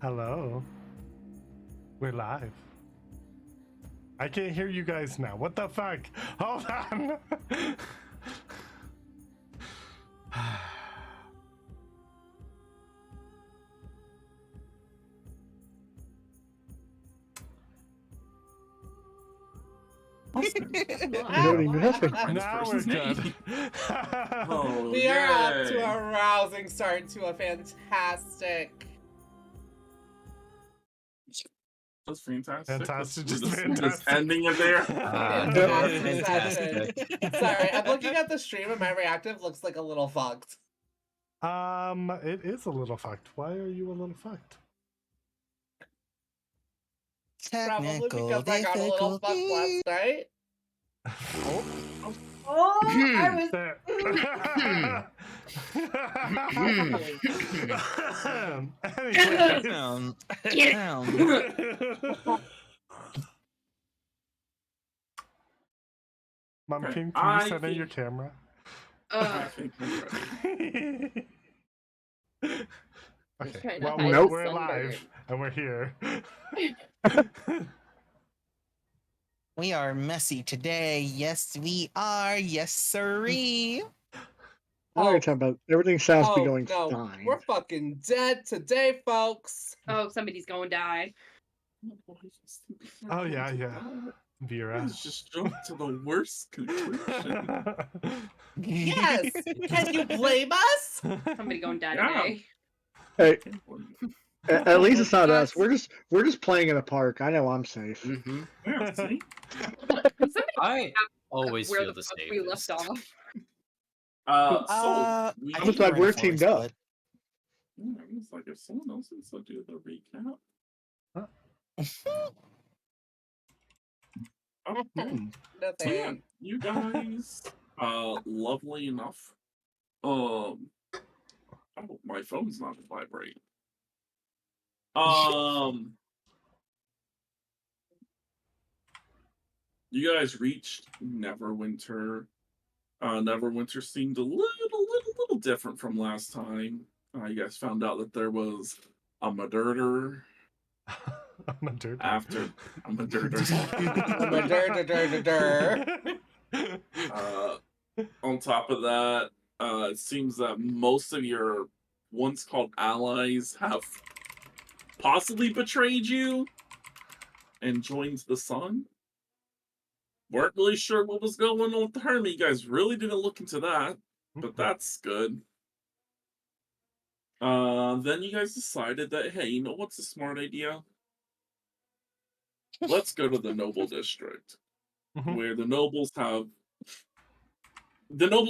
Hello. We're live. I can't hear you guys now. What the fuck? Hold on. Now we're good. Oh, We are off to yay. a rousing start to a fantastic. That's fantastic. Fantastic, We're just fantastic. ending it there. Fantastic session. Sorry, I'm looking at the stream and my reactive looks like a little fucked. It is a little fucked. Why are you a little fucked? Probably because I got a little fucked last night. I was. Mom, Okay, can you set in your camera? I think I'm ready. Okay, well, we're live and we're here. We are messy today. Yes, we are. Yes, sirree. What are you talking about? Everything sounds to be going no, fine. we're fucking dead today, folks. Oh, somebody's gonna die. Oh yeah. Vera. Let's just jump to the worst conclusion. Yes. Can you blame us? Somebody gonna die Yeah. today. Hey, at least it's not us. We're just playing in a park. I know I'm safe. Mm-hmm. Yeah, see? I always Where feel the the fuck same. we left off. So we I'm just glad we're teamed up. it's like if someone else wants to do the recap. No Yeah, thanks. you guys, lovely enough. Oh, my phone's not vibrating. You guys reached Neverwinter. Neverwinter seemed a little different from last time. You guys found out that there was a murderer. I'm a dirt. After I'm a murderer. On top of that, it seems that most of your once called allies have possibly betrayed you and joined the Sun. Weren't really sure what was going on with the Hermit. You guys really didn't look into that, but that's good. Then you guys decided that, hey, you know what's a smart idea? Let's go to the Noble District, where the nobles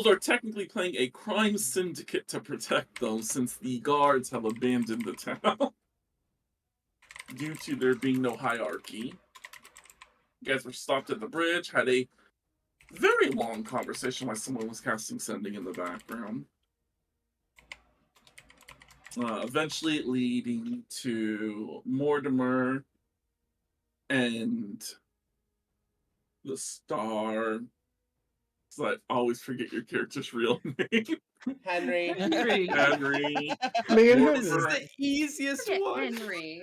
are technically playing a crime syndicate to protect them, since the guards have abandoned the town due to there being no hierarchy. You guys were stopped at the bridge, had a very long conversation while someone was casting Sending in the background. Eventually leading to Mortimer and the Star. So I always forget your character's real name. Henry. Henry. This is the easiest one. Henry.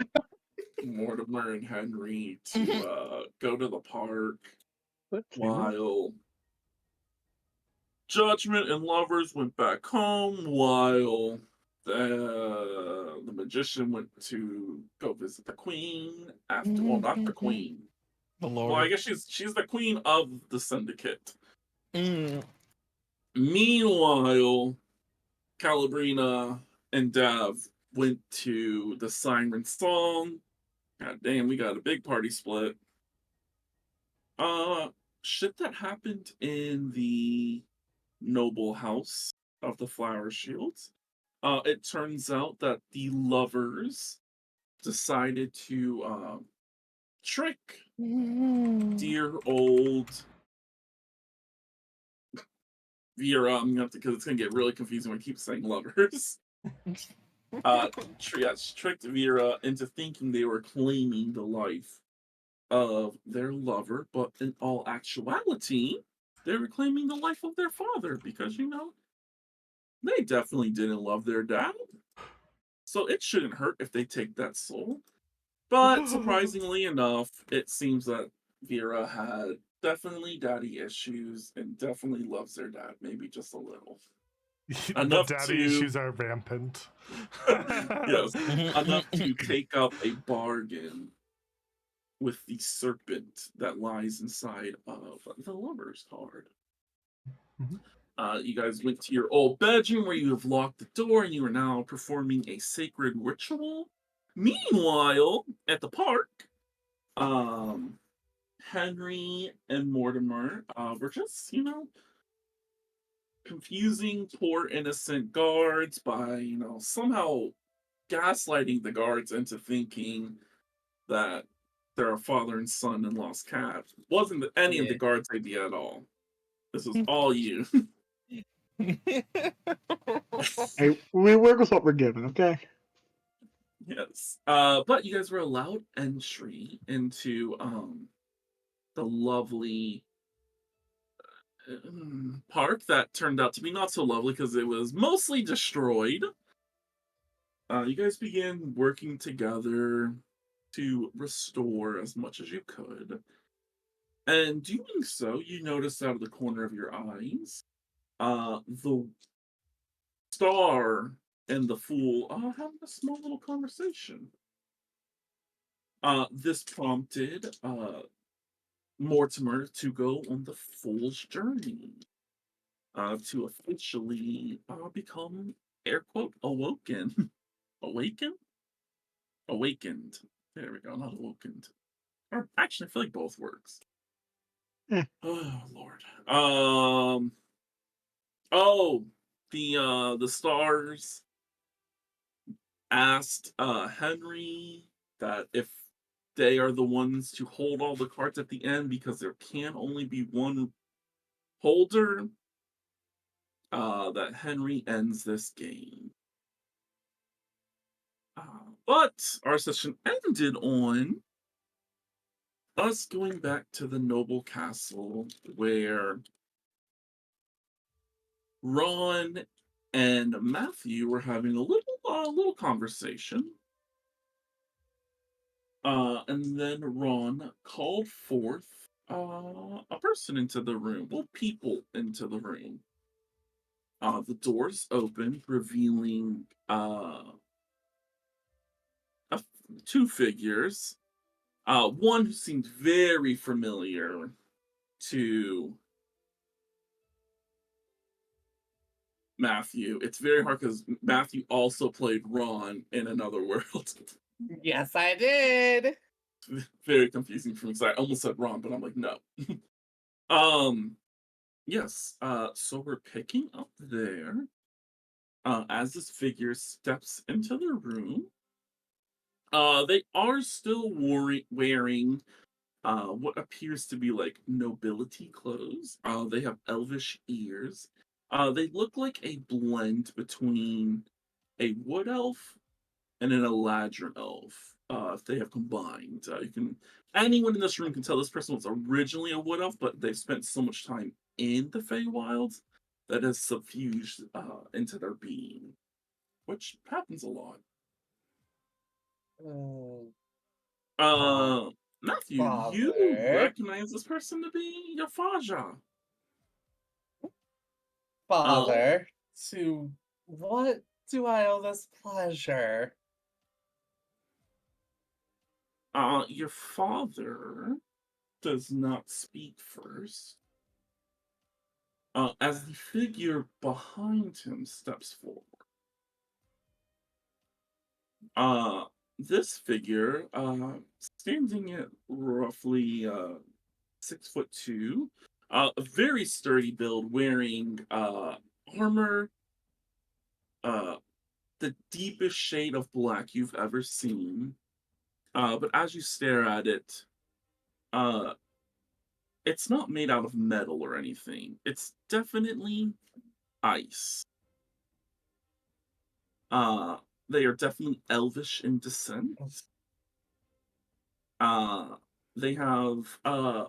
Mortimer and Henry to go to the park What? while Judgment and Lovers went back home, while the magician went to go visit the queen after, well, not the queen. The Lord. Well, I guess she's the queen of the syndicate. Mm. Meanwhile, Calabrina and Dav went to the Siren Song. God damn, we got a big party split. Shit that happened in the noble house of the Flower Shields. It turns out that the lovers decided to trick dear old Vera. I'm gonna have to, because it's gonna get really confusing when I keep saying lovers. Tricked Vera into thinking they were claiming the life of their lover, but in all actuality, they were claiming the life of their father, because, you know, they definitely didn't love their dad. So it shouldn't hurt if they take that soul. But surprisingly enough, it seems that Vera had definitely daddy issues and definitely loves their dad, maybe just a little. The Enough daddy to issues are rampant. yes, enough to take up a bargain with the serpent that lies inside of the lover's card. Mhm. You guys went to your old bedroom where you have locked the door and you are now performing a sacred ritual. Meanwhile, at the park, Henry and Mortimer were just, confusing poor innocent guards by, somehow gaslighting the guards into thinking that they're a father and son and lost cat. Wasn't any of the Yeah. guards' idea at all. This was all you. Hey, we work with what we're given, okay? Yes. But you guys were allowed entry into the lovely park that turned out to be not so lovely because it was mostly destroyed. You guys began working together to restore as much as you could. And doing so, you noticed out of the corner of your eyes, the star and the fool having a small little conversation. This prompted Mortimer to go on the fool's journey to officially become, air quote, awoken. Awaken? Awakened. There we go, not awakened. Or actually, I feel like both works. Eh. Oh, Lord. Oh, the stars asked Henry that if they are the ones to hold all the cards at the end because there can only be one holder, that Henry ends this game. But our session ended on us going back to the noble castle where Ron and Matthew were having a little conversation. And then Ron called forth a person into the room, well, people into the room. The doors opened, revealing two figures. One who seemed very familiar to Matthew. It's very hard because Matthew also played Ron in Another World. Yes, I did. Very confusing for me because I almost said Ron, but I'm like, no. um, yes. So we're picking up there. As this figure steps into the room, they are still wearing what appears to be like nobility clothes. They have elvish ears. They look like a blend between a wood elf and an Eladrin elf. If they have combined, anyone in this room can tell this person was originally a wood elf, but they've spent so much time in the Feywild that has suffused into their being, which happens a lot. Matthew, you Father. recognize this person to be your Faja. Father, to what do I owe this pleasure? Your father does not speak first. As the figure behind him steps forward. This figure, standing at roughly 6'2", a very sturdy build, wearing armor, the deepest shade of black you've ever seen. But as you stare at it, it's not made out of metal or anything. It's definitely ice. They are definitely elvish in descent. They have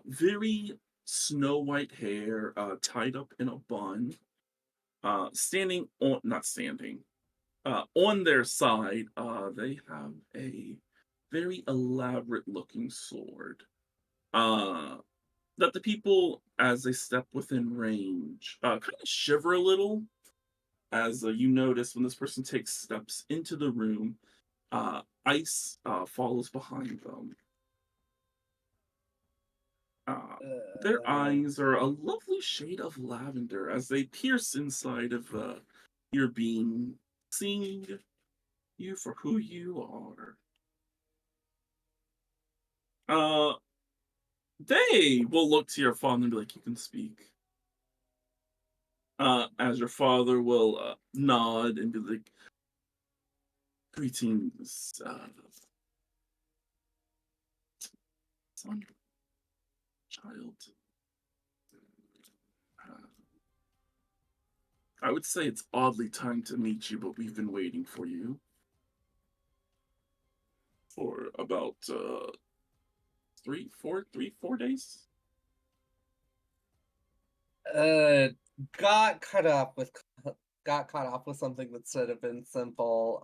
very snow white hair, tied up in a bun. Standing on, not standing. On their side, they have a very elaborate looking sword. That the people, as they step within range, kind of shiver a little as you notice when this person takes steps into the room. Ice follows behind them. Their eyes are a lovely shade of lavender as they pierce inside of your being, seeing you for who you are. They will look to your father and be like, "You can speak." As your father will nod and be like, "Greetings, son, child. Uh, I would say it's oddly timed to meet you, but we've been waiting for you for about 4 days." Got caught up with something that should have been simple.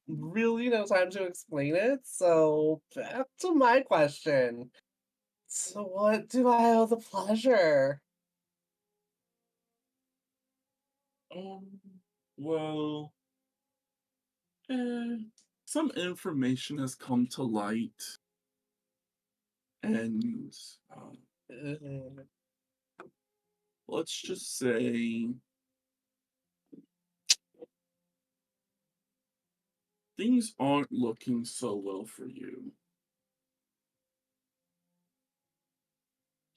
Really no time to explain it. So back to my question. So what do I owe the pleasure? Um, well, some information has come to light, and Uh, let's just say things aren't looking so well for you.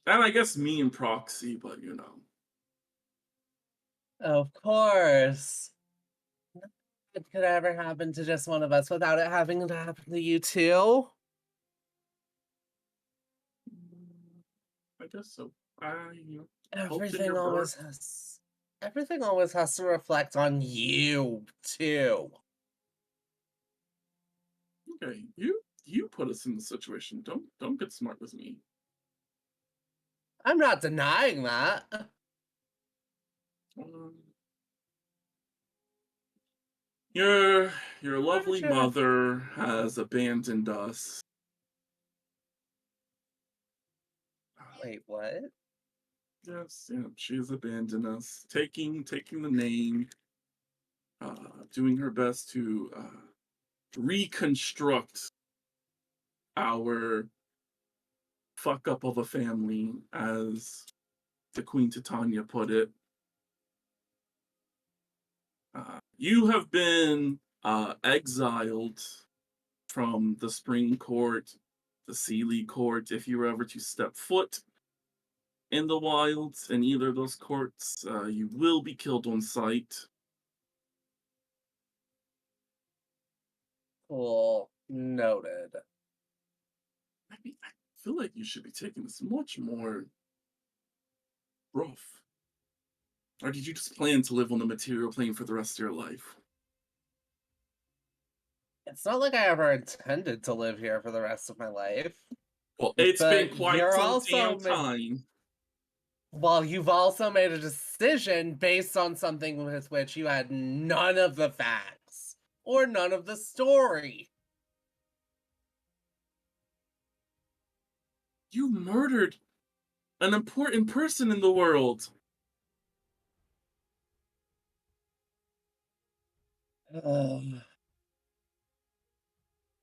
And I guess me in proxy, but you know. Of course. It could ever happen to just one of us without it having to happen to you too. I guess so. You know, helps in Everything your always heart. has everything always has to reflect on you too. Okay, you put us in the situation. Don't get smart with me. I'm not denying that. Um, your your Why would lovely you have mother has abandoned us. wait, what? Yes, yeah, she's abandoned us, taking the name, doing her best to reconstruct our fuck up of a family, as the Queen Titania put it. You have been exiled from the Spring Court, the Sealy Court. If you were ever to step foot in the wilds in either of those courts, you will be killed on sight. Cool. Noted. I feel like you should be taking this much more rough. Or did you just plan to live on the material plane for the rest of your life? It's not like I ever intended to live here for the rest of my life. Well, it's been But quite you're some also damn time. well, you've also made a decision based on something with which you had none of the facts or none of the story. You murdered an important person in the world.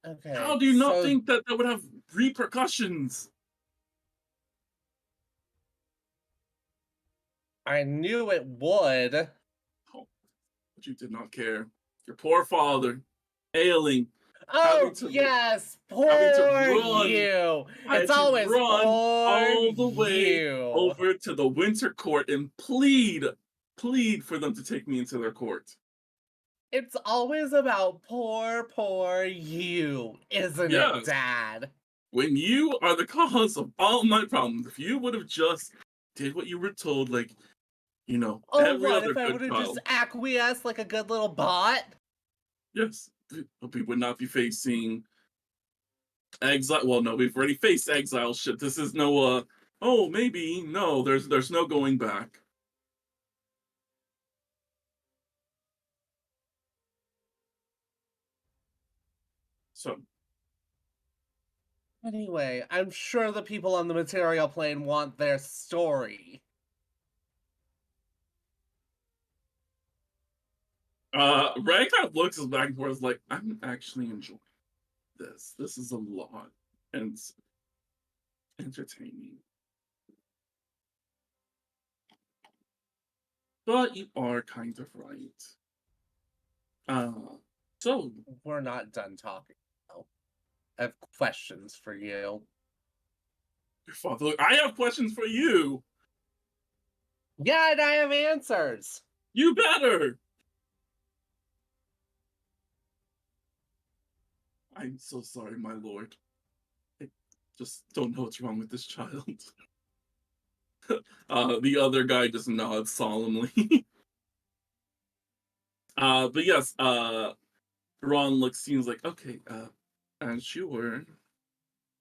Okay, How do you not so think that that would have repercussions? I knew it would. Oh, but you did not care. Your poor father, ailing, Oh, having to yes, having to poor run, you. had It's to always run poor all the way you. over to the Winter Court and plead for them to take me into their court. It's always about poor you, isn't it, Yes, Dad? when you are the cause of all my problems, if you would have just did what you were told, like, you know, Oh, every what other if I good would have just child, acquiesced like a good little bot? yes, we would not be facing exile. Well, no, we've already faced exile shit. This is no, oh, maybe, no, there's no going back. So, Anyway, I'm sure the people on the material plane want their story. Ray kind of looks back and forth like, I'm actually enjoying this. This is a lot. And it's entertaining. But you are kind of right. So We're not done talking, though. I have questions for you. your father, I have questions for you. Yeah, and I have answers. You better. I'm so sorry, my lord. I just don't know what's wrong with this child. The other guy just nods solemnly. But yes, Ron seems like, okay, as you were,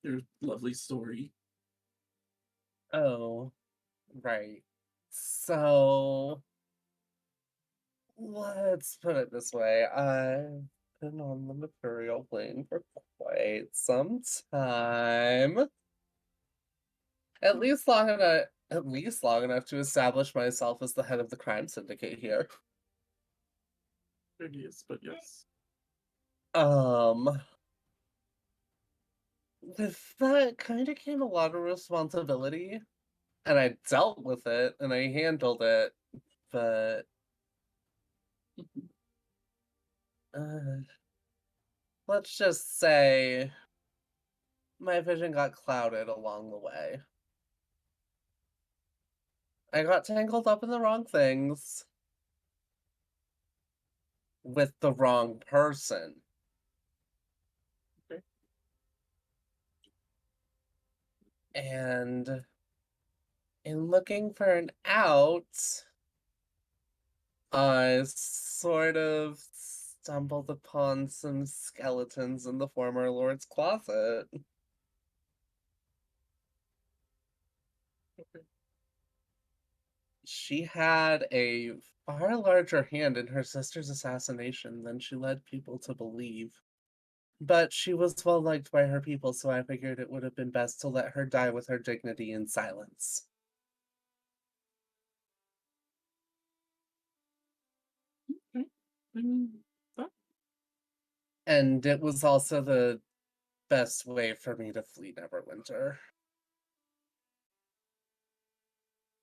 your lovely story. Oh, right. So, let's put it this way. I've been on the material plane for quite some time. At least long enough to establish myself as the head of the crime syndicate here. It is, but yes. With that kind of came a lot of responsibility, and I dealt with it and I handled it, but let's just say my vision got clouded along the way. I got tangled up in the wrong things with the wrong person. Okay. And in looking for an out, I sort of stumbled upon some skeletons in the former Lord's closet. She had a far larger hand in her sister's assassination than she led people to believe. But she was well liked by her people, so I figured it would have been best to let her die with her dignity in silence. Okay. I mean, that And it was also the best way for me to flee Neverwinter.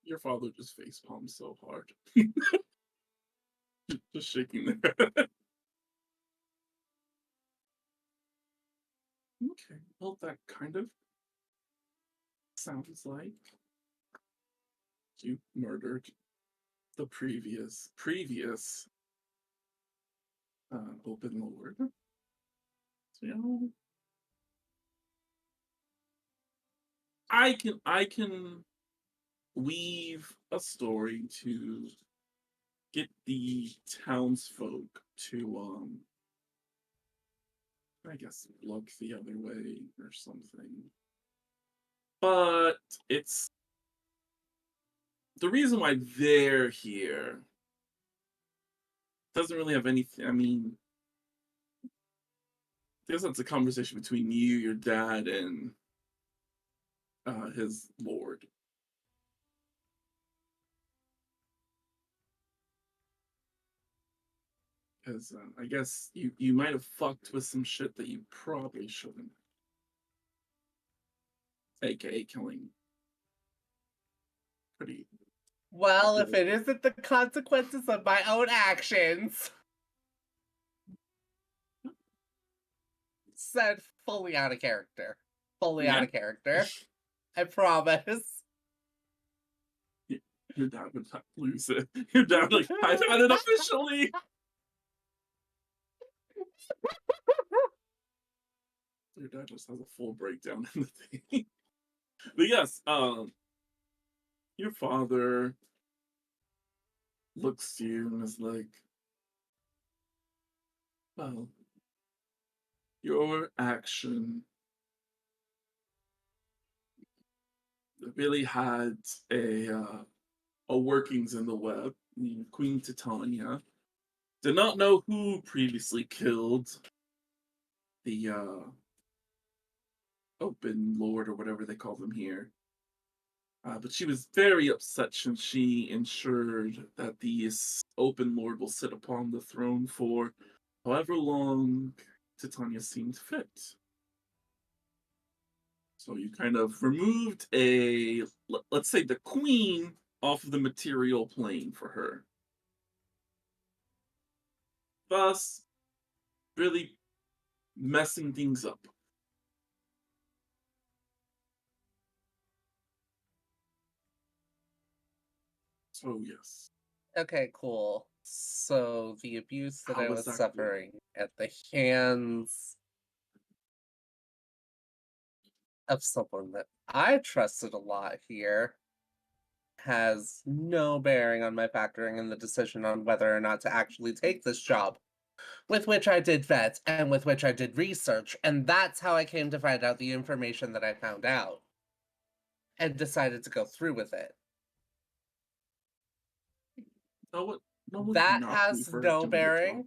your father just face palms so hard. Just shaking their head. Okay, well, that kind of sounds like you murdered the previous open lord. So, you know, I can weave a story to get the townsfolk to I guess look the other way or something. But it's the reason why they're here doesn't really have anything. I mean, I guess that's a conversation between you, your dad, and his lord. Because I guess you might have fucked with some shit that you probably shouldn't. AKA killing pretty. Well, if it isn't the consequences of my own actions. Said fully out of character. Fully out of character. I promise. Your dad would not lose it. Your dad like, I've had it officially. Your dad just has a full breakdown in the thing. But yes, your father looks to you and is like, well, your action really had a workings in the web. Queen Titania did not know who previously killed the open lord or whatever they call them here. But she was very upset since she ensured that the open lord will sit upon the throne for however long Titania seemed fit. So you kind of removed let's say the queen off of the material plane for her. Thus, really messing things up. So yes. Okay, cool. So the abuse that How I was was that suffering at the hands of someone that I trusted a lot here has no bearing on my factoring in the decision on whether or not to actually take this job, with which I did vet and with which I did research, and that's how I came to find out the information that I found out and decided to go through with it. No one That cannot be has referred no to me at all. bearing.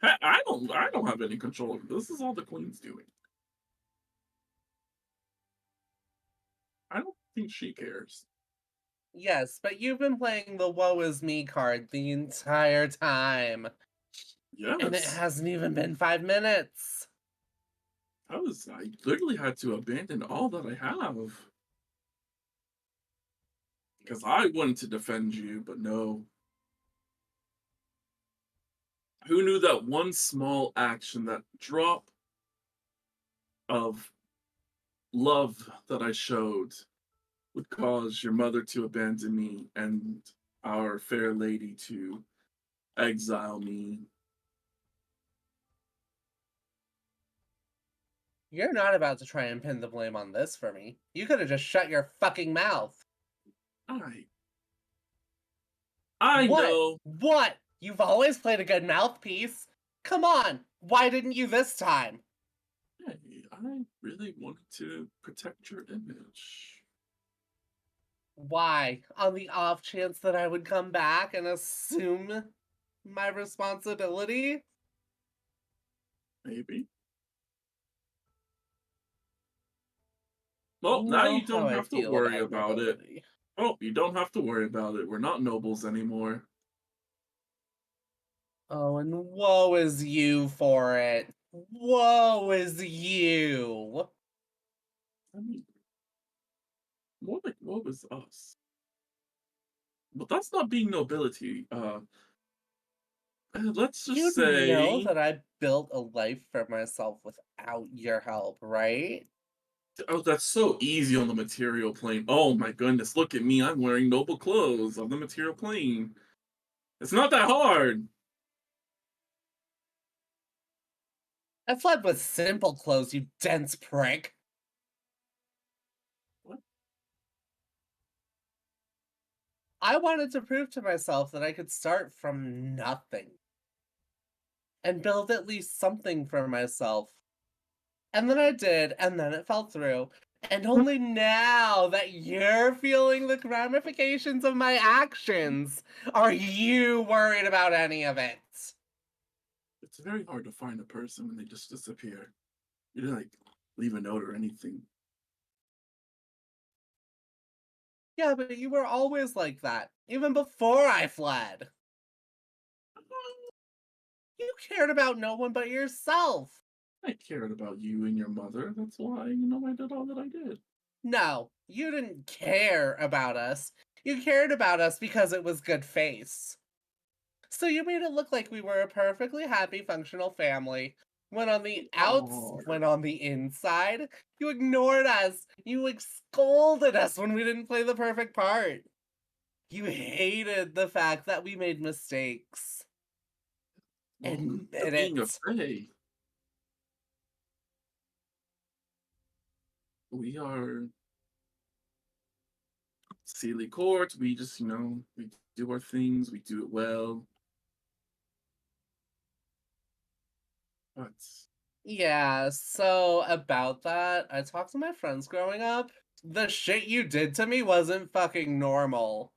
I don't have any control over this. This is all the queen's doing. I don't think she cares. Yes, but you've been playing the woe is me card the entire time. And it Yes. hasn't even been 5 minutes. I literally had to abandon all that I have. Because I wanted to defend you, but no. Who knew that one small action, that drop of love that I showed, would cause your mother to abandon me and our fair lady to exile me. You're not about to try and pin the blame on this for me. You could have just shut your fucking mouth. I What? know. What? You've always played a good mouthpiece. Come on. Why didn't you this time? Hey, I really wanted to protect your image. Why? On the off chance that I would come back and assume my responsibility? Maybe. Well, now you How don't I have to feel worry about it. nobility. Oh, you don't have to worry about it. We're not nobles anymore. Oh, and woe is you for it. Woe is you. I mean, more like what was us? But that's not being nobility. Let's You just know say, that I built a life for myself without your help, right? oh, that's so easy on the material plane. Oh my goodness, look at me. I'm wearing noble clothes on the material plane. It's not that hard. I fled with simple clothes, you dense prick. What? I wanted to prove to myself that I could start from nothing and build at least something for myself. And then I did, and then it fell through. And only now that you're feeling the ramifications of my actions are you worried about any of it. It's very hard to find a person when they just disappear. You didn't like leave a note or anything. Yeah, but you were always like that, even before I fled. You cared about no one but yourself. I cared about you and your mother. That's why, I did all that I did. No, you didn't care about us. You cared about us because it was good face. So you made it look like we were a perfectly happy, functional family. When on the when on the inside, you ignored us. You scolded us when we didn't play the perfect part. You hated the fact that we made mistakes. Well, Admit being it. afraid. We are Sealy Court. We just, we do our things. We do it well. But Yeah, so about that, I talked to my friends growing up. The shit you did to me wasn't fucking normal.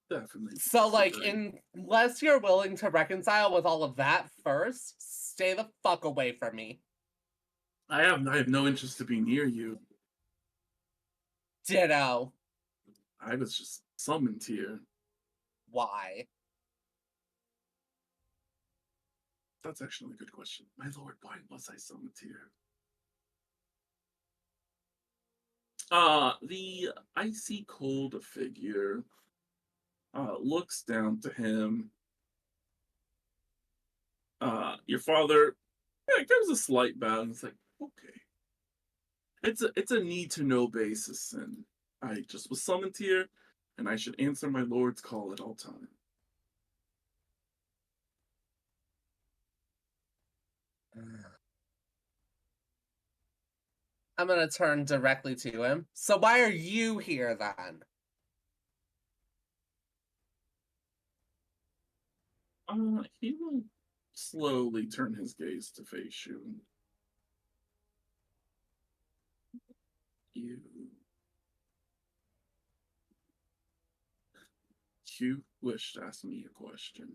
definitely. So, like, disagree. unless you're willing to reconcile with all of that first, stay the fuck away from me. I have no interest to be near you. Ditto. I was just summoned here. Why? That's actually a good question. My lord, why was I summoned here? The icy cold figure looks down to him. Your father gives a slight bow and it's like, okay. It's a need to know basis, and I just was summoned here, and I should answer my lord's call at all times. I'm gonna turn directly to him. So why are you here then? He will slowly turn his gaze to face you. You wish to ask me a question.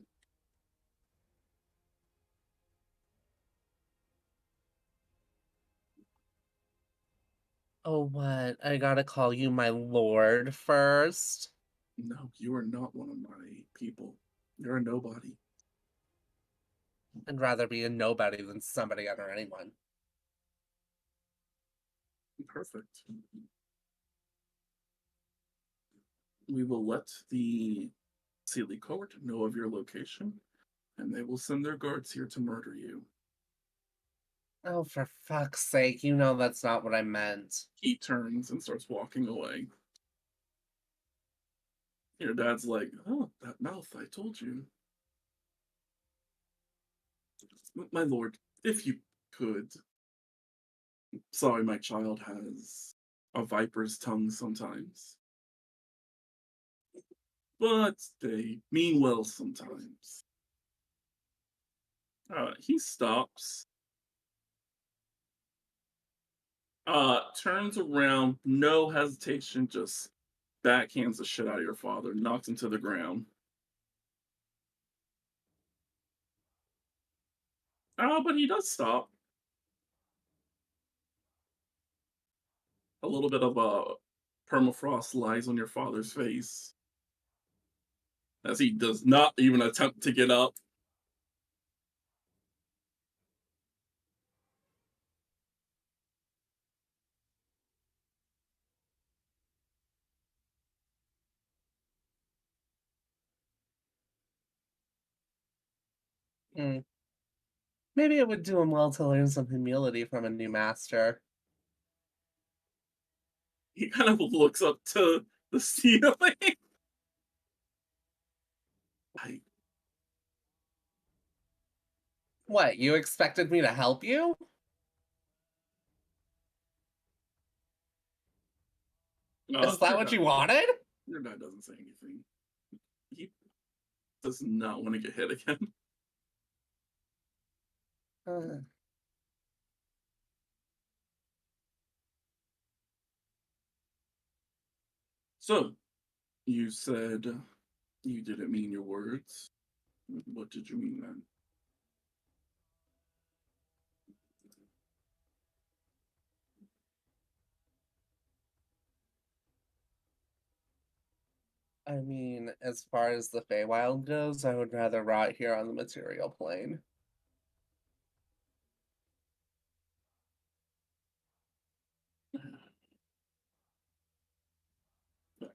Oh, what? I gotta call you my lord first? No, you are not one of my people. You're a nobody. I'd rather be a nobody than somebody under anyone. Perfect. We will let the Sealy Court know of your location, and they will send their guards here to murder you. Oh, for fuck's sake, you know that's not what I meant. He turns and starts walking away. Your dad's like, oh, that mouth, I told you. My lord, if you could. Sorry, my child has a viper's tongue sometimes. But they mean well sometimes. He stops. Turns around, no hesitation, just backhands the shit out of your father, knocks him to the ground. But he does stop. A little bit of permafrost lies on your father's face as he does not even attempt to get up. Maybe it would do him well to learn some humility from a new master. He kind of looks up to the ceiling. What, you expected me to help you? Is that what you wanted? Your dad doesn't say anything. He does not want to get hit again. So, you said you didn't mean your words. What did you mean then? I mean, as far as the Feywild goes, I would rather rot here on the material plane.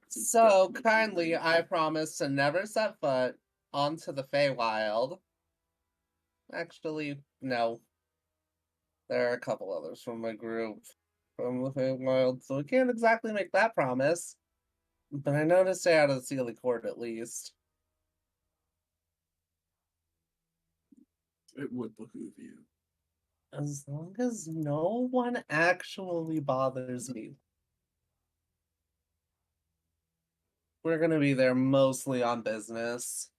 So, kindly, I promise to never set foot onto the Feywild. Actually, no. There are a couple others from my group from the Feywild, so we can't exactly make that promise. But I know to stay out of the Sealy Court at least. It would behoove you. As long as no one actually bothers me. We're gonna be there mostly on business.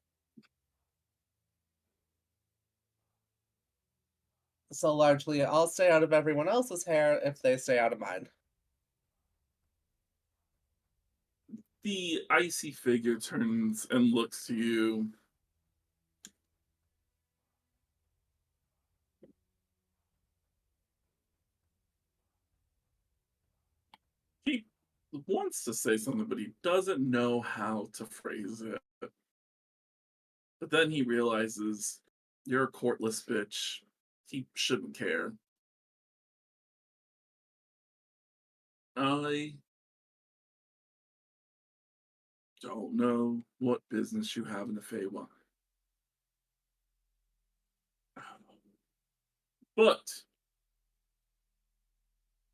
So largely, I'll stay out of everyone else's hair if they stay out of mine. The icy figure turns and looks to you. wants to say something, but he doesn't know how to phrase it. But then he realizes you're a courtless bitch. He shouldn't care. I don't know what business you have in the Feywild. But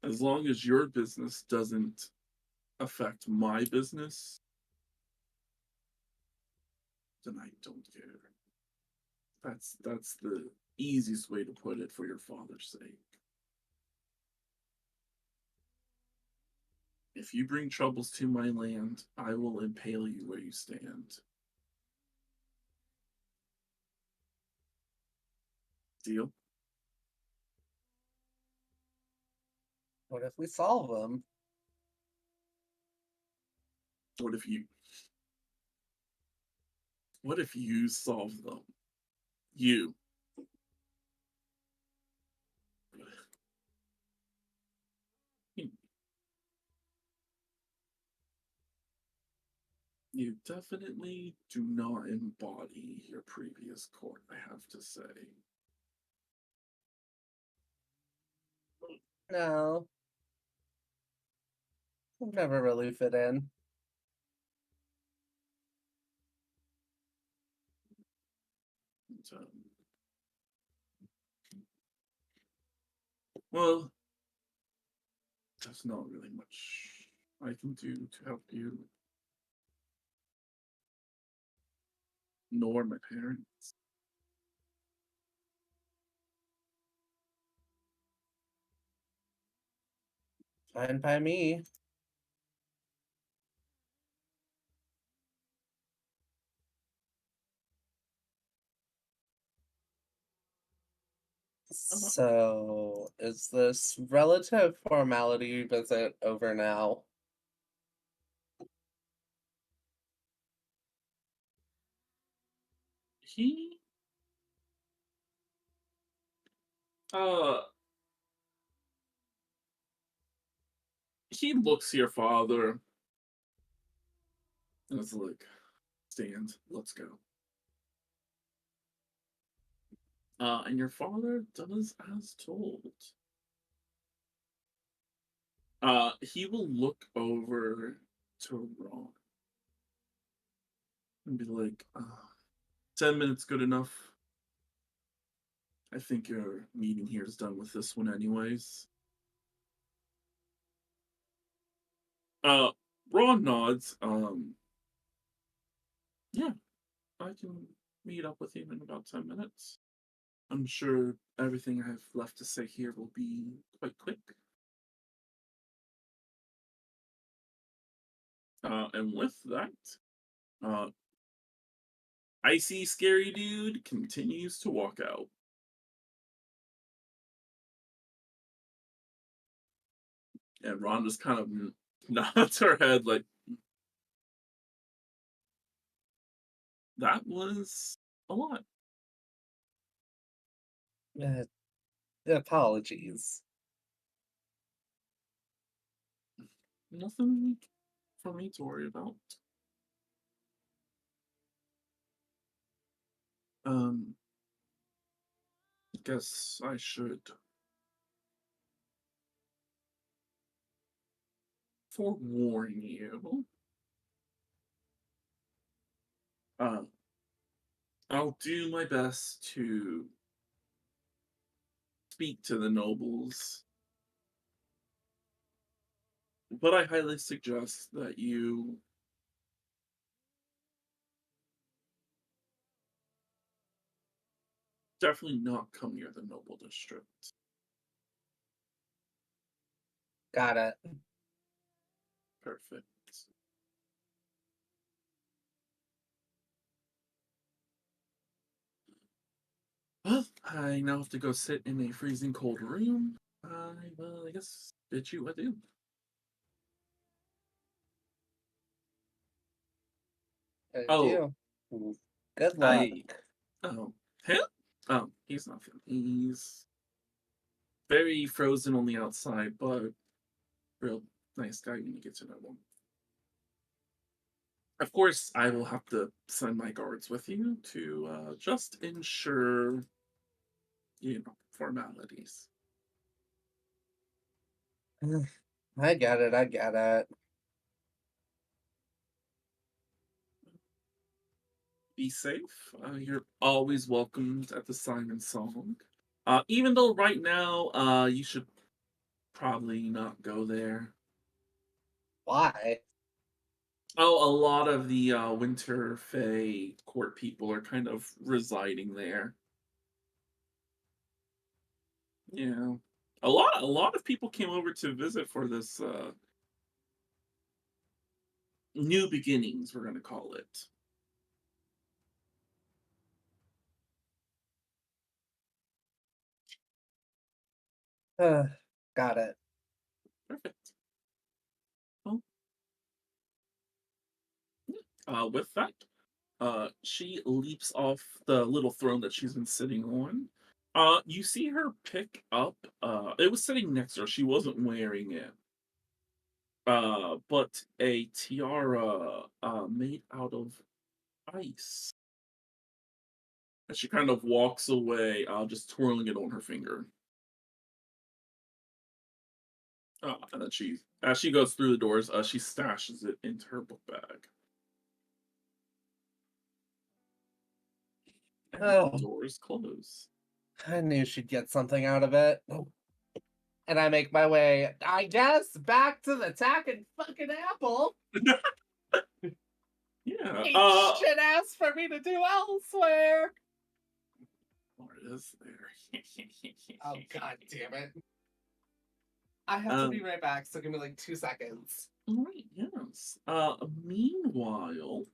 as long as your business doesn't affect my business, then I don't care. That's the easiest way to put it for your father's sake. If you bring troubles to my land, I will impale you where you stand. Deal? What if we solve them? What if you solve them? You. You definitely do not embody your previous court, I have to say. No. I've never really fit in. And, well, there's not really much I can do to help you. Nor my parents. Fine by me. So, is this relative formality visit over now? He uh he looks to your father and is like, stand, let's go. And your father does as told. He will look over to Ron and be like, 10 minutes good enough. I think your meeting here is done with this one anyways. Ron nods. Yeah, I can meet up with you in about 10 minutes. I'm sure everything I have left to say here will be quite quick. And with that, Icy Scary Dude continues to walk out. And Ron just kind of nods her head like, that was a lot. Apologies. Nothing for me to worry about. Guess I should forewarn you. I'll do my best to speak to the nobles, but I highly suggest that you definitely not come near the noble district. Got it. Perfect. Well, I now have to go sit in a freezing cold room. I will, I guess, bid you adieu. I Oh, do. Good luck. Him? Oh, he's nothing. He's very frozen on the outside, but real nice guy when you get to know him. Of course, I will have to send my guards with you to just ensure, formalities. I get it. I get it. Be safe. You're always welcomed at the Siren Song. Even though right now, you should probably not go there. Why? Oh, a lot of the Winter Fae court people are kind of residing there. Yeah, a lot of people came over to visit for this new beginnings. We're gonna call it. Got it. Perfect. Well, with that, she leaps off the little throne that she's been sitting on. You see her pick up. It was sitting next to her. She wasn't wearing it. But a tiara made out of ice. And she kind of walks away, just twirling it on her finger. And then as she goes through the doors, she stashes it into her book bag. And the Oh, doors close. I knew she'd get something out of it. And I make my way, I guess, back to the tack and fucking apple. Yeah. Ain't shit asked for me to do elsewhere. What is there? Oh, god damn it. I have to be right back, so give me like 2 seconds. All right, yes. Meanwhile,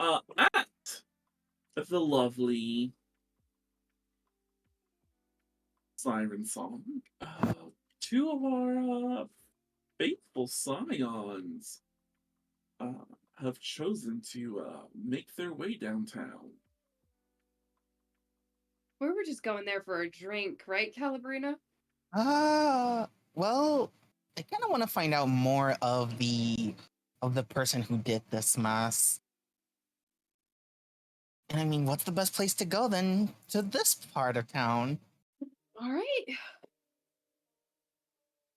at the lovely Siren Song, two of our faithful scions have chosen to make their way downtown. We were just going there for a drink, right, Calabrina? Well, I kind of want to find out more of the person who did this mass. And I mean, what's the best place to go than to this part of town? All right.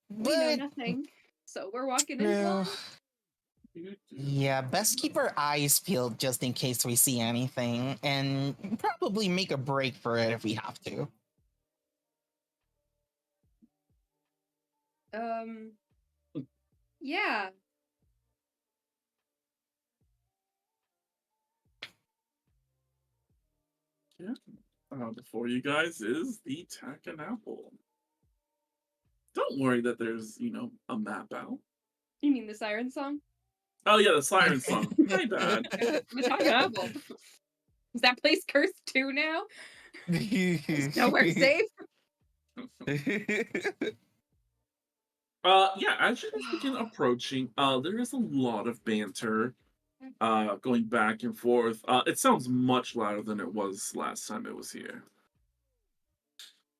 We know But nothing, so we're walking in true. blind. Yeah, best keep our eyes peeled just in case we see anything, and probably make a break for it if we have to. Yeah. Yeah. Before you guys is the Tack and Apple. Don't worry that there's, a map out. You mean the siren song? Oh yeah, the Siren Song. My bad. The Talking Apple. Is that place cursed too now? Is nowhere safe? Yeah, as you guys begin approaching, there is a lot of banter going back and forth. It sounds much louder than it was last time it was here.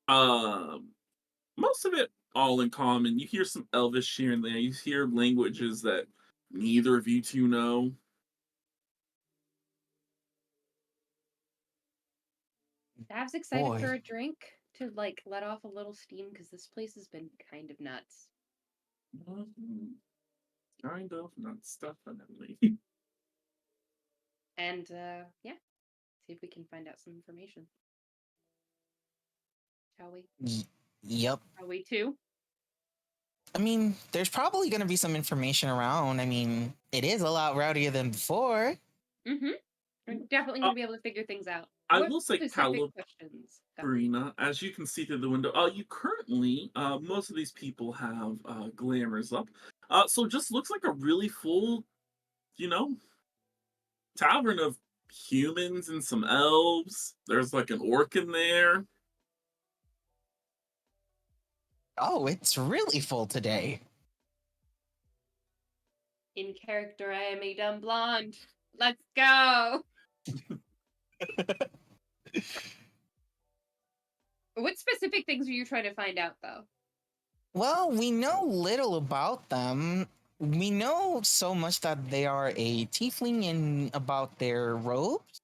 Most of it all in common. You hear some Elvish here and there. You hear languages that neither of you two know. Dav's excited Boy. for a drink to like let off a little steam because this place has been kind of nuts. Kind of, not definitely. And yeah, see if we can find out some information. Shall we? Yep. Shall we too? I mean, there's probably going to be some information around. I mean, it is a lot rowdier than before. Mm-hmm. We're definitely gonna be able to figure things out. I What will say, specific questions? Brina, as you can see through the window, you currently, most of these people have glamours up. So it just looks like a really full, tavern of humans and some elves. There's like an orc in there. Oh, it's really full today. In character, I am a dumb blonde. Let's go. What specific things are you trying to find out, though? Well, we know little about them. We know so much that they are a tiefling and about their robes.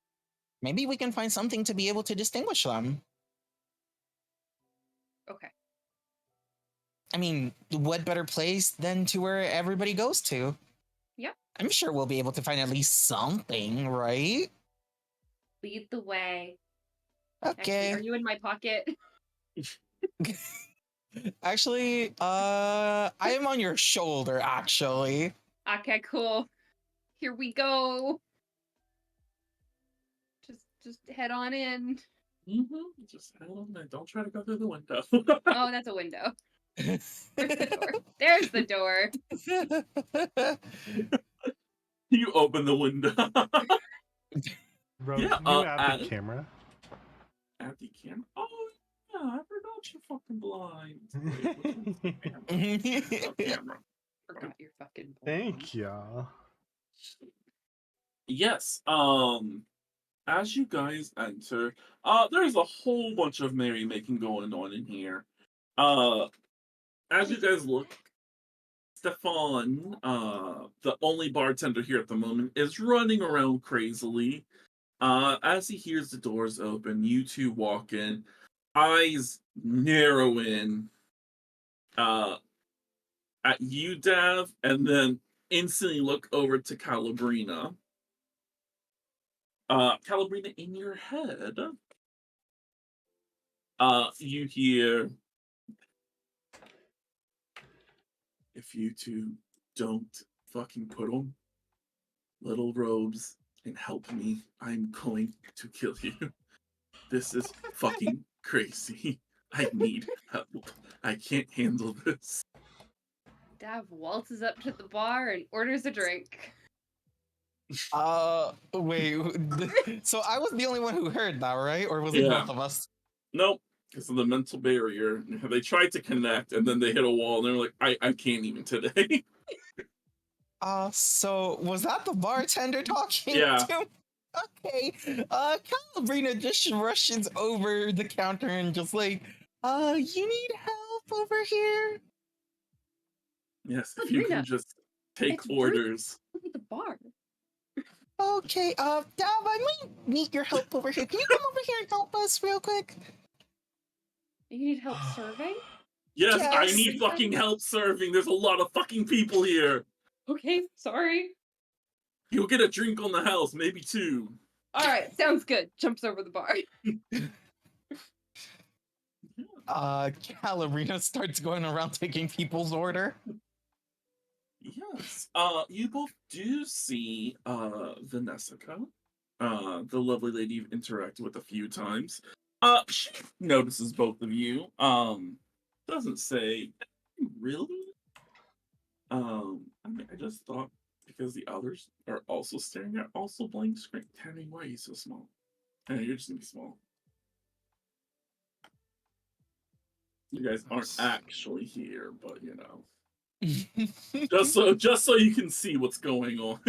Maybe we can find something to be able to distinguish them. Okay. I mean, what better place than to where everybody goes to? Yep. I'm sure we'll be able to find at least something, right? Lead the way. Okay. Actually, are you in my pocket? Actually, I am on your shoulder, actually. Okay, cool. Here we go. Just head on in. Just head on in. Don't try to go through the window. Oh, that's a window. There's the door. There's the door. You open the window. Bro, Yeah, can you add the camera? At the camera. Oh, yeah, I forgot you're fucking blind. Wait, which one's the camera? Oh, camera. Forgot you're fucking blind. Thank ya. Yes, as you guys enter, there's a whole bunch of merrymaking going on in here. As you guys look, Stefan, the only bartender here at the moment, is running around crazily. As he hears the doors open, you two walk in, eyes narrow in, at you, Dav, and then instantly look over to Calabrina. Calabrina, in your head, you hear, if you two don't fucking put on little robes and help me, I'm going to kill you. This is fucking crazy. I need help. I can't handle this. Dav waltzes up to the bar and orders a drink. Wait. So I was the only one who heard that, right? Or was it Yeah. both of us? Nope. Because of the mental barrier. They tried to connect and then they hit a wall and they were like, I can't even today. So was that the bartender talking Yeah. to? Okay. Calabrina just rushes over the counter and just like, you need help over here? Yes, if you can Calabrina, just take it's orders. Look at the bar. Okay, Dab, I might need your help over here. Can you come over here and help us real quick? You need help serving? Yes, I Yes. need fucking help serving. There's a lot of fucking people here. Okay, sorry. You'll get a drink on the house, maybe two. Alright, sounds good. Jumps over the bar. Calabrina starts going around taking people's order. Yes. You both do see Vanessica, the lovely lady you've interacted with a few times. She notices both of you. Doesn't say really. I mean, I just thought because the others are also staring at also blank screen. Tammy, why are you so small? Hey, you're just gonna be small. You guys aren't actually here, but you know. just so you can see what's going on.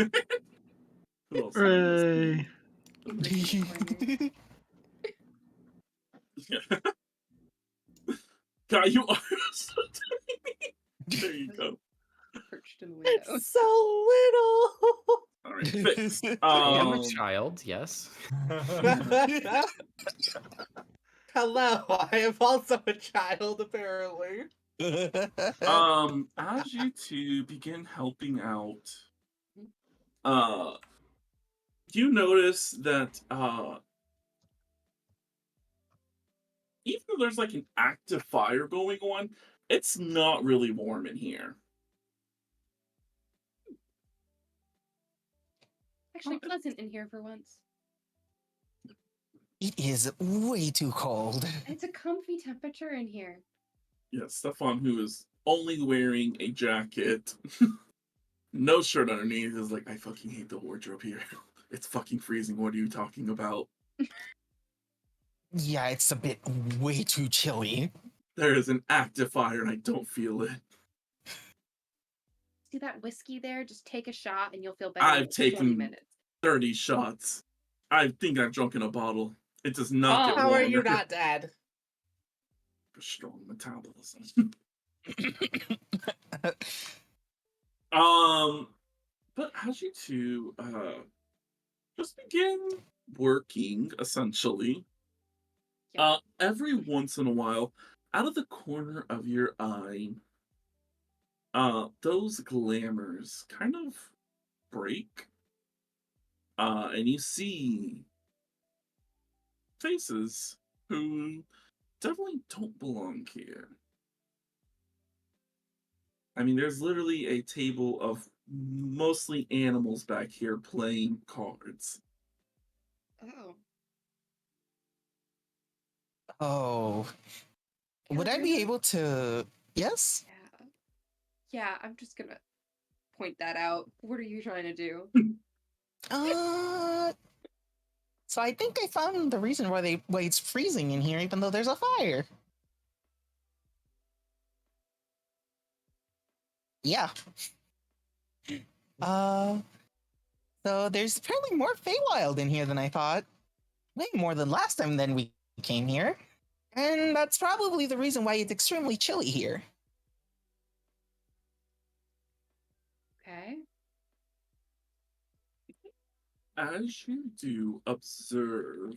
Who else? Hooray. God, you are so tiny. There you go. Perched in the window. It's so little. All right, fixed. I am a child, yes. Hello, I am also a child, apparently. As you two begin helping out, you notice that even though there's like an active fire going on, it's not really warm in here. Actually pleasant in here for once. It is way too cold. It's a comfy temperature in here. Yeah, Stefan, who is only wearing a jacket, no shirt underneath, is like, I fucking hate the wardrobe here. It's fucking freezing. What are you talking about? Yeah, it's a bit way too chilly. There is an active fire and I don't feel it. See that whiskey there? Just take a shot and you'll feel better. I've in 20 taken minutes. 30 shots. I think I've drunk in a bottle. It does not get How warmer. are you not dead? Strong metabolism. But as you two just begin working, essentially, Yep. every once in a while, out of the corner of your eye, those glamours kind of break, and you see faces who definitely don't belong here. I mean, there's literally a table of mostly animals back here playing cards. Oh. Oh, would I be Calvera? able to? Yes. Yeah. Yeah, I'm just gonna point that out. What are you trying to do? Uh, so I think I found the reason why it's freezing in here, even though there's a fire. Yeah. Uh, so there's apparently more Feywild in here than I thought. Way more than last time then we came here. And that's probably the reason why it's extremely chilly here. Okay. As you do observe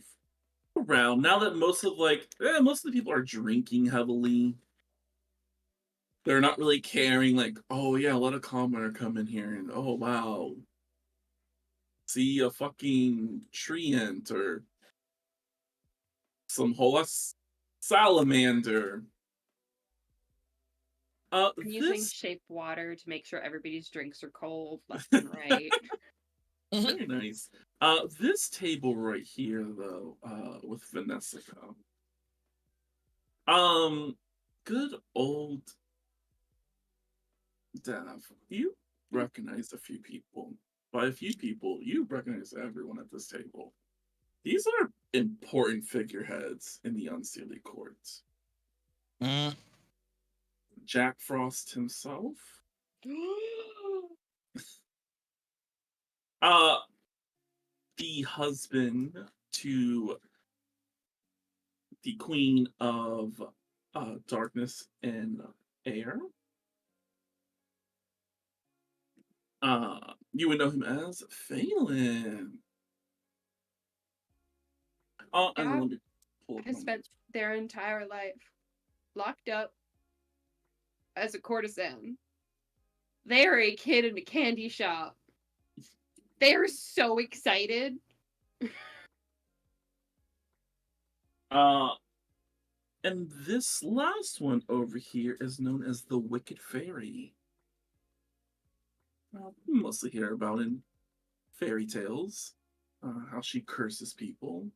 around, now that most of most of the people are drinking heavily, they're not really caring. Like, oh yeah, let a commoner come in here, and oh wow, see a fucking treant or some whole salamander. I'm using This shape water to make sure everybody's drinks are cold left and right. very nice. This table right here, though, with Vanessa, good old Dav, you recognize a few people. By a few people, you recognize everyone at this table. These are important figureheads in the Unseelie courts. Mm. Jack Frost himself, uh, the husband to the Queen of Darkness and Air. You would know him as Phelan. And Yeah, let me pull up has my spent notes. their entire life locked up as a courtesan. They are a kid in a candy shop. They are so excited. Uh, and this last one over here is known as the Wicked Fairy. You mostly hear about in fairy tales, how she curses people.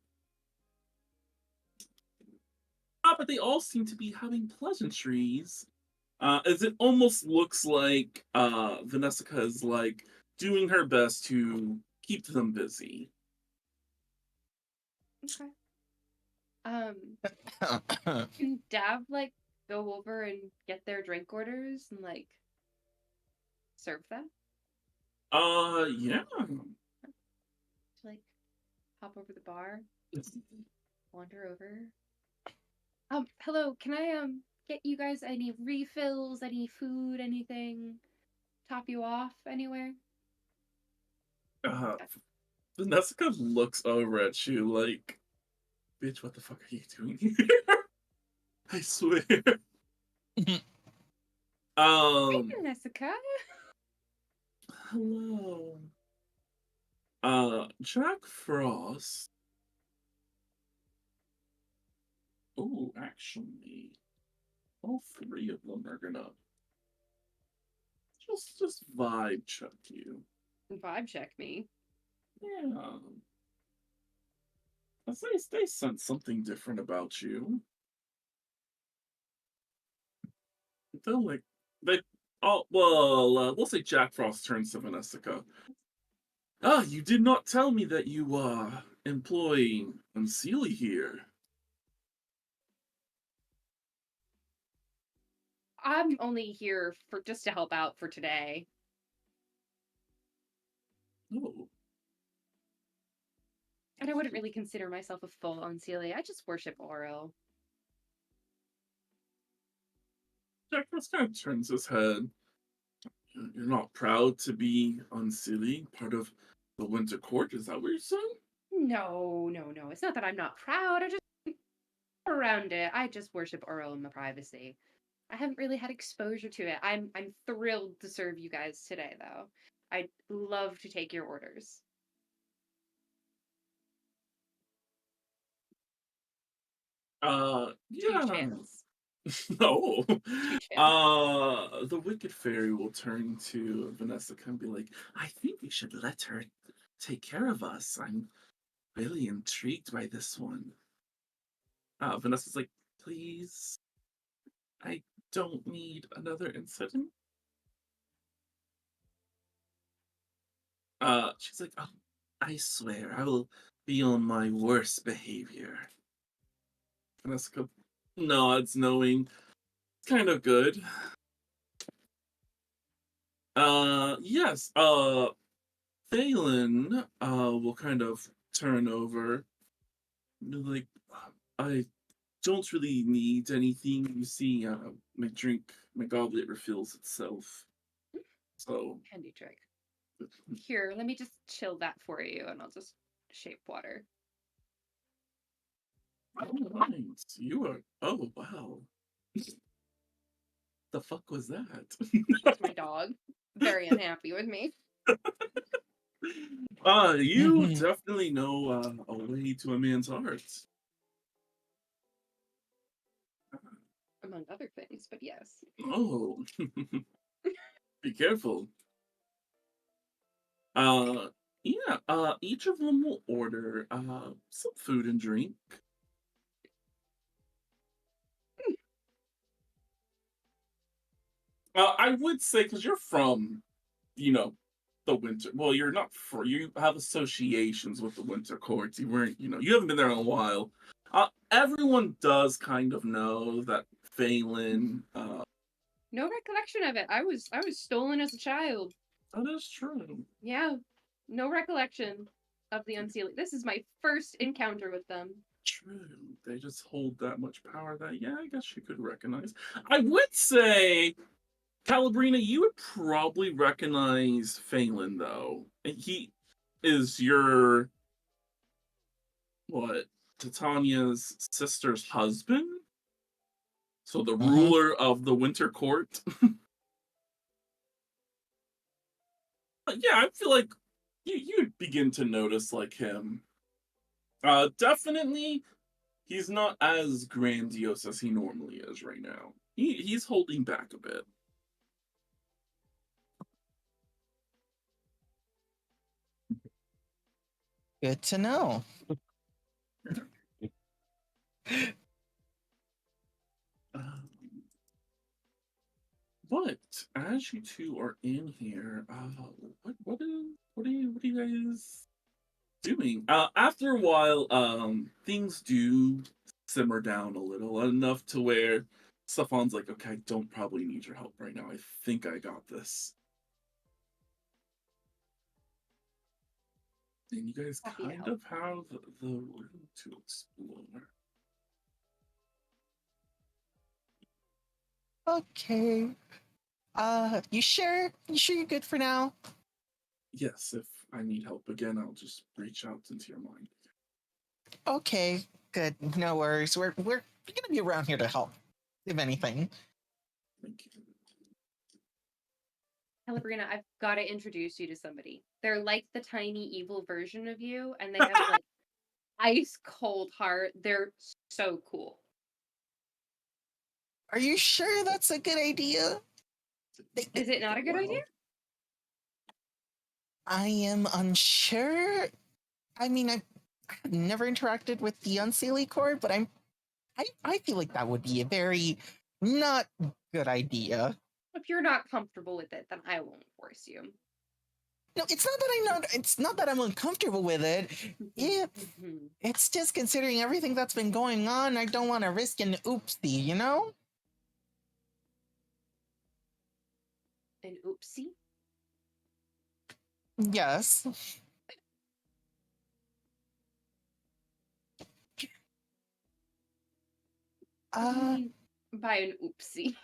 But they all seem to be having pleasantries, as it almost looks like Vanessa is like doing her best to keep them busy. Okay. Can Dav like go over and get their drink orders and like serve them? Yeah. To like hop over the bar, wander over. Hello, can I get you guys any refills, any food, anything? Top you off anywhere? Uh, Vanessa looks over at you like, bitch, what the fuck are you doing here? I swear. Hi, Um, Jessica. hello. Jack Frost. Oh, actually, all three of them are gonna just vibe check you. Vibe check me. Yeah. They sense something different about you. They're like they oh well, we'll say Jack Frost turns to Vanessa. Ah, you did not tell me that you employ Unseelie here. I'm only here for just to help out for today. Oh. And I wouldn't really consider myself a full Unseelie. I just worship Oro. Jackros kind of turns his head. You're not proud to be unseelie, part of the Winter Court, is that what you're saying? No, no, no. It's not that I'm not proud. I just around it. I just worship Oro in my privacy. I haven't really had exposure to it. I'm thrilled to serve you guys today, though. I'd love to take your orders. Two Yeah. chance. No. Two chance. The Wicked Fairy will turn to Vanessa and be like, I think we should let her take care of us. I'm really intrigued by this one. Vanessa's like, please, I don't need another incident. She's like, oh, I swear, I will be on my worst behavior. Vanessa nods, knowing it's kind of good. Yes, Phelan, will kind of turn over. Like, I don't really need anything. You see, my goblet refills itself. So, Handy trick. Here, let me just chill that for you, and I'll just shape water. oh, right. You are, oh, wow. The fuck was that? It's my dog. Very unhappy with me. You definitely know a way to a man's heart. Among other things, but yes. Oh, be careful. Yeah, each of them will order some food and drink. I would say because you're from, you know, the winter. Well, you're not for. You have associations with the winter courts. You weren't, you haven't been there in a while. Everyone does kind of know that Phelan. No recollection of it. I was stolen as a child. That is true. Yeah. No recollection of the Unseelie. This is my first encounter with them. True. They just hold that much power that, yeah, I guess you could recognize. I would say, Calabrina, you would probably recognize Phelan, though. He is your, what, Titania's sister's husband? So the ruler of the Winter Court? Yeah, I feel like you'd begin to notice, like, him. Definitely, he's not as grandiose as he normally is right now. He's holding back a bit. Good to know. But as you two are in here, what are you guys doing? After a while, things do simmer down a little, enough to where Stefan's like, okay, I don't probably need your help right now. I think I got this. And you guys kind of have the room to explore. Okay. You sure? You sure you're good for now? Yes, if I need help again, I'll just reach out into your mind. Okay, good. No worries. We're gonna be around here to help, if anything. Thank you. Calabrina, I've got to introduce you to somebody. They're like the tiny evil version of you, and they have like ice cold heart. They're so cool. Are you sure that's a good idea? Is it not a good idea? I am unsure. I mean, I've never interacted with the Unseelie Corps, but I feel like that would be a very not good idea. If you're not comfortable with it, then I won't force you. No, it's not that I'm uncomfortable with it. It's just considering everything that's been going on, I don't want to risk an oopsie, you know? An oopsie? Yes. What do you mean by an oopsie?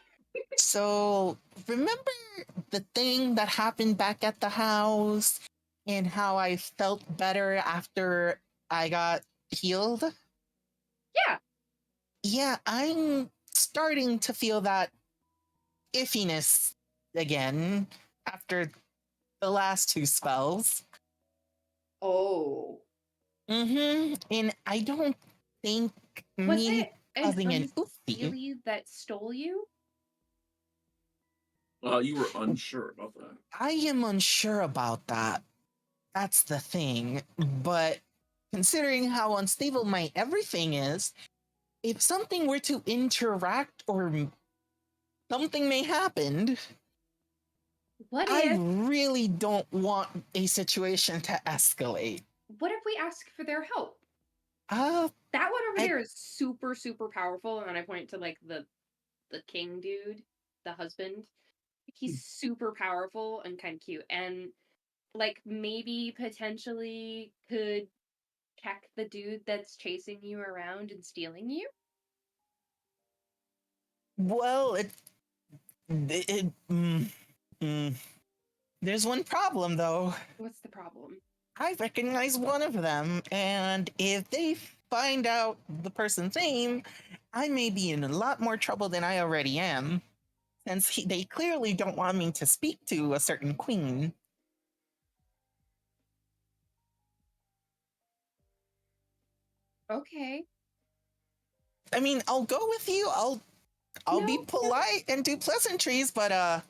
So, remember the thing that happened back at the house and how I felt better after I got healed? Yeah. Yeah, I'm starting to feel that iffiness again after the last two spells. Oh. And I don't think Was me it an causing an oopsie. unsteely that stole you? You were unsure about that. I am unsure about that. That's the thing. But considering how unstable my everything is, if something were to interact or something may happen, What I if really don't want a situation to escalate. we ask for their help? Uh, That one over I- there is super, super powerful, and I point to like the king dude, the husband. He's super powerful and kind of cute, and like maybe potentially could check the dude that's chasing you around and stealing you. well, there's one problem though. What's the problem? I recognize one of them, and if they find out the person's name, I may be in a lot more trouble than I already am, since they clearly don't want me to speak to a certain queen. Okay. I mean, I'll go with you. I'll be No, polite and do pleasantries, but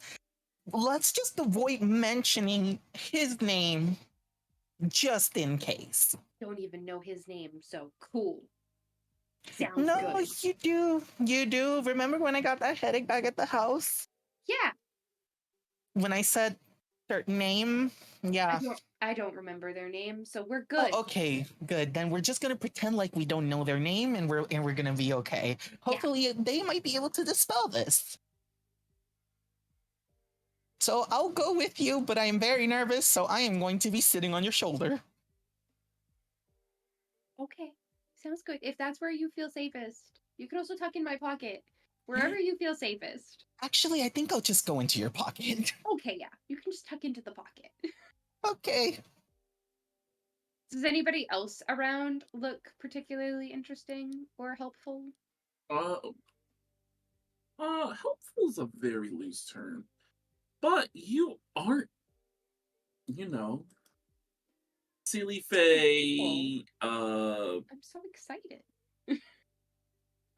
let's just avoid mentioning his name just in case. don't even know his name, so cool. Sounds No, good. you do. You do. Remember when I got that headache back at the house? Yeah. When I said certain name? Yeah. I don't remember their name, so we're good. Oh, okay, good. Then we're just gonna pretend like we don't know their name, and we're gonna be okay. Hopefully, they might be able to dispel this. So I'll go with you, but I am very nervous, so I am going to be sitting on your shoulder. Okay. Sounds good. If that's where you feel safest. You can also tuck in my pocket. Wherever you feel safest. Actually, I think I'll just go into your pocket. Okay, yeah. You can just tuck into the pocket. Okay. Does anybody else around look particularly interesting or helpful? Uh, helpful is a very loose term, but you aren't, you know, silly Faye, I'm so excited.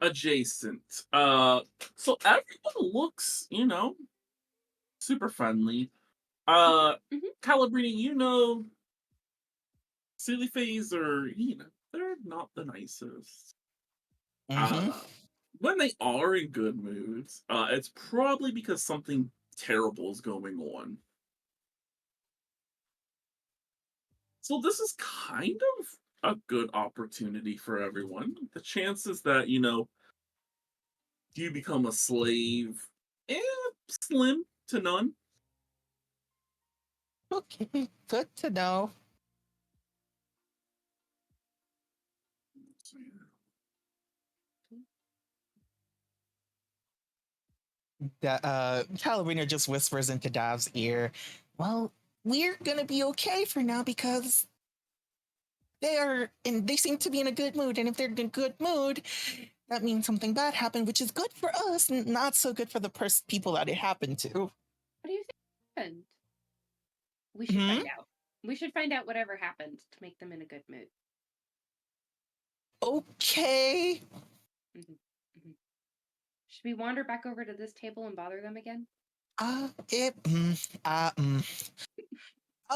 adjacent. So everyone looks, super friendly. Mhm. Calibrini, silly Fays are, they're not the nicest. Mm-hmm. When they are in good moods, it's probably because something terrible is going on. So this is kind of a good opportunity for everyone. The chances that, you become a slave, eh, slim to none. Okay, good to know. Calabria just whispers into Dav's ear, well, we're gonna be okay for now because they seem to be in a good mood, and if they're in a good mood, that means something bad happened, which is good for us, and not so good for the people that it happened to. What do you think happened? We should find out. We should find out whatever happened to make them in a good mood. Okay. Should we wander back over to this table and bother them again? I'll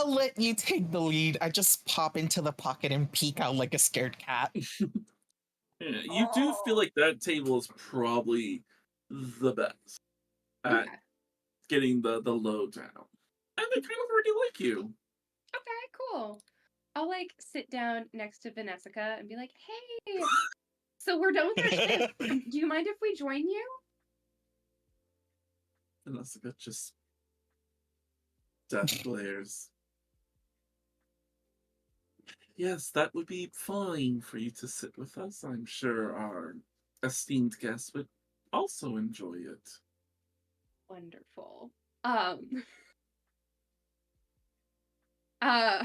let you take the lead. I just pop into the pocket and peek out like a scared cat. Yeah, you do feel like that table is probably the best at Okay. getting the lowdown. And they kind of already like you. Okay, cool. I'll like sit down next to Vanessa and be like, hey, so we're done with our shift. Do you mind if we join you? And Jessica just death glares. Yes, that would be fine for you to sit with us. I'm sure our esteemed guests would also enjoy it. Wonderful. I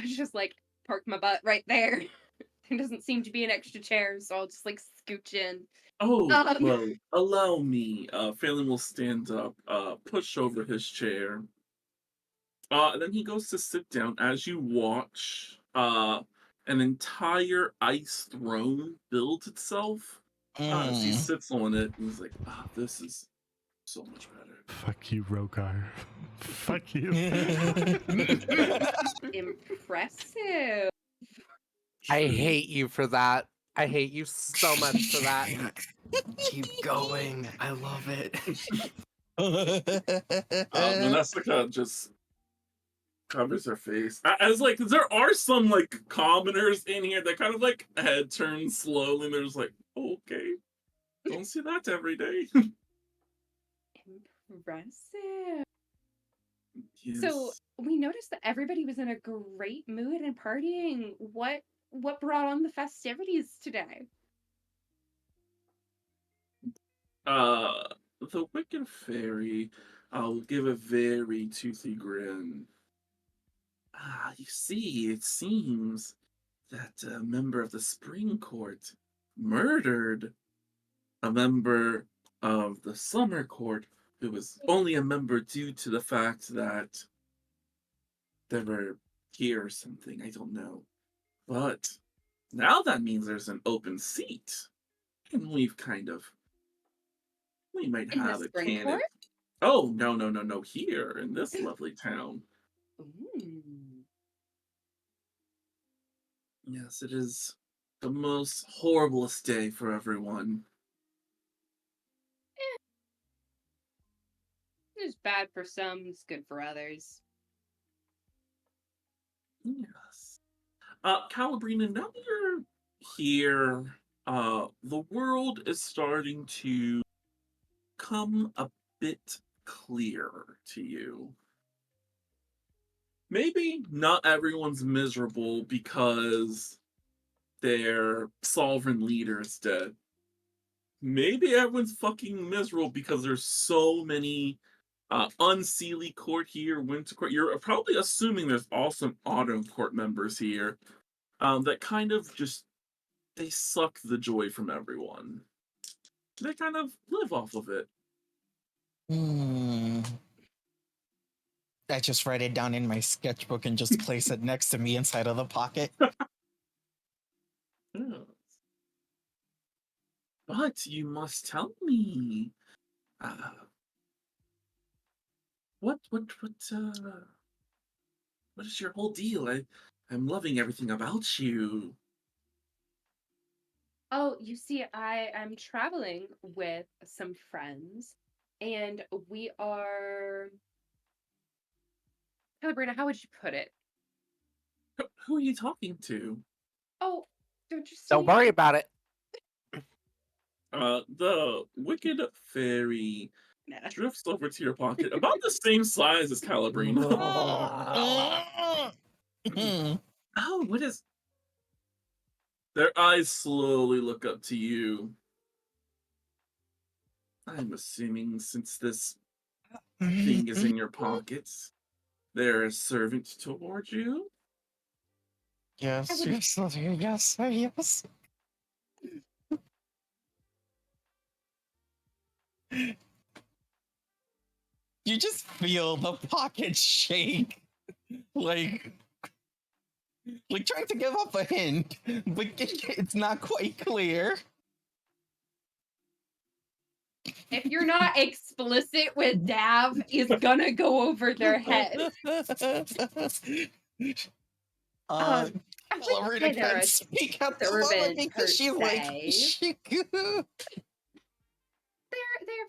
just like park my butt right there. There doesn't seem to be an extra chair, so I'll just like scooch in. Oh, Um, well, allow me. Phelan will stand up, push over his chair. And then he goes to sit down as you watch an entire ice throne build itself. As he sits on it, and he's like, this is so much better. Fuck you, Rogar. Fuck you. Impressive. I hate you for that. I hate you so much for that. Keep going. I love it. Vanessa just covers her face. As like, there are some like commoners in here that kind of like head turns slowly, and they're just like, okay, don't see that every day. Impressive. Yes. So we noticed that everybody was in a great mood and partying. What brought on the festivities today? The Wicked Fairy, I'll give a very toothy grin. You see, it seems that a member of the Spring Court murdered a member of the Summer Court who was only a member due to the fact that they were here or something. I don't know. But now that means there's an open seat. And we might In the have a Spring candidate. Court? Oh, no. Here in this lovely town. Ooh. Yes, it is the most horriblest day for everyone. It's bad for some, it's good for others. Yes. Calabrina, now that you're here, the world is starting to come a bit clearer to you. Maybe not everyone's miserable because their sovereign leader is dead. Maybe everyone's fucking miserable because there's so many Unseelie Court here, Winter Court. You're probably assuming there's also Autumn Court members here that kind of just, they suck the joy from everyone. They kind of live off of it. I just write it down in my sketchbook and just place it next to me inside of the pocket. Yes. But you must tell me, what is your whole deal? I'm loving everything about you. Oh, you see, I'm traveling with some friends, and we are. Calabrina, how would you put it? Who are you talking to? Oh, don't you see? Don't worry about it. The Wicked Fairy Nah. drifts over to your pocket, about the same size as Calabrina. Oh, what is... Their eyes slowly look up to you. I'm assuming since this thing is in your pockets, they're a servant toward you? Yes. You just feel the pocket shake. Like trying to give up a hint, but it's not quite clear. If you're not explicit with Dav, is gonna go over their head. I wouldn't Lorena say they're can't a speak at the servant moment because per she's like, se. They're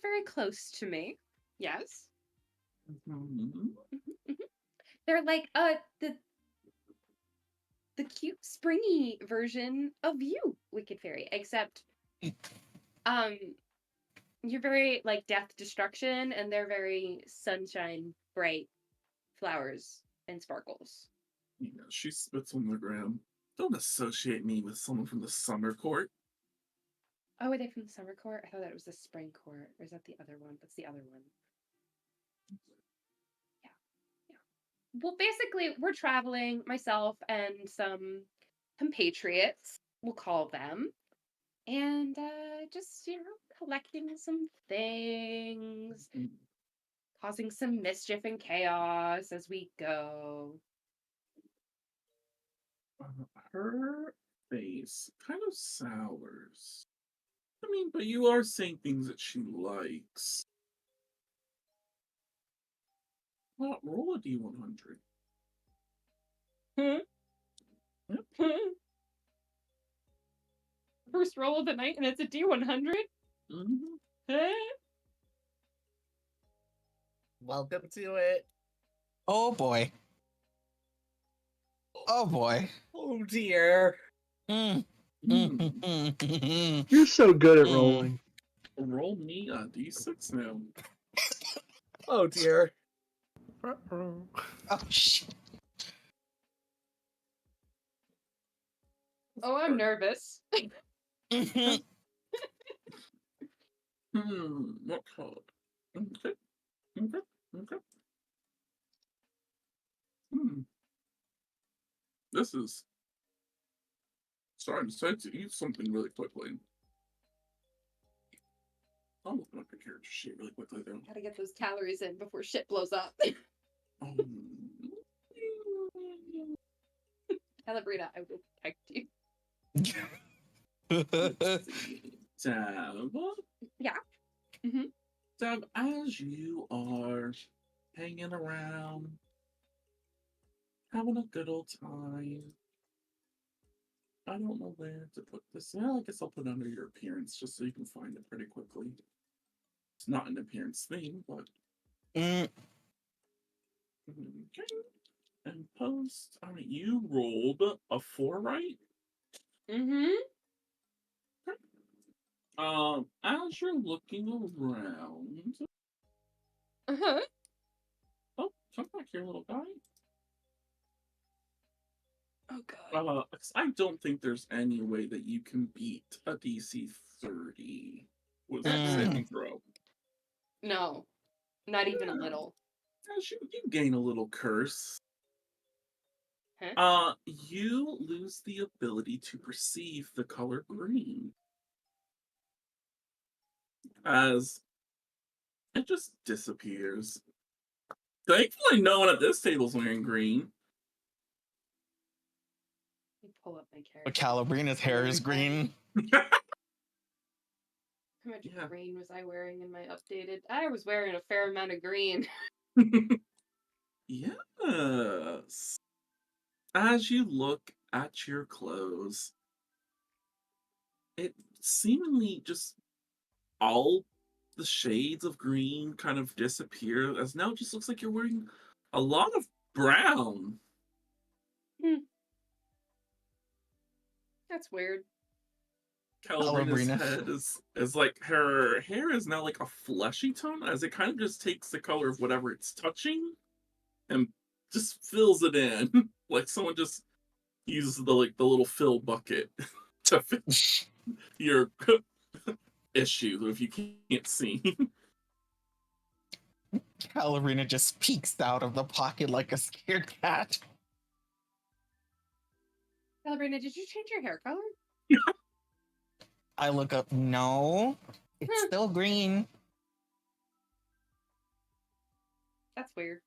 very close to me. Yes. Mhm. They're like the cute springy version of you, Wicked Fairy, except you're very like death destruction, and they're very sunshine, bright flowers and sparkles. You know, she spits on the ground. Don't associate me with someone from the Summer Court. Oh, are they from the Summer Court? I thought that was the Spring Court. Or is that the other one? What's the other one? well, basically, we're traveling, myself and some compatriots, we'll call them, and just, collecting some things, causing some mischief and chaos as we go. Her face kind of sours. I mean, but you are saying things that she likes. Well, roll a d100. First roll of the night, and it's a D100? Mm-hmm. Welcome to it. Oh boy. Oh boy. Oh dear. Mm. You're so good at Mm. rolling. Roll me a d6 now. Oh dear. Uh-oh. Oh shit. Oh, I'm nervous. What card? Okay. Okay. Okay. This is starting to eat something really quickly. I'll open up your character sheet really quickly though. Gotta get those calories in before shit blows up. Calabrina, I will protect you. Let's see. Dab. Yeah. Mm-hmm. Dab, as you are hanging around, having a good old time. I don't know where to put this. Well, I guess I'll put it under your appearance just so you can find it pretty quickly. It's not an appearance thing, but. Mm. Okay. And post. I mean, you rolled a 4, right? Mm-hmm. As you're looking around. Uh-huh. Oh, come back here, little guy. Oh god. 'Cause I don't think there's any way that you can beat a DC 30 with Mm-mm. saving throw. No. Not even a little. As you gain a little curse. Huh? You lose the ability to perceive the color green. As it just disappears. Thankfully, no one at this table's wearing green. Let me pull up my character. But Calabrina's hair is green. How much Yeah. green was I wearing in my updated? I was wearing a fair amount of green. Yes. As you look at your clothes, it seemingly just all the shades of green kind of disappear, as now it just looks like you're wearing a lot of brown. That's weird. Calabrina's Calabrina. head is like her hair is now like a fleshy tone, as it kind of just takes the color of whatever it's touching and just fills it in. Like someone just uses the little fill bucket to fix your issue if you can't see. Calabrina just peeks out of the pocket like a scared cat. Calabrina, did you change your hair color? I look up. No, it's still green. That's weird.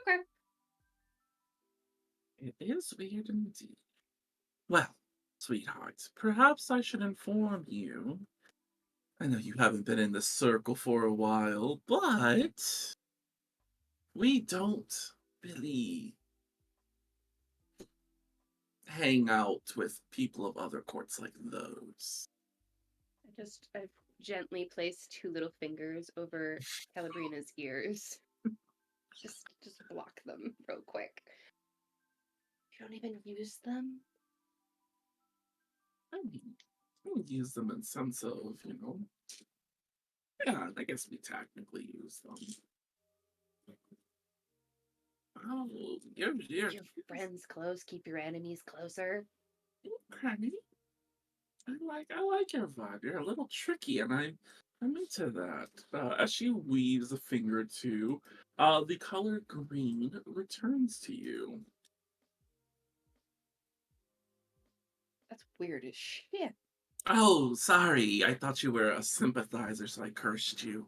Okay. It is weird indeed. Well, sweetheart, perhaps I should inform you. I know you haven't been in the circle for a while, but we don't really hang out with people of other courts like those. I've gently placed 2 little fingers over Calabrina's ears. Just block them real quick. You don't even use them? I mean, we use them in sense of, yeah, I guess we technically use them. Oh, you're Keep your friends close, keep your enemies closer. honey. I like your vibe. You're a little tricky, and I'm into that. As she weaves a finger or two, the color green returns to you. That's weird as shit. Oh, sorry. I thought you were a sympathizer, so I cursed you.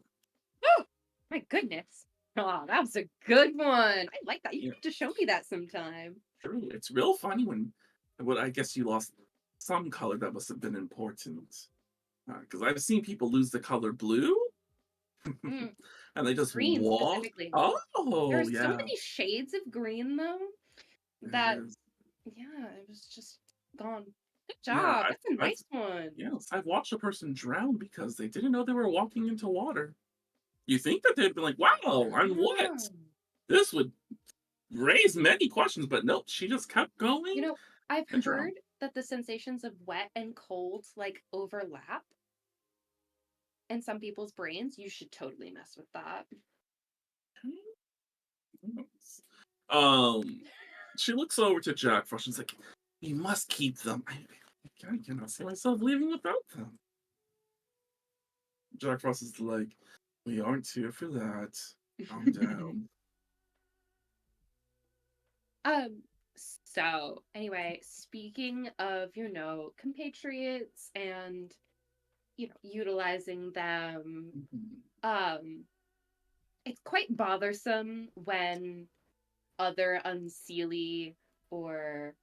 Oh, my goodness. Oh, that was a good one. I like that. You Yeah. have to show me that sometime. True. It's real funny when, I guess you lost some color that must have been important. Because I've seen people lose the color blue, Mm, and they just green walk. specifically. There Oh, are so yeah. many shades of green, though, There that, is. yeah, it was just gone. Good Yeah, job. That's a I've nice one. yes, I've watched a person drown because they didn't know they were walking into water. You think that they'd be like, "Wow, I'm wet. Ah. This would raise many questions," but nope, she just kept You going know, I've and heard drowned. that the sensations of wet and cold like overlap in some people's brains. You should totally mess with that. Um, she looks over to Jack Frost and is like, "You must keep them. I cannot see myself leaving without them." Jack Frost is like, "We aren't here for that. Calm down." Um, so anyway, speaking of, compatriots and, utilizing them, Mhm. it's quite bothersome when other unseelie or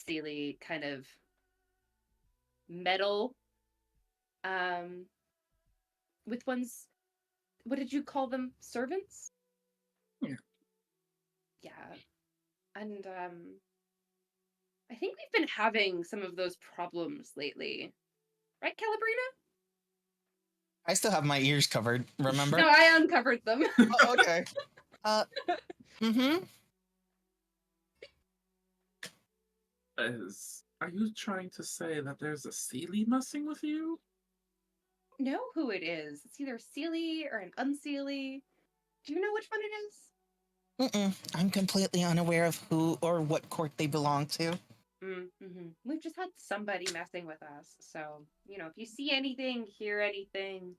seelie kind of meddle um with one's, what did you call them? Servants? Yeah. Yeah. And I think we've been having some of those problems lately. Right, Calabrina? I still have my ears covered, remember? No, I uncovered them. Oh, okay. Mm-hmm. Are you trying to say that there's a Sealy messing with you? Know who it is. It's either Sealy or an unseelie. Do you know which one it is? Mm-mm. I'm completely unaware of who or what court they belong to. Mm-hmm. We've just had somebody messing with us. So, if you see anything, hear anything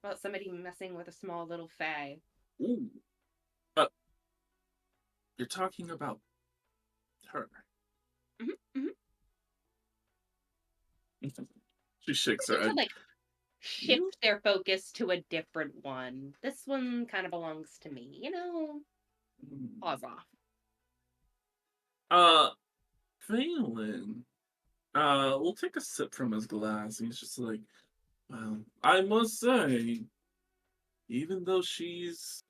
about somebody messing with a small little fae. Ooh. Uh, you're talking about her. Mm-hmm. She shakes You her could head. like shift their focus to a different one. This one kind of belongs to me, Pause off. Phelan. We'll take a sip from his glass. And he's just like, well, I must say, even though she's,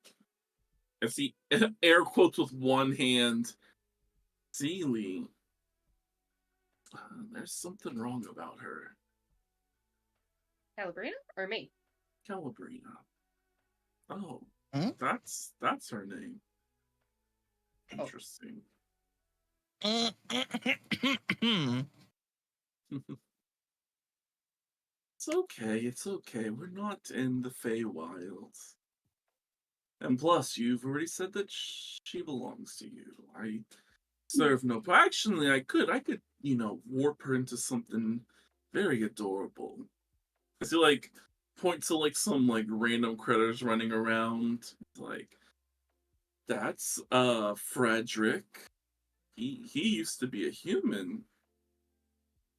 I see air quotes with one hand, Sealy, there's something wrong about her. Calabrina or me? Calabrina. Oh, Hmm? that's her name. Oh. Interesting. It's okay. We're not in the Feywilds. And plus, you've already said that she belongs to you. I serve no. Actually, I could, warp her into something very adorable. I see, point to some random critters running around. Like, that's Frederick. He used to be a human.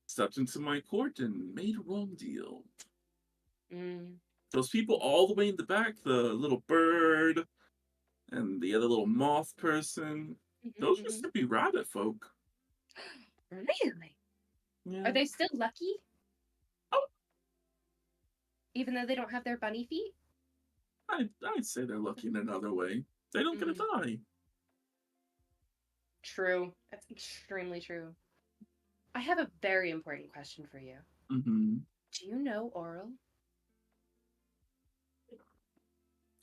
Stepped into my court and made a wrong deal. Mm. Those people all the way in the back, the little bird and the other little moth person, those Mm-hmm. used to be rabbit folk. Really? Yeah. Are they still lucky? Oh. Even though they don't have their bunny feet? I'd say they're lucky in another way. They don't get to die. True. That's extremely true. I have a very important question for you. Mm-hmm. Do you know Oral?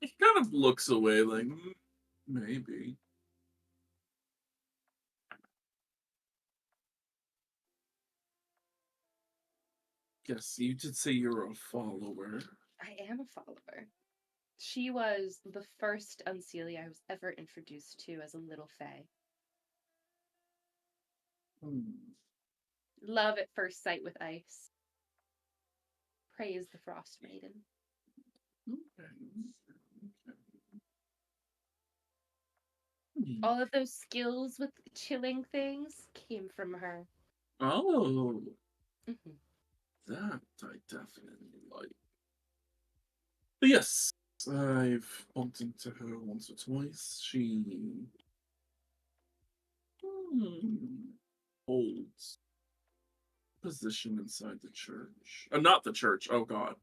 He kind of looks away like, maybe. Yes, you did say you're a follower. I am a follower. She was the first unseelie I was ever introduced to as a little fae. Love at first sight with ice. Praise the Frost Maiden. Okay. All of those skills with chilling things came from her. Oh, Mhm. that I definitely like. But yes, I've bumped into her once or twice. She holds position inside the church. Not the church. Oh God,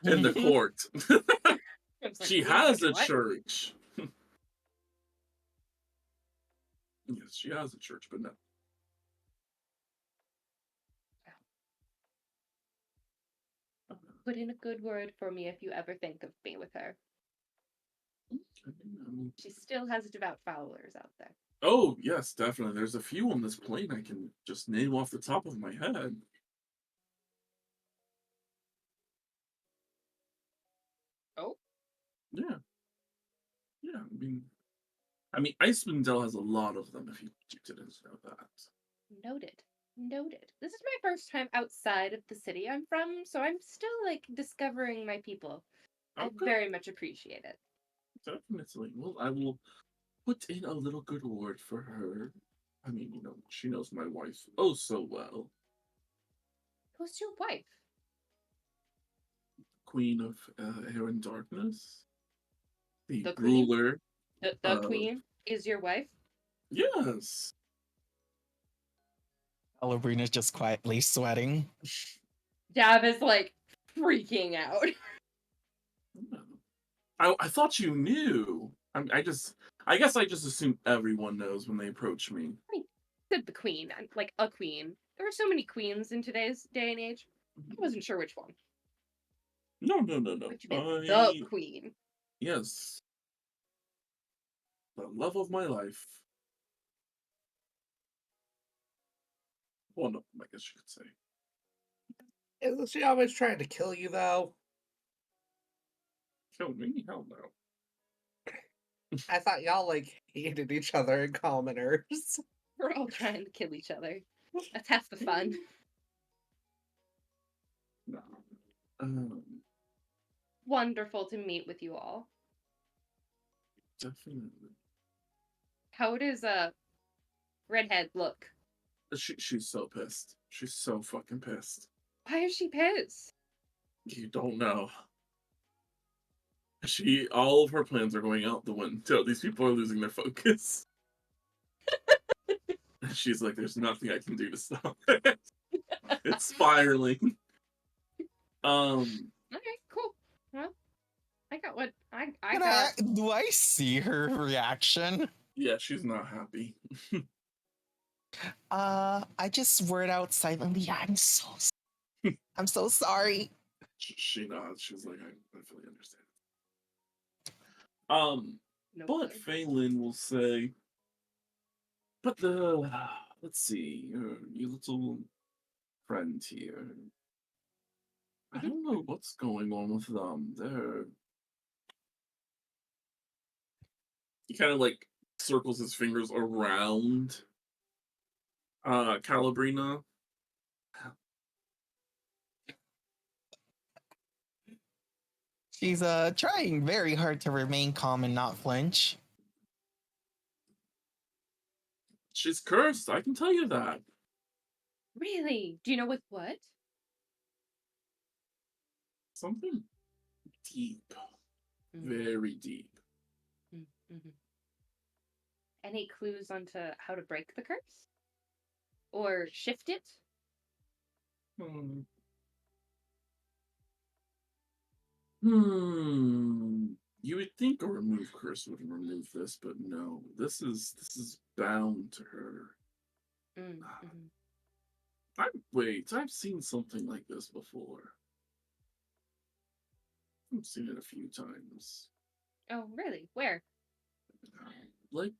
in the court. I was like, She wait has second, a what? church. Yes, she has a church, but no. Put in a good word for me if you ever think of me with her. She still has devout followers out there. Oh yes, definitely. There's a few on this plane I can just name off the top of my head. Oh, Yeah, yeah. I mean, Icewind Dale has a lot of them. If you didn't know that. noted. Noted. This is my first time outside of the city I'm from, so I'm still like discovering my people. I Okay, very much appreciate it. definitely. Well, I will put in a little good word for her. I mean, she knows my wife oh so well. Who's your wife? Queen of Air and Darkness, the The queen? ruler The of queen is your wife? yes. Calabrina's just quietly sweating. Dav is like freaking out. I thought you knew. I guess I just assume everyone knows when they approach me. Said the queen, like a queen. There are so many queens in today's day and age. I wasn't sure which one. No, no, no, no. But you meant the I queen. yes, the love of my life. One of them, I guess you could say. Isn't she always trying to kill you, though? Kill me? Hell no. I thought y'all, like, hated each other in commoners. We're all trying to kill each other. That's half the fun. No. Wonderful to meet with you all. Definitely. How does redhead look? She's so pissed. She's so fucking pissed. Why is she pissed? You don't know. All of her plans are going out the window. These people are losing their focus. She's like, there's nothing I can do to stop it. It's spiraling. Okay, cool. Well, I got what I Can got. do I see her reaction? Yeah, she's not happy. I just word out silently. I'm so sorry. She nods. She's like, I fully understand. No But good. Phelan will say, but let's see, your little friend here. I don't know what's going on with them. He kind of like circles his fingers around Calabrina. She's trying very hard to remain calm and not flinch. She's cursed, I can tell you that. Really? Do you know with what? Something deep. Very deep. Mm-hmm. Any clues onto how to break the curse? Or shift it? You would think a remove curse would remove this, but no. This is bound to her. Mm-hmm. I've seen something like this before. I've seen it a few times. Oh, really? Where? Like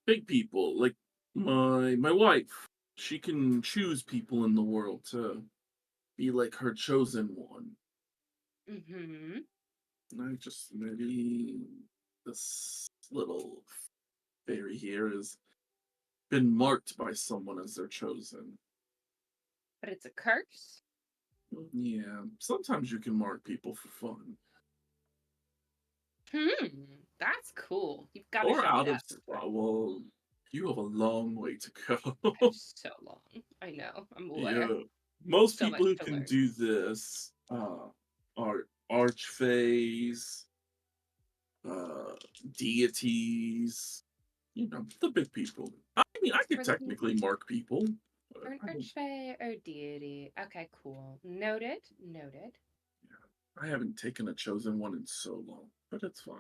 big people, like my wife. She can choose people in the world to be like her chosen one. Mm-hmm. I just maybe this little fairy here has been marked by someone as their chosen. But it's a curse? Yeah, sometimes you can mark people for fun. That's cool. You've got to Or show me out of that sometime. well, you have a long way to go. So long. I know. I'm aware. Yeah. Most So people much who to can learn. do this are archfays, deities, the big people. I mean, I could For the technically mark people. But for an I don't. archfey or deity. Okay, cool. Noted. Noted. I haven't taken a chosen one in so long, but it's fine.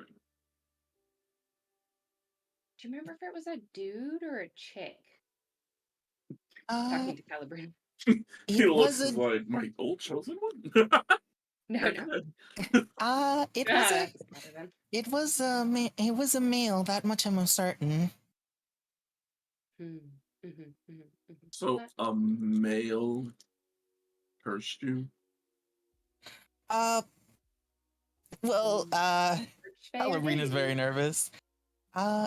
Do you remember if it was a dude or a chick? Uh, Talking to Calibrin. He it was looks a like my old chosen one. No, Yeah, no. go ahead. it was a Doesn't matter then. it was a male. That much I'm certain. So But a male cursed you. Uh, well, archfey or Ballerina's deity? very nervous. Uh,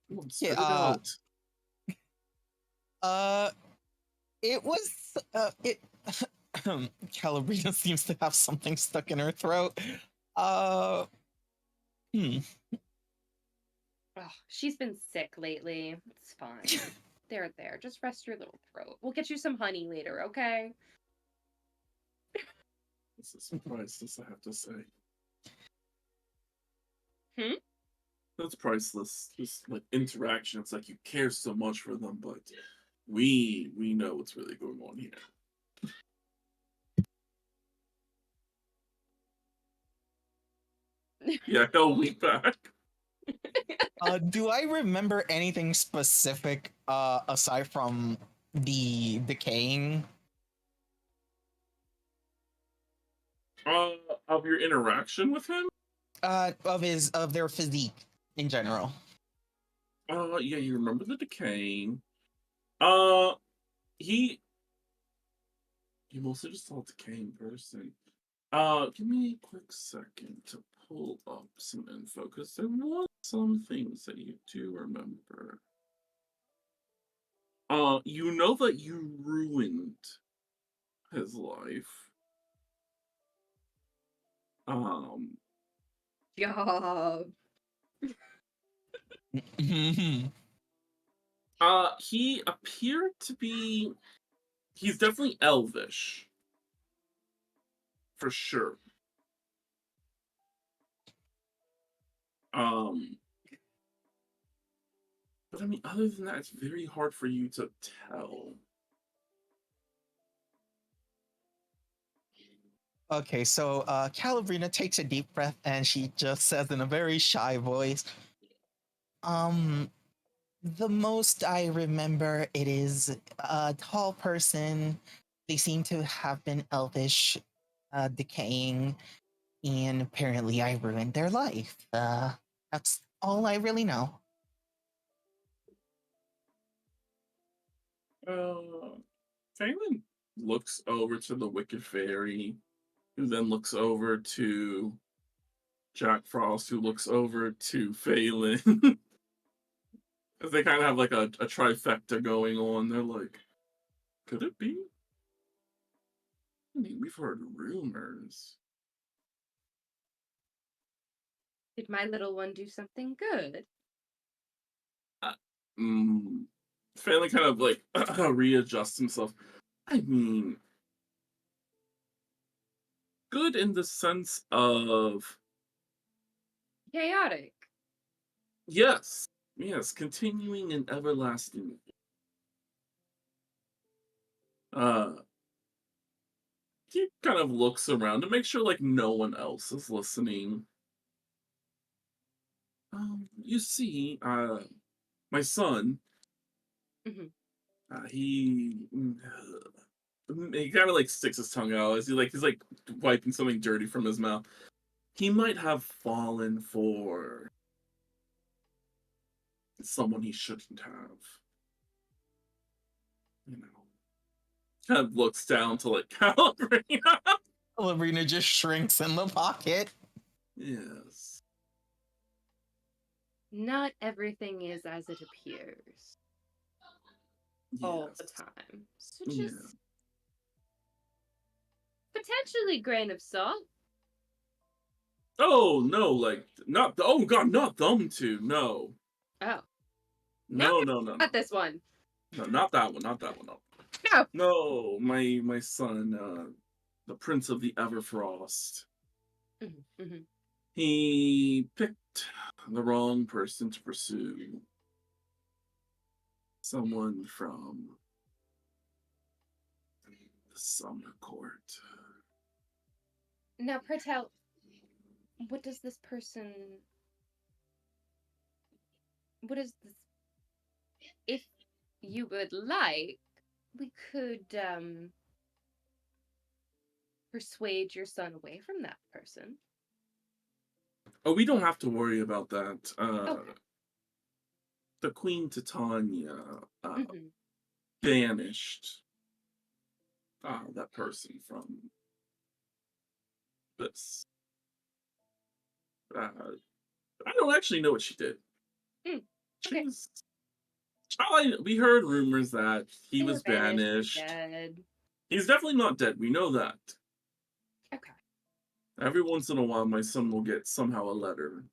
Come on, yeah, spit it out. uh, it was, it, Calabrina seems to have something stuck in her throat. Uh, hmm. Oh, she's been sick lately. It's fine. There. Just rest your little throat. We'll get you some honey later, okay? This is priceless, I have to say. That's priceless. This like interaction. It's like you care so much for them, but we know what's really going on here. Yeah, he'll leap back. Do I remember anything specific, aside from the decaying? Of your interaction with him? Of their physique in general. Yeah, you remember the decaying. Uh, he you mostly just saw a decaying person. Give me a quick second to pull up some info because there was some things that you do remember. You know that you ruined his life. Um, Job. he appeared to be. He's definitely elvish, for sure. Um, but I mean, other than that, it's very hard for you to tell. Okay, so Calabrina takes a deep breath and she just says in a very shy voice, um, the most I remember it is a tall person. They seem to have been elvish, decaying, and apparently I ruined their life. That's all I really know. Phelan looks over to the Wicked Fairy, who then looks over to Jack Frost, who looks over to Phelan. Because they kind of have like a trifecta going on. They're like, could it be? I mean, we've heard rumors. Did my little one do something good? Phelan kind of like readjusts himself. I mean, good in the sense of Chaotic. yes, continuing and everlasting. Uh, he kind of looks around to make sure like no one else is listening. You see, my son, Mhm. he kind of like sticks his tongue out as he's like wiping something dirty from his mouth. He might have fallen for someone he shouldn't have. You know, kind of looks down to like calibrate. Calabrina just shrinks in the pocket. Yes. Not everything is as it appears all the Yes. time. So Yeah. just Potentially grain of salt. Oh no, like not. Oh god, not them two. No, Oh, no, no, no, no, not this one. no, not that one. Not that one. No, No. no. My son, the Prince of the Everfrost. Mm-hmm. He picked the wrong person to pursue. Someone from the Summer Court. Now, Pertel, what does this person? What is this? If you would like, we could persuade your son away from that person. Oh, we don't have to worry about that. Okay. The Queen Titania Mm-hmm. banished that person from this. I don't actually know what she did. Mm, okay. She's. We heard rumors that he They was were banished, banished. dead. He's definitely not dead. We know that. Okay. Every once in a while, my son will get somehow a letter,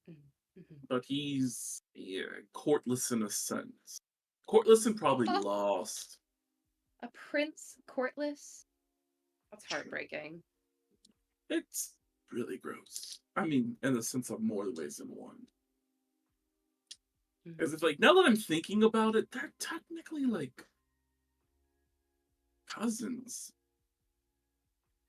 Mm-hmm. but he's courtless in a sense. Courtless and probably Oh. lost. A prince courtless? That's heartbreaking. It's really gross. I mean, in the sense of more ways than one. Because it's like, now that I'm thinking about it, they're technically like cousins.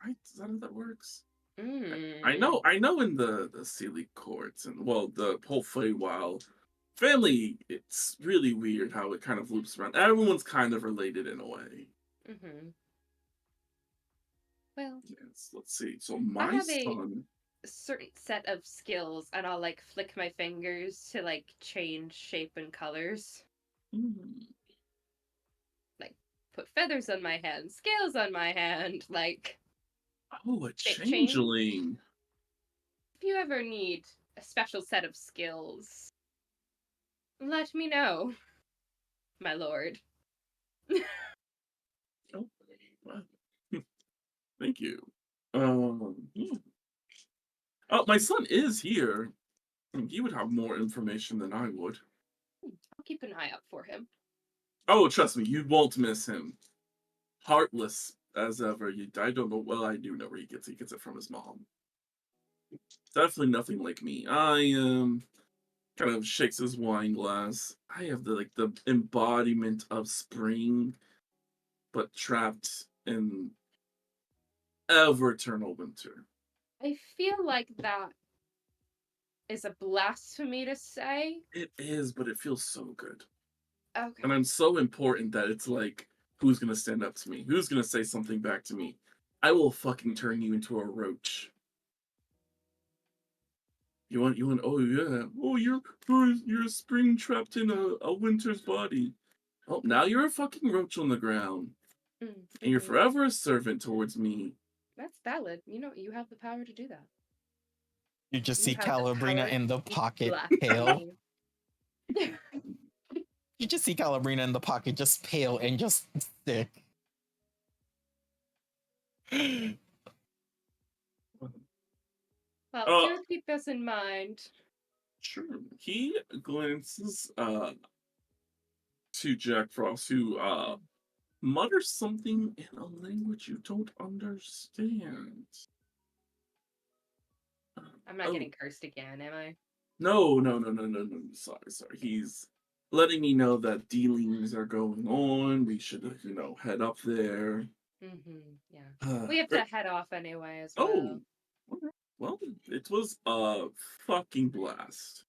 Right? Is that how that works? I know in the Sealy courts and, well, the whole Feywild family, it's really weird how it kind of loops around. Everyone's kind of related in a way. Mm-hmm. Well, Yes, let's see. So my have a- son. certain set of skills, and I'll like flick my fingers to like change shape and colors. Like put feathers on my hand, scales on my hand, like. Oh, a shape changeling. If you ever need a special set of skills, let me know, my lord. Oh, wow. Thank you. Yeah. Oh, my son is here. He would have more information than I would. I'll keep an eye out for him. Oh, trust me, you won't miss him. Heartless as ever. I don't know. Well, I do know where he gets it. He gets it from his mom. Definitely nothing like me. I kind of shakes his wine glass. I have the embodiment of spring, but trapped in ever eternal winter. I feel like that is a blasphemy to say. It is, but it feels so good. Okay. And I'm so important that it's like, who's gonna stand up to me? Who's gonna say something back to me? I will fucking turn you into a roach. You want, oh yeah. Oh, you're a spring trapped in a winter's body. Oh, now you're a fucking roach on the ground. Mm-hmm. And you're forever a servant towards me. That's valid. You know, you have the power to do that. You just You see have the Calabrina power in the to pocket, blaspheme. pale. You just see Calabrina in the pocket, just pale and just sick. Well, Uh, do keep this in mind. Sure. He glances to Jack Frost, who mutters something in a language you don't understand. I'm not getting cursed again, am I? No. Sorry. He's letting me know that dealings are going on. We should, head up there. Mm-hmm. Yeah. We have to head off anyway as well. Oh, alright. Well, it was a fucking blast.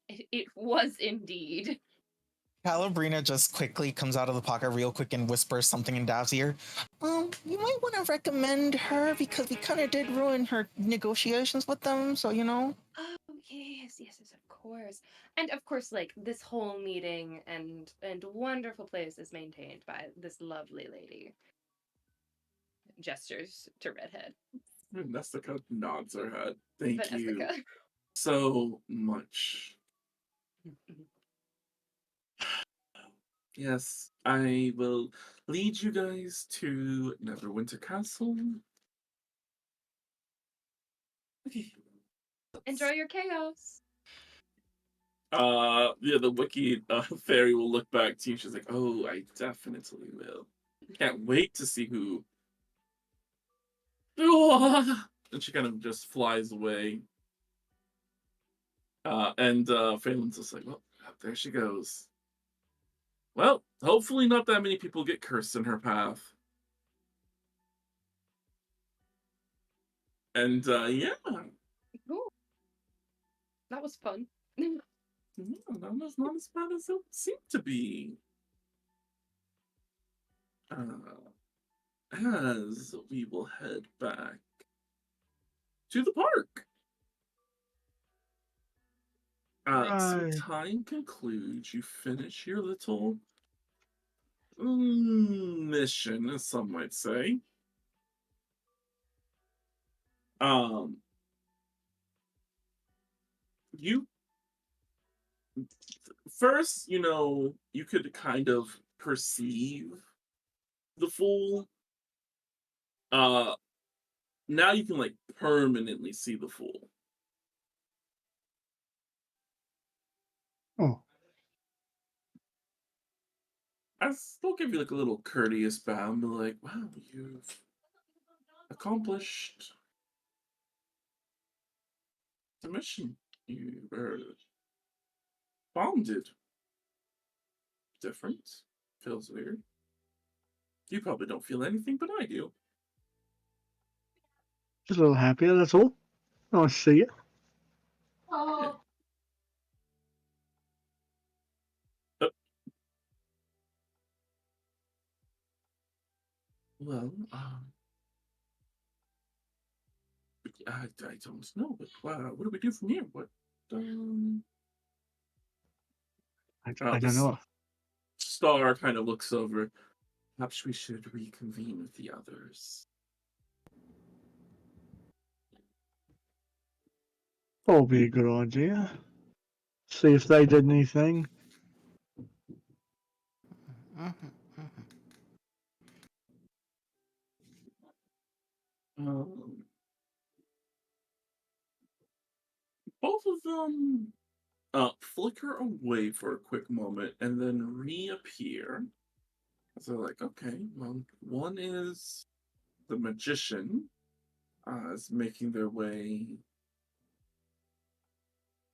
It was indeed. Calabrina just quickly comes out of the pocket real quick and whispers something in Dav's ear. You might want to recommend her because we kind of did ruin her negotiations with them, so Oh, yes, of course. And of course, like, this whole meeting and wonderful place is maintained by this lovely lady. Gestures to Redhead. Nestica nods her head. Thank you Vanessica. so much. Yes, I will lead you guys to Neverwinter Castle. Okay. Enjoy your chaos. Yeah, the wicked fairy will look back to you. She's like, "Oh, I definitely will. Can't wait to see who." And she kind of just flies away. And Phelan's just like, "Well, there she goes." Well, hopefully not that many people get cursed in her path. And yeah, Ooh, that was fun. yeah, that was not as bad as it seemed to be. As we will head back to the park. So Right. time concludes. You finish your little mission, as some might say. You first, you could kind of perceive the fool. Now you can like permanently see the fool. Oh, I still give you like a little courteous bow and be like, "Wow, you've accomplished the mission. You were bonded. Different. Feels weird. You probably don't feel anything, but I do." just a little happier. That's all. Nice to see you. Yeah. Uh, well, I don't know, but what do we do from here? Um, I don't this know. star kind of looks over. Perhaps we should reconvene with the others. Probably a good idea. See if they did anything. Um, both of them flicker away for a quick moment and then reappear. So like, okay, well, one is the magician, is making their way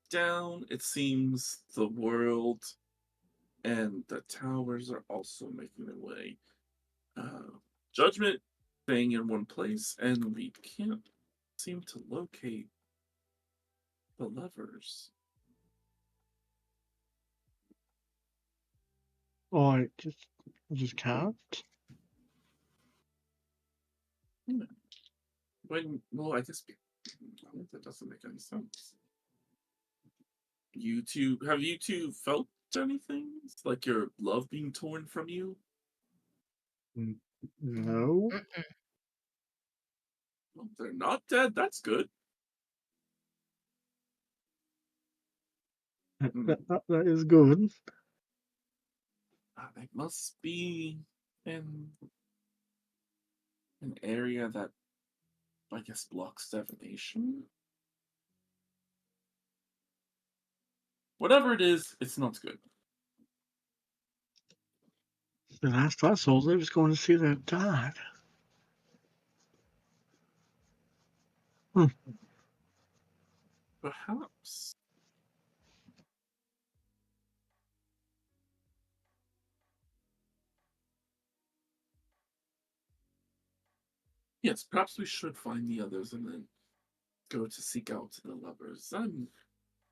down. It seems the world and the towers are also making their way. Judgment staying in one place, and we can't seem to locate the levers. I just can't. Well, I guess that doesn't make any sense. Have you two felt anything? It's like your love being torn from you? No. Well, they're not dead. That's good. That is good. It must be in an area that, I guess, blocks divination. Whatever it is, it's not good. The last I saw, they was going to see their dad. Perhaps. Yes, perhaps we should find the others and then go to seek out the lovers.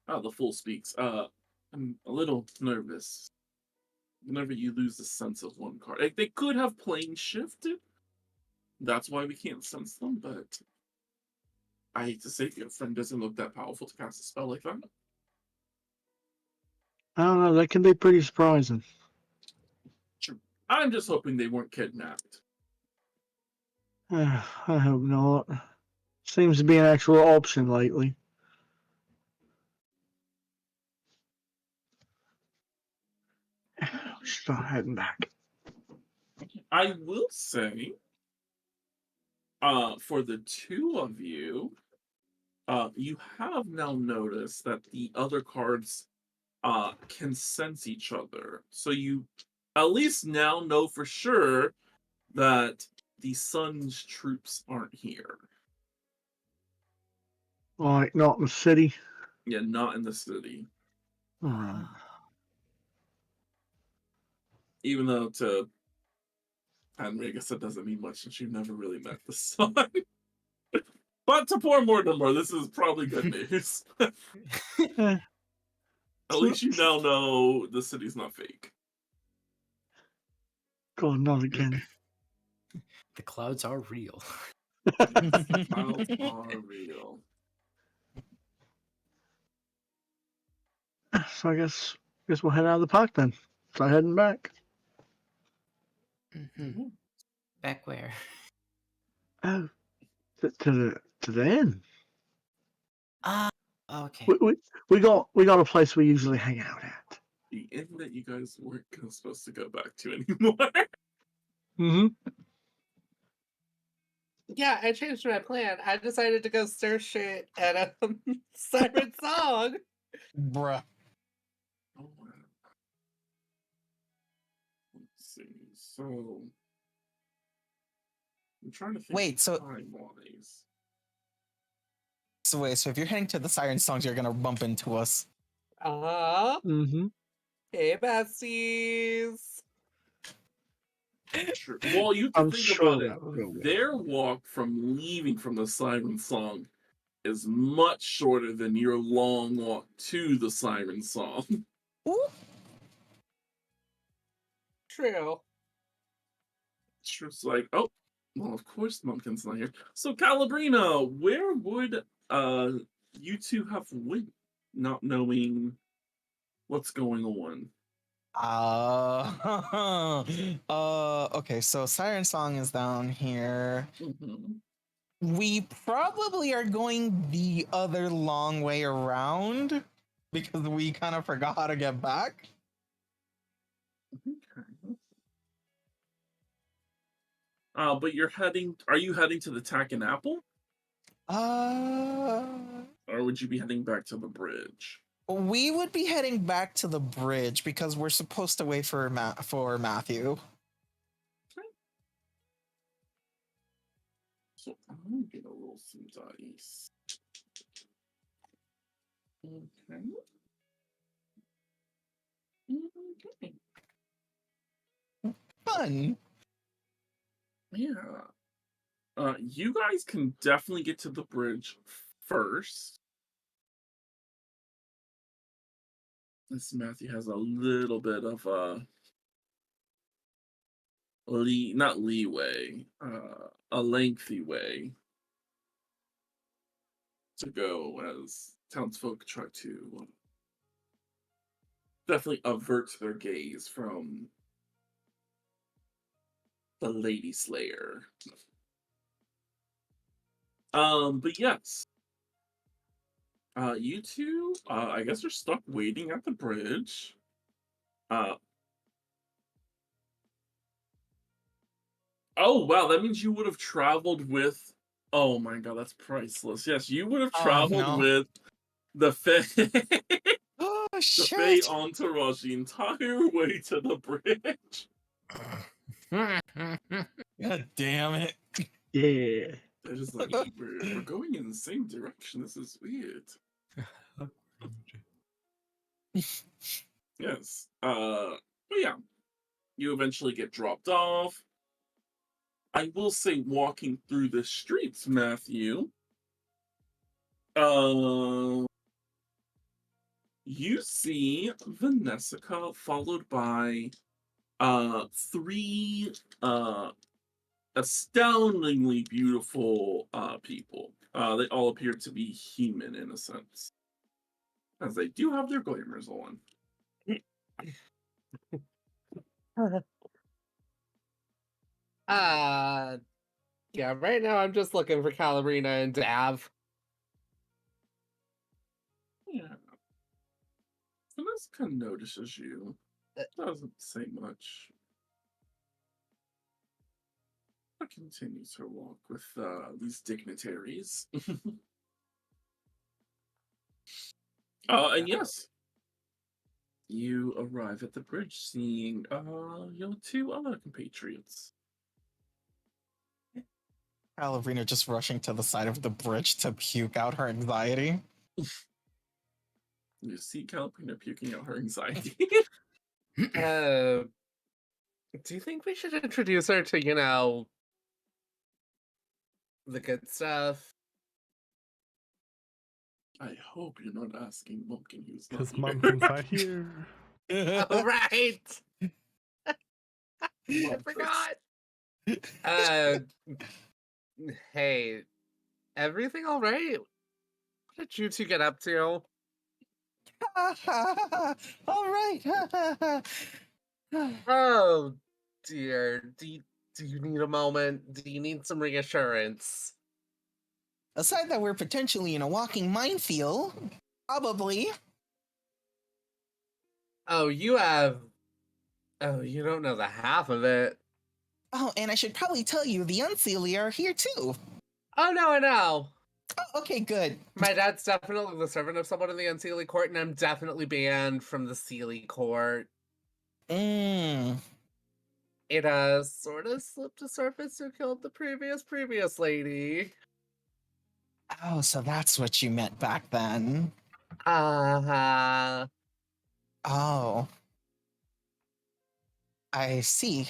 The fool speaks. I'm a little nervous. Whenever you lose the sense of one card, like, they could have plane shifted. That's why we can't sense them. But I hate to say, your friend doesn't look that powerful to cast a spell like that. I don't know. That can be pretty surprising. True. I'm just hoping they weren't kidnapped. I hope not. Seems to be an actual option lately. start heading back. I will say, for the two of you, you have now noticed that the other cards can sense each other. So you at least now know for sure that the Sun's troops aren't here. Like, not in the city. Yeah, not in the city. Alright. Even though to Henry, I guess that doesn't mean much since you've never really met the Sun. But to poor Mortimer, this is probably good news. Eh, At least you now know the city's not fake. God, not again. The clouds are real. Clouds are real. So I guess we'll head out of the park then. Start heading back. Mhm. Back where? Oh, to the inn. Ah, okay. We got a place we usually hang out at. The inn that you guys weren't supposed to go back to anymore. Mm-hmm. Yeah, I changed my plan. I decided to go stir shit at a Siren Song. Bruh. Oh, wow. Let's see. So I'm trying to think. Wait, so- time-wise. So wait, so if you're heading to the Siren Songs, you're gonna bump into us. Uh-huh. Mm-hmm. Hey, besties. Sure. Well, you have to I'm think sure about it. that will go Their walk from leaving from the Siren Song is much shorter than your long walk to the Siren Song. Ooh. True. It's just like, oh, well, of course Mumpkin's not here. So Calabrina, where would you two have went, not knowing what's going on? Okay, so Siren Song is down here. We probably are going the other long way around because we kind of forgot how to get back. Okay. But are you heading to the Tack and Apple? Uh, Or would you be heading back to the bridge? we would be heading back to the bridge because we're supposed to wait for Matthew. So I'm gonna get a roll some dice. Okay. Okay. Fun. Yeah. You guys can definitely get to the bridge first. This Matthew has a little bit of not leeway, a lengthy way to go as townsfolk try to definitely avert their gaze from the Lady Slayer. But yes. You two, I guess are stuck waiting at the bridge. Oh wow, that means you would have traveled with. Oh my god, that's priceless. Yes, you would have Oh, traveled no. with the Fae, Oh the Fae shit! entourage the entire way to the bridge. God damn it! Yeah. They're just like, we're going in the same direction. This is weird. Yes. But yeah, you eventually get dropped off. I will say, walking through the streets, Matthew, you see Vanessica followed by three astoundingly beautiful people. They all appear to be human in a sense, as they do have their glamours on. Yeah, right now I'm just looking for Calabrina and Dav. Yeah. Vanessica notices you. Doesn't say much. I continue to walk with these dignitaries. And yes, you arrive at the bridge, seeing your two other compatriots. Calabrina just rushing to the side of the bridge to puke out her anxiety. You see Calabrina puking out her anxiety. Do you think we should introduce her to, the good stuff? I hope you're not asking Mumpkin who's not Because here. Mumpkin's not here. Oh, right! I Love forgot! Hey, everything all right? What did you two get up to? All right. Oh, dear. Do you need a moment? Do you need some reassurance? Aside that we're potentially in a walking minefield, probably. Oh, you don't know the half of it. Oh, and I should probably tell you the Unseelie are here too. Oh, no, I know. Oh, okay, good. My dad's definitely the servant of someone in the Unseelie court, and I'm definitely banned from the Seelie court. Mmm. It sort of slipped to surface who killed the previous lady. Oh, so that's what you meant back then. Uh-huh. Oh. I see.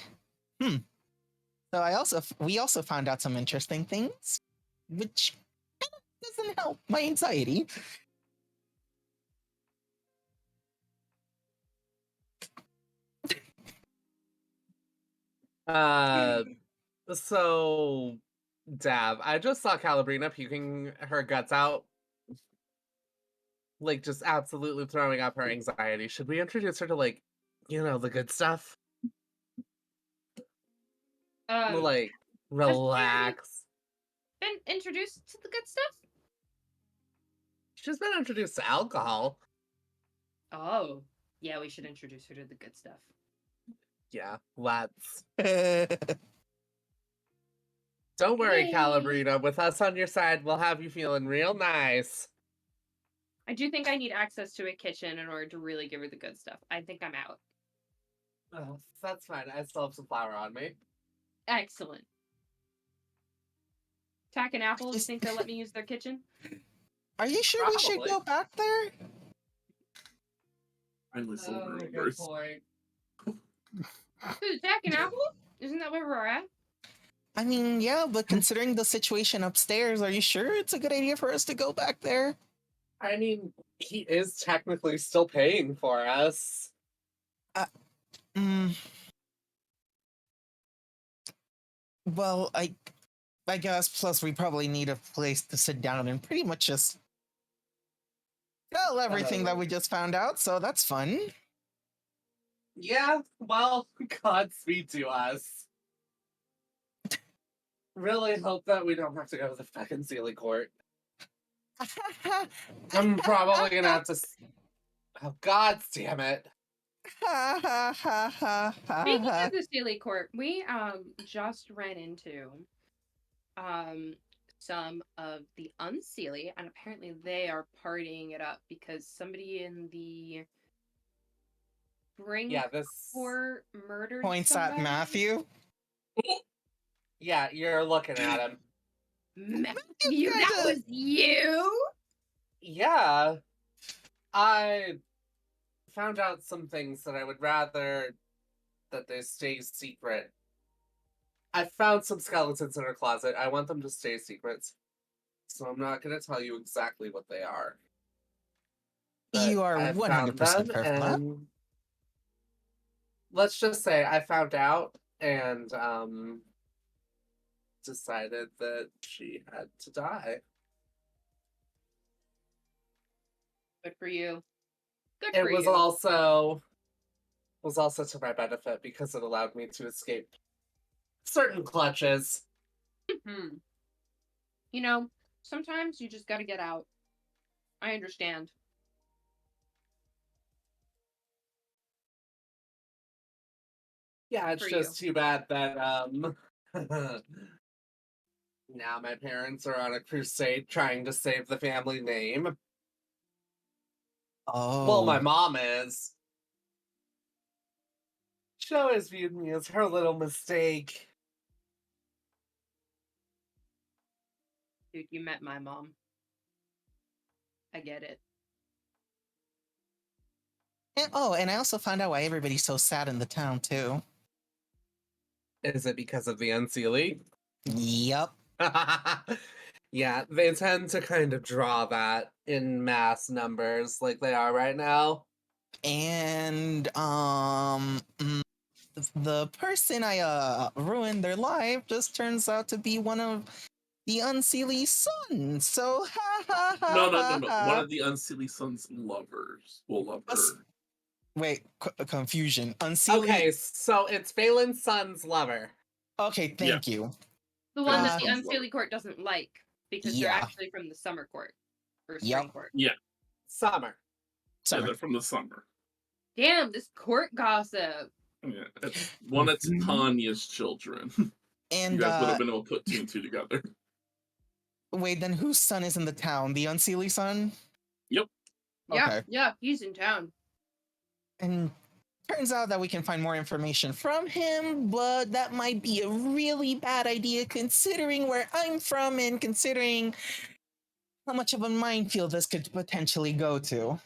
So we also found out some interesting things, which doesn't help my anxiety. So, Dav, I just saw Calabrina puking her guts out. Like, just absolutely throwing up her anxiety. Should we introduce her to, the good stuff? Relax. Been introduced to the good stuff? She's been introduced to alcohol. Oh, yeah, we should introduce her to the good stuff. Yeah, let's. Don't worry, Yay. Calabrina. With us on your side, we'll have you feeling real nice. I do think I need access to a kitchen in order to really give her the good stuff. I think I'm out. Oh, that's fine. I still have some flour on me. Excellent. Tack and Apple, do you think they'll let me use their kitchen? Are you sure we should Probably. go back there? Finally sold Good rumors. point. Who's Tack and Apple? Isn't that where we're at? I mean, yeah, but considering the situation upstairs, are you sure it's a good idea for us to go back there? I mean, he is technically still paying for us. Well, I guess, plus we probably need a place to sit down and pretty much just tell everything that we just found out, so that's fun. Yeah, well, Godspeed to us. Really hope that we don't have to go to the fucking Sealy court. I'm probably gonna have to. Oh, God damn it. Speaking of the Sealy Court, we just ran into some of the Unseelie, and apparently they are partying it up because somebody in the Court murdered Points at somebody. Matthew. Yeah, you're looking at him. Matthew, that was you? Yeah. I found out some things that I would rather that they stay secret. I found some skeletons in her closet. I want them to stay secrets. So I'm not going to tell you exactly what they are. But You are I 100% found them, perfect. and let's just say I found out and decided that she had to die. Good for you. Good It for was you. also to my benefit because it allowed me to escape certain clutches. You know, sometimes you just gotta get out. I understand. Yeah, it's For just too bad that now my parents are on a crusade trying to save the family name. Oh. Well, my mom is. She always viewed me as her little mistake. Dude, you met my mom. I get it. And I also found out why everybody's so sad in the town too. Is it because of the Unseelie? Yep. Yeah, they tend to kind of draw that in mass numbers like they are right now. And the person I ruined their life just turns out to be one of the Unseelie sons. So ha ha ha. No. ha. One of the Unseelie Sun's lovers will love her. Wait, confusion. Unseelie. Okay, so it's Phelan's son's lover. Okay, thank you. The one that Uh, the Unseelie Court doesn't like because they're Yeah. actually from the Summer Court or Spring Yep. Court. Summer. Yeah, they're from the summer. Damn, this court gossip. Yeah, it's one of Tanya's children. And You guys would have been able to put 2 and 2 together. wait, then whose son is in the town? The Unseelie son? Yep. Yeah, Okay. yeah, he's in town. And turns out that we can find more information from him, but that might be a really bad idea considering where I'm from and considering how much of a minefield this could potentially go to.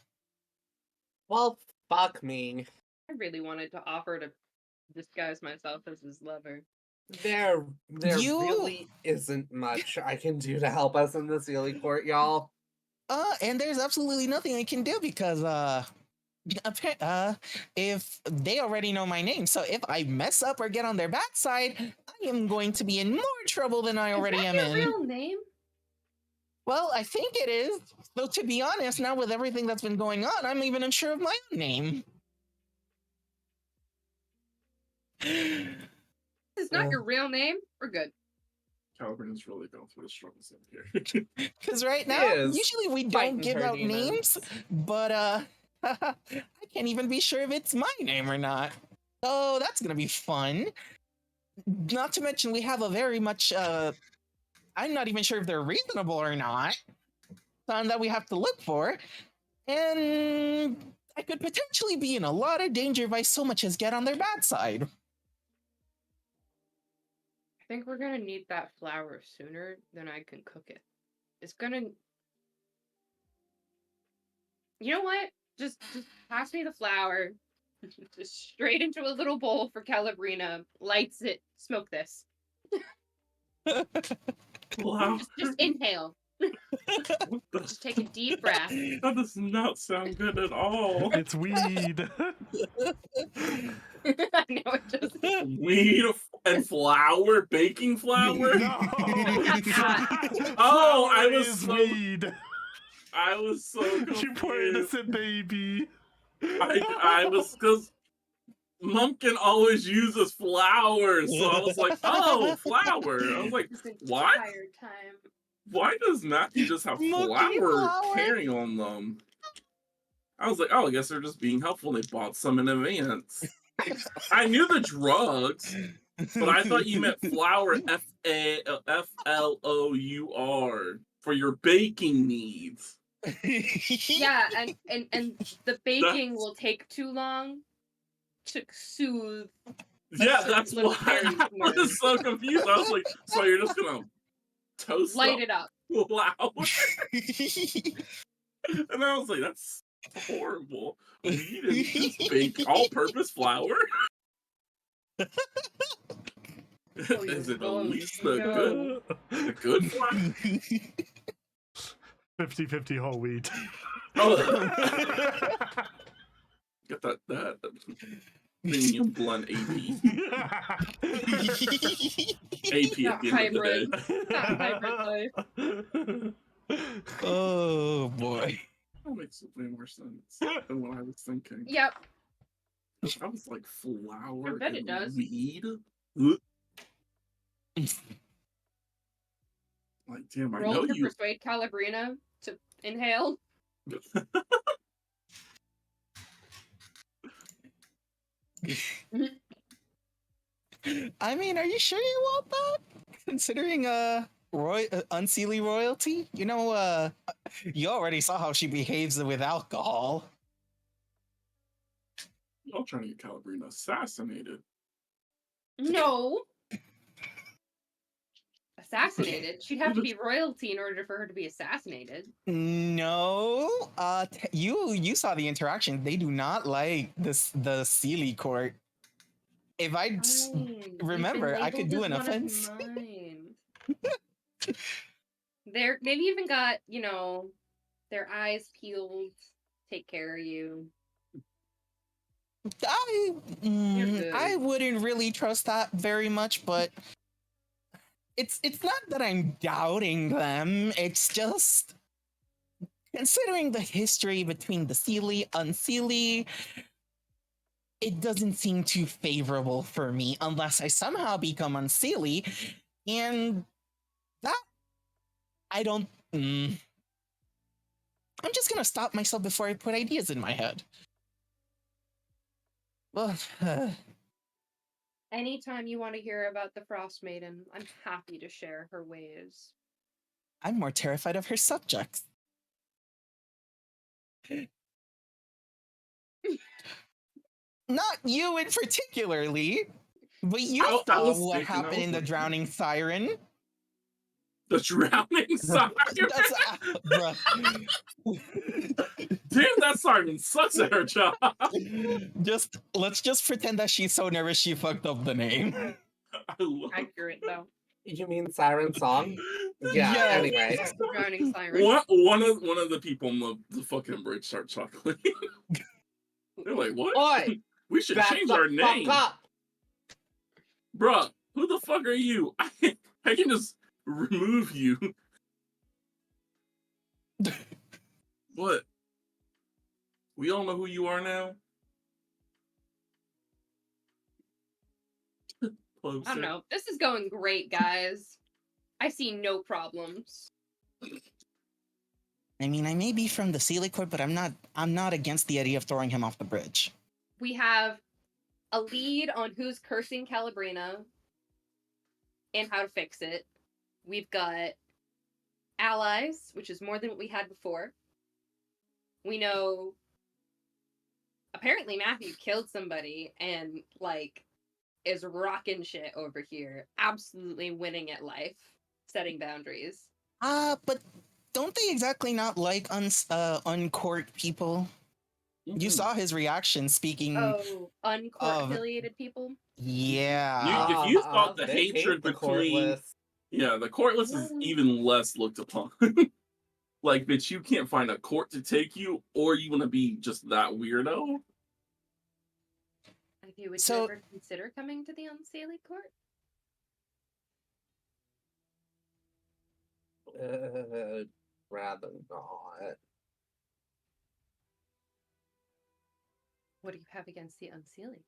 Well, fuck me. I really wanted to offer to disguise myself as his lover. There You- really isn't much I can do to help us in the Sealy Court, y'all. And there's absolutely nothing I can do because if they already know my name, so if I mess up or get on their backside, I am going to be in more trouble than I already Is am that in. your real name? Well, I think it is. Though to be honest, now with everything that's been going on, I'm even unsure of my own name. This is not your real name. We're good. Calvin is really going through the struggles in here. Because right now, Is usually we don't fighting give her out demons. names, but I can't even be sure if it's my name or not. Oh, that's gonna be fun. Not to mention we have a very much I'm not even sure if they're reasonable or not. Son that we have to look for. And I could potentially be in a lot of danger if I so much as get on their bad side. I think we're gonna need that flour sooner than I can cook it. It's gonna. You know what? Just pass me the flour. Just straight into a little bowl for Calabrina. Lights it. Smoke this. Wow. Just inhale. What the- Just take a deep breath. That does not sound good at all. It's weed. I know it doesn't. Weed and flour, baking flour. No. Oh, I Flour was is so- weed. I was so confused. You poor innocent baby. I was because Mumpkin always uses flour, so I was like, oh, flour. I was like, This what? entire time. Why does Matthew just have Monkey flour flour? carrying on them? I was like, oh, I guess they're just being helpful. They bought some in advance. I knew the drugs, but I thought you meant flour, Flour, for your baking needs. Yeah, and the baking will take too long to soothe. Yeah, certain that's little why berries I was so confused. I was like, so you're just gonna toast Light it up. flour? And I was like, that's horrible. Weed and just bake all-purpose flour? Is it at least the good flour? 50-50 whole wheat. Oh, get that premium blend AP. AP at the end of the day. Oh boy. That makes way more sense than what I was thinking. Yep. I was like, flour I bet it and does. weed? Ugh. Like, damn, I know Roll to you. persuade Calabrina to inhale. I mean, are you sure you want that? Considering unseelie royalty, you already saw how she behaves with alcohol. Y'all trying to get Calabrina assassinated. No. Assassinated? She'd have to be royalty in order for her to be assassinated. No, you saw the interaction. They do not like the Sealy court. If I Fine. remember, I could do an You've been labeled offense. as one of mine. They've even got, their eyes peeled, take care of you. I wouldn't really trust that very much, but it's not that I'm doubting them. It's just considering the history between the Sealy, Unsealy, it doesn't seem too favorable for me unless I somehow become Unsealy, and that I don't. I'm just gonna stop myself before I put ideas in my head. Well, Anytime you want to hear about the Frost Maiden, I'm happy to share her ways. I'm more terrified of her subjects. Not you in particularly, but you I saw was what thinking, I happened was in the like, drowning siren. The drowning siren. That's bruh. Damn, that siren sucks at her job. Let's just pretend that she's so nervous she fucked up the name. I love Accurate, though. You mean Siren Song? Yeah, Yes. anyway. The drowning siren. one of the people on the fucking bridge start chuckling. They're like, what? Oi! We should Back change the our fuck name. up! Bruh, who the fuck are you? I can just remove you. What? We all know who you are now? I don't know. This is going great, guys. I see no problems. I mean, I may be from the Sealy Court, but I'm not against the idea of throwing him off the bridge. We have a lead on who's cursing Calabrina and how to fix it. We've got allies, which is more than what we had before. We know apparently Matthew killed somebody and is rocking shit over here. Absolutely winning at life, setting boundaries. But don't they exactly not like uncourt people? You saw his reaction speaking. Oh, uncourt-affiliated people? Yeah. If you thought the they hatred hate the between... courtless. Yeah, the courtless is even less looked upon. Like, bitch, you can't find a court to take you, or you want to be just that weirdo? Would you ever consider coming to the Unsealy Court? Rather not. What do you have against the Unsealy?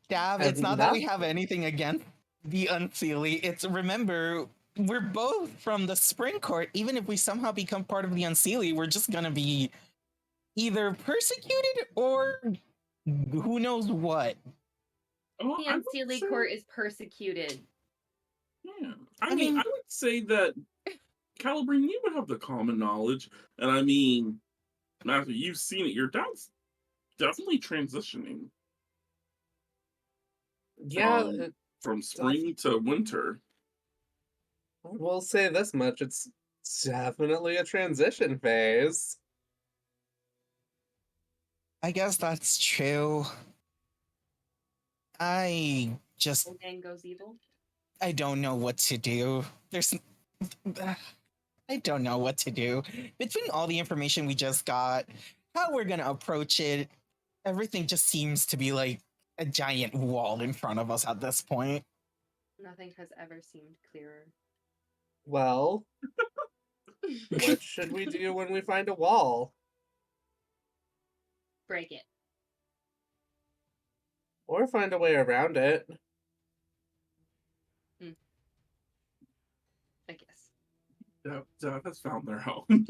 Dav, it's not that we have anything against the Unsealy. It's, remember, we're both from the Spring Court. Even if we somehow become part of the Unsealy, we're just gonna be either persecuted or who knows what. The Unsealy Court is persecuted. Yeah. I mean, I would say that Calabrine, you would have the common knowledge. And I mean, Matthew, you've seen it. Your dad's definitely transitioning. Yeah. From spring to winter. I will say this much, it's definitely a transition phase. I guess that's true. I just... Dan goes evil? I don't know what to do. I don't know what to do. Between all the information we just got, how we're gonna approach it, everything just seems to be like a giant wall in front of us at this point. Nothing has ever seemed clearer. Well, what should we do when we find a wall? Break it. Or find a way around it. I guess. Dev has found their home.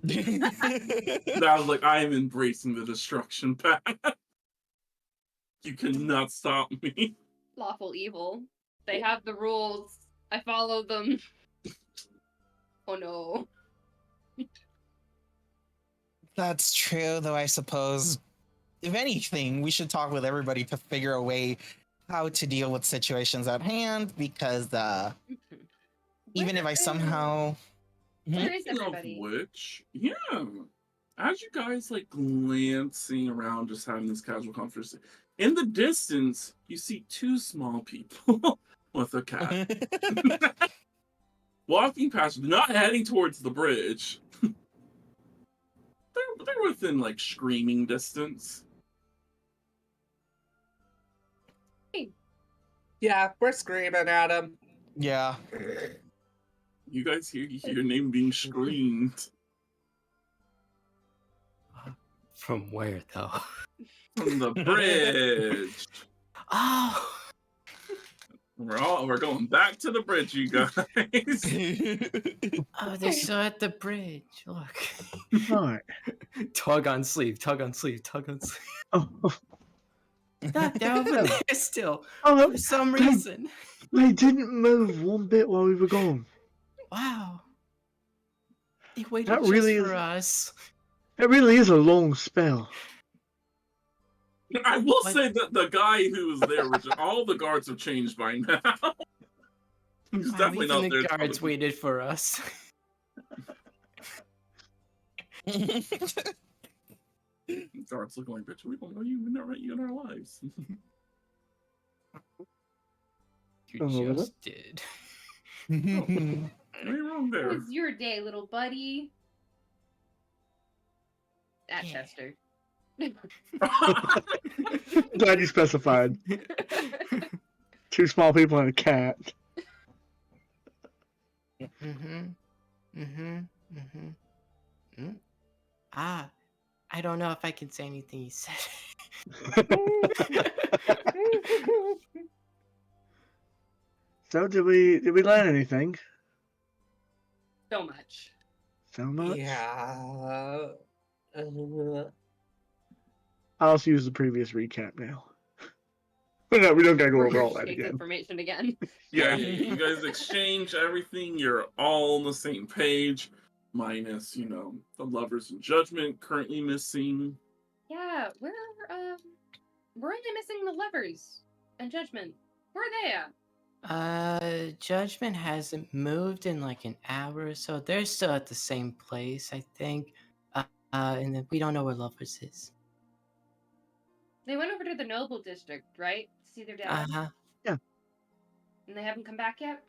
That was like, I am embracing the destruction path. You cannot stop me. lawful evil. They have the rules. I follow them. Oh no. That's true, though I suppose, if anything, we should talk with everybody to figure a way how to deal with situations at hand, because even if I somehow... Where is Speaking of everybody? which, yeah, as you guys like glancing around, just having this casual conversation, in the distance, you see two small people with a cat walking past, not heading towards the bridge. They're within like screaming distance. Yeah, we're screaming at him. Yeah. You guys hear your name being screamed From where though? from the bridge. Oh, We're going back to the bridge, you guys. oh, they're still at the bridge. Look. Right. Tug on sleeve, tug on sleeve, tug on sleeve. Oh, Look, they're over there still. oh, For some they- reason. They didn't move one bit while we were gone. Wow. They waited That just really for is- us. It really is a long spell. I will What? say that the guy who was there, all the guards have changed by now. He's Wow, definitely even not there. the guards waited for us. Guards look like, bitch, we don't know you. We never met you in our lives. You Oh, was just did. Ain't wrong How there. was your day, little buddy? At Yeah. Chester. Glad you specified. Two small people and a cat. Ah, I don't know if I can say anything you said. So did we learn anything? So much. So much? Yeah. I'll also use the previous recap now. No, we don't gotta go over all that Take again. information again. Yeah, you guys exchange everything. You're all on the same page, minus, the lovers in judgment currently missing. Yeah, we're only missing the levers and judgment. Where are they at? Judgment hasn't moved in like an hour or so. They're still at the same place, I think. And then we don't know where Lovers is. They went over to the Noble District, right? To see their dad. Uh-huh. And they haven't come back yet?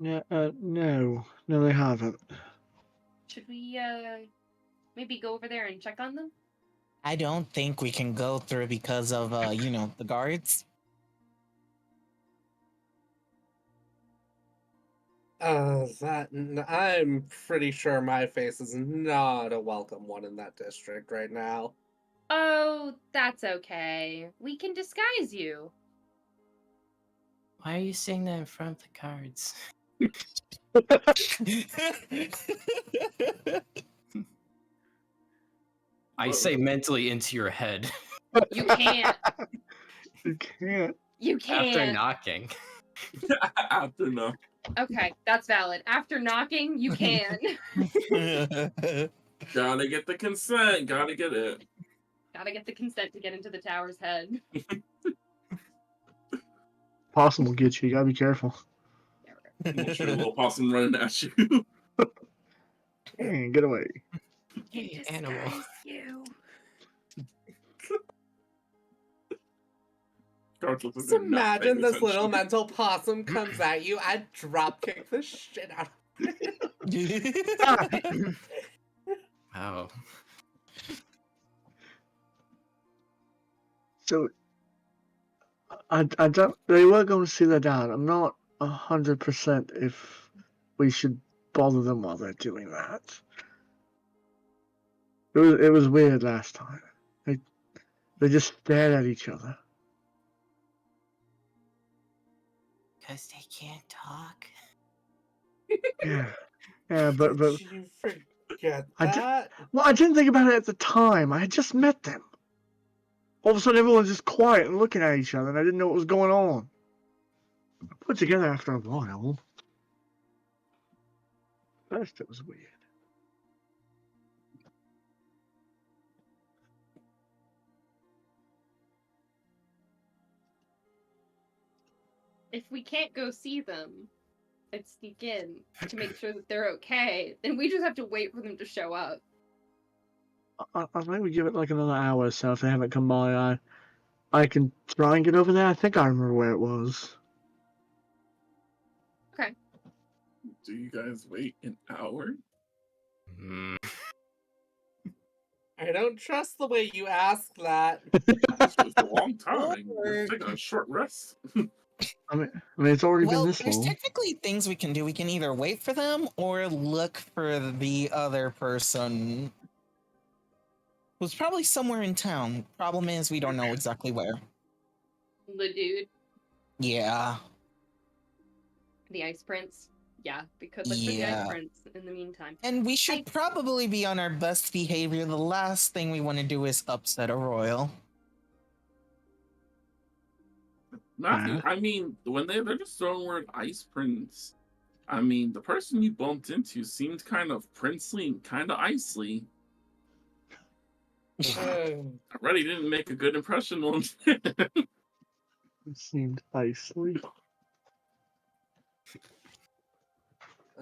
Yeah, no, they haven't. Should we maybe go over there and check on them? I don't think we can go through because of, the guards. I'm pretty sure my face is not a welcome one in that district right now. Oh, that's okay. We can disguise you. Why are you saying that in front of the cards? I say mentally into your head. You can't. You can't. You After can't. knocking. After no. Okay, that's valid. After knocking, you can. Gotta get the consent. Gotta get it. Gotta get the consent to get into the tower's head. Possum will get you. You gotta be careful. Make sure a little possum running at you. Hey, get away. Hey, animal. You. Guards look like Just they're not imagine paying this little attention. mental possum comes at you, I'd drop kick the shit out of it. Wow. So, I don't. They were going to see their dad. I'm not 100% if we should bother them while they're doing that. It was weird last time. They just stared at each other. Because they can't talk. Yeah, but Did you forget I did- that? well, I didn't think about it at the time. I had just met them. All of a sudden, everyone's just quiet and looking at each other, and I didn't know what was going on. I put it together after a while. First, it was weird. If we can't go see them and sneak in to make sure that they're okay, then we just have to wait for them to show up. I think we give it like another hour or so. If they haven't come by, I can try and get over there. I think I remember where it was. Okay. Do you guys wait an hour? I don't trust the way you ask that. This was a long time. Or- We're taking a short rest. I mean, it's already been Well, this there's long. technically things we can do. We can either wait for them or look for the other person who's probably somewhere in town. Problem is, we don't know exactly where. The dude, Yeah. the Ice Prince. Yeah, we could look for the Yeah. Ice Prince in the meantime. And we should probably be on our best behavior. The last thing we want to do is upset a royal. Matthew, I mean, when they're just throwing the word Ice Prince, I mean, the person you bumped into seemed kind of princely and kind of icely. I already didn't make a good impression on him. It seemed icely.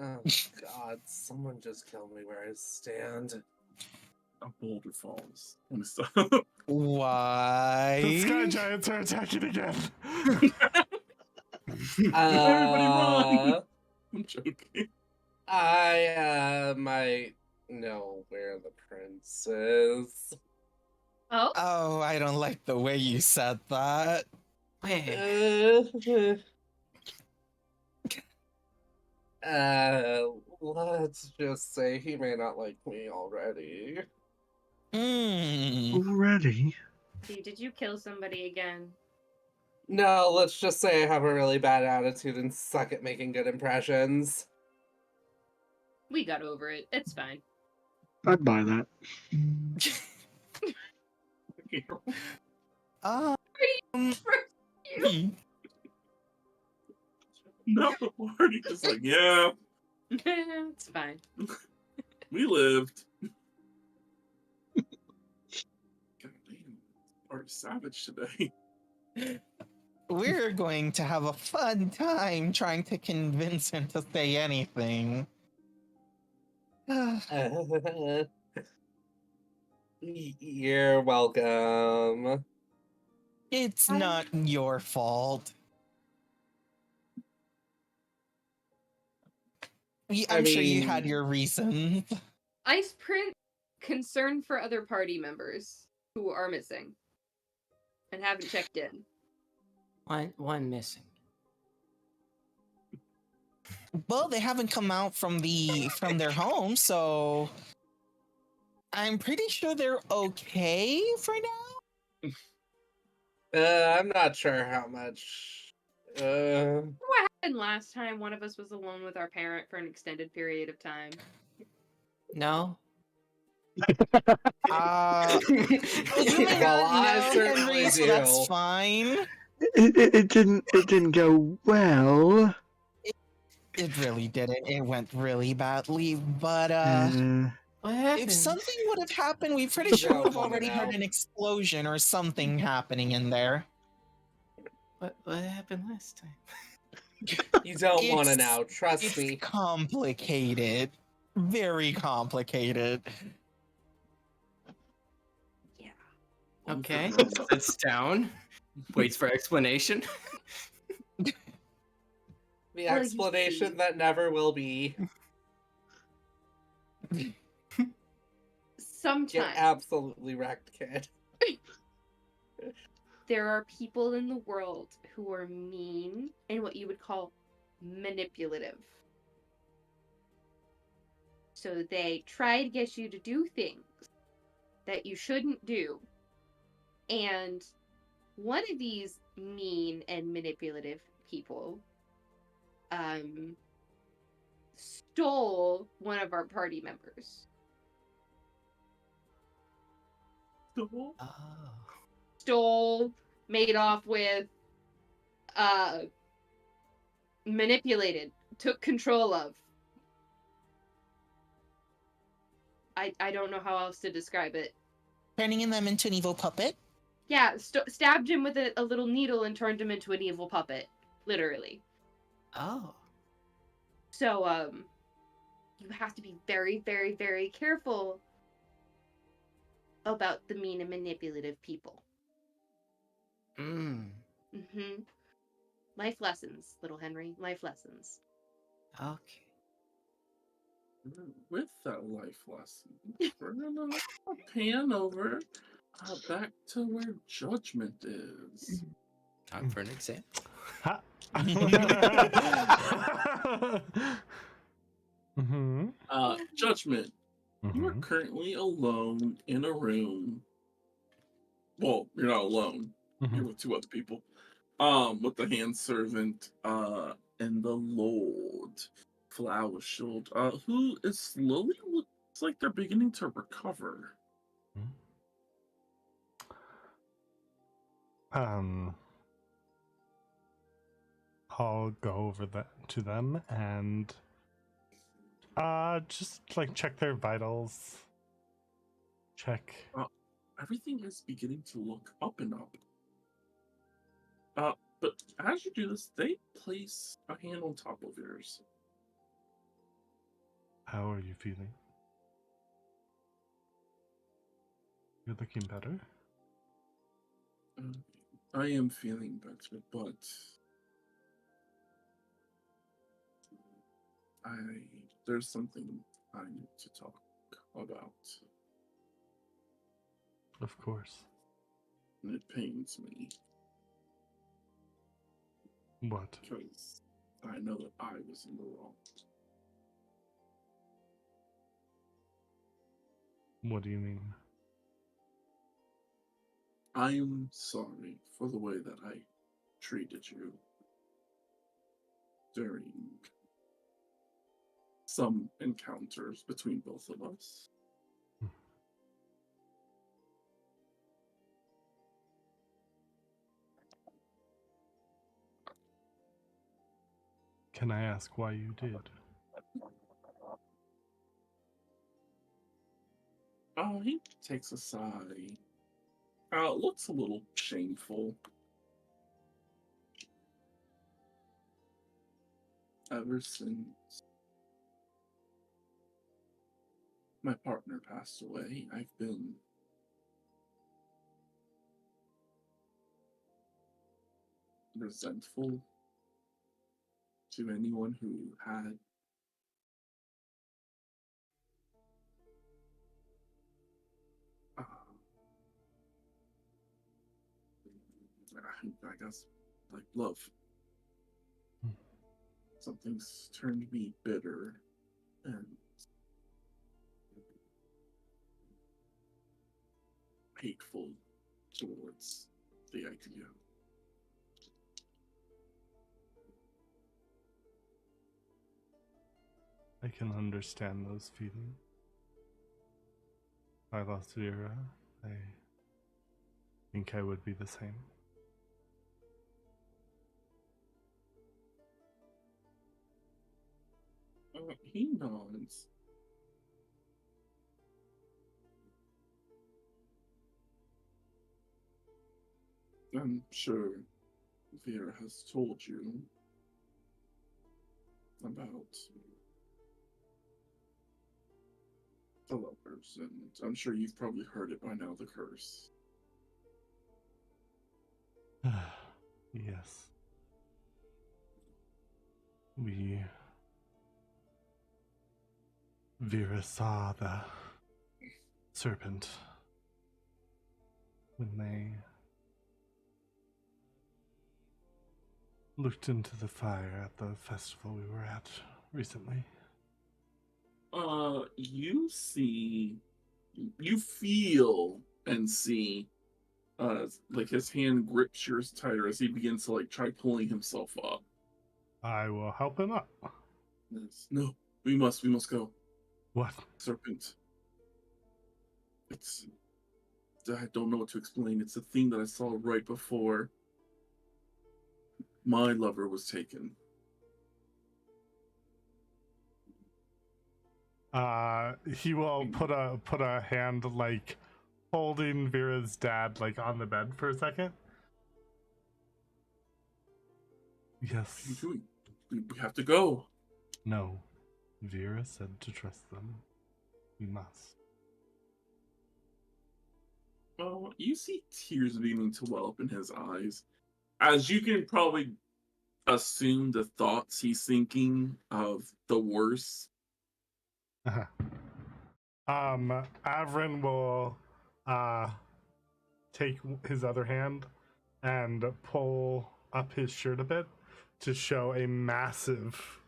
Oh God! Someone just killed me where I stand. A boulder falls. And stuff. The sky Why? giants are attacking again. Everybody run! I'm joking. I might know where the prince is. Oh, Oh, I don't like the way you said that. Wait. Let's just say he may not like me already. Hmm. Already? did you kill somebody again? No, let's just say I have a really bad attitude and suck at making good impressions. We got over it. It's fine. I'd buy that. Um. You. No, already just like, yeah, It's fine. we lived. God damn, are savage today. We're going to have a fun time trying to convince him to say anything. You're welcome. It's not your fault. I'm sure you had mean- your reasons. Ice Prince, concerned for other party members who are missing and haven't checked in. One missing. Well, they haven't come out from their home, so I'm pretty sure they're okay for now. I'm not sure how much. What happened last time one of us was alone with our parent for an extended period of time? No? Well, you may Well, not I know, certainly Henry, so that's do. fine. It didn't go well. It really didn't. It went really badly, but What happened? if something would have happened, we pretty You sure would don't have wanna already heard know. an explosion or something happening in there. What happened last time? You don't want to It's- know. Trust It's me. complicated. Very complicated. Yeah. Okay, sits down, waits for explanation. The Well, you explanation see. that never will be. Get Sometimes absolutely wrecked, kid. there are people in the world who are mean and what you would call manipulative. So they try to get you to do things that you shouldn't do. And one of these mean and manipulative people stole one of our party members. Oh. stole, made off with, manipulated, took control of. I don't know how else to describe it. Turning them into an evil puppet? Yeah, stabbed him with a little needle and turned him into an evil puppet. Literally. Oh. So, you have to be very, very, very careful about the mean and manipulative people. Mm. Mm-hmm. Life lessons, little Henry. Life lessons. Okay. With that life lesson, we're gonna pan over back to where judgment is. Time for an exam. Ha. Mm-hmm. Judgment. You are Mm-hmm. currently alone in a room. Well, you're not alone. You're with two other people. With the hand servant, and the Lord Flower Shield, who is slowly looks like they're beginning to recover. I'll go over to them and just like check their vitals. Check. Everything is beginning to look up and up. But as you do this, they place a hand on top of yours. How are you feeling? You're looking better. I am feeling better, but there's something I need to talk about. Of course. And it pains me. What? Because I know that I was in the wrong. What do you mean? I am sorry for the way that I treated you during some encounters between both of us. Can I ask why you did? He takes a sigh. Looks a little shameful. Ever since my partner passed away, I've been resentful to anyone who had I guess, like love. Something's turned me bitter and hateful towards the idea. I can understand those feelings. If I lost Vera, I think I would be the same. He nods. I'm sure Vera has told you about the lovers, and I'm sure you've probably heard it by now, the curse. Yes. Vera saw the serpent when they looked into the fire at the festival we were at recently. You feel and see, like his hand grips yours tighter as he begins to like try pulling himself up. I will help him up. Yes. No, we must go. What? Serpent. It's I don't know what to explain. It's a thing that I saw right before my lover was taken. He will put a hand like holding Vera's dad like on the bed for a second. What are you Yes. doing? We have to go. No. Vera said to trust them. We must. You see tears beginning to well up in his eyes. As you can probably assume the thoughts he's thinking of the worst. Avrin will take his other hand and pull up his shirt a bit to show a massive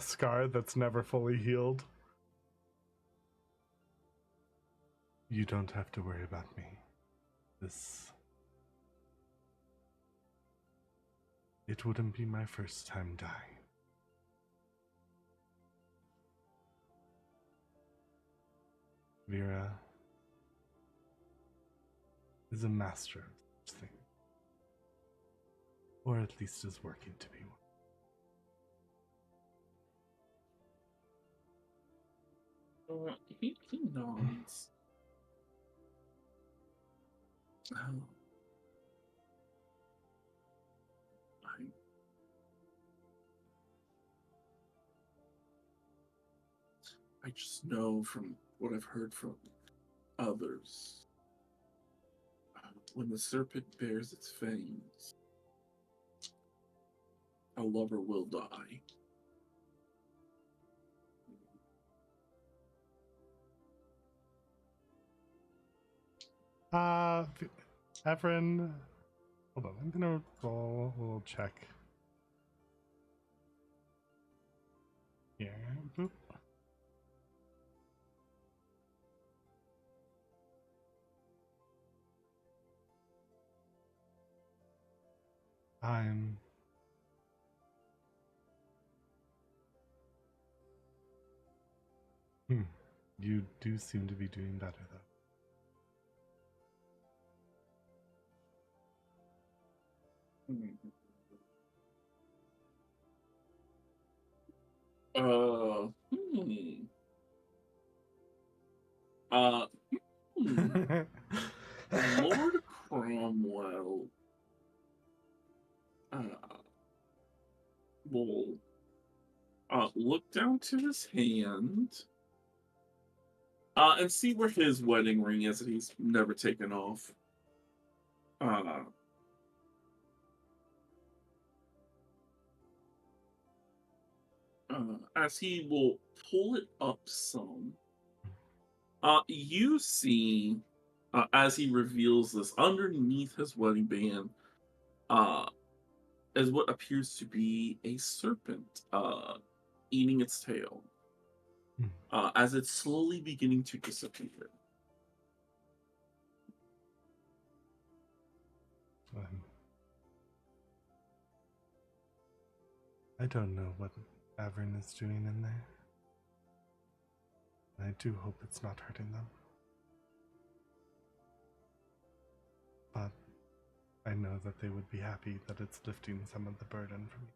scar that's never fully healed. You don't have to worry about me. It wouldn't be my first time dying. Vera is a master of such things. Or at least is working to be one. He nods. I just know from what I've heard from others, when the serpent bears its fangs, a lover will die. Avrin, hold on, I'm gonna roll a little check. Here, boop. You do seem to be doing better, though. Lord Cromwell will look down to his hand and see where his wedding ring is that he's never taken off. As he will pull it up some, you see, as he reveals this, underneath his wedding band, is what appears to be a serpent eating its tail, as it's slowly beginning to disappear. I don't know what Avrin is doing in there. I do hope it's not hurting them. But I know that they would be happy that it's lifting some of the burden from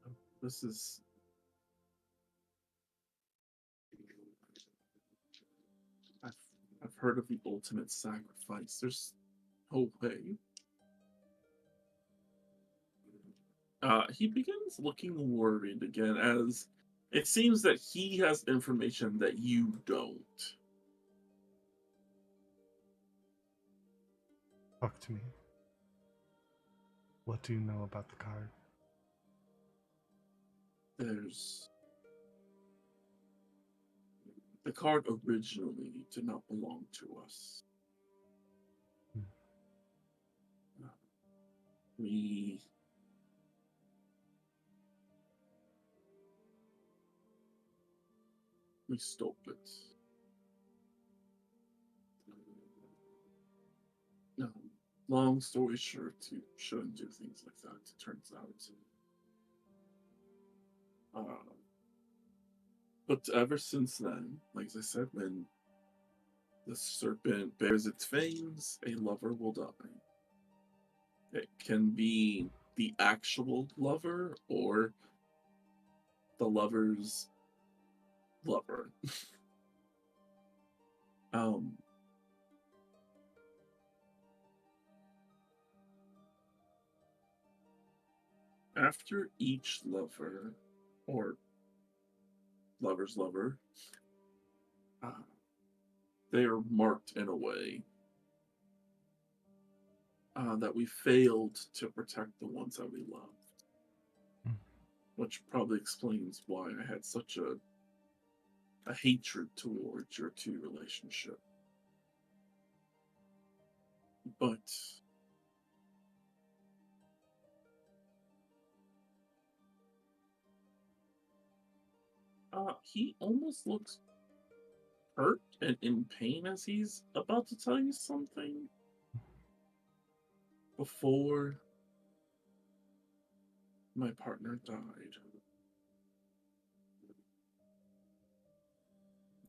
you. This is... I've heard of the ultimate sacrifice. There's no way. He begins looking worried again, as it seems that he has information that you don't. Talk to me. What do you know about the card? The card originally did not belong to us. We stole it. No. Long story short, you shouldn't do things like that, it turns out. But ever since then, like I said, when the serpent bears its fangs, a lover will die. It can be the actual lover or the lover's lover. um, After each lover or lover's lover, uh, they are marked in a way that we failed to protect the ones that we loved. Mm. Which probably explains why I had such a hatred towards your two relationship. But he almost looks hurt and in pain as he's about to tell you something before my partner died.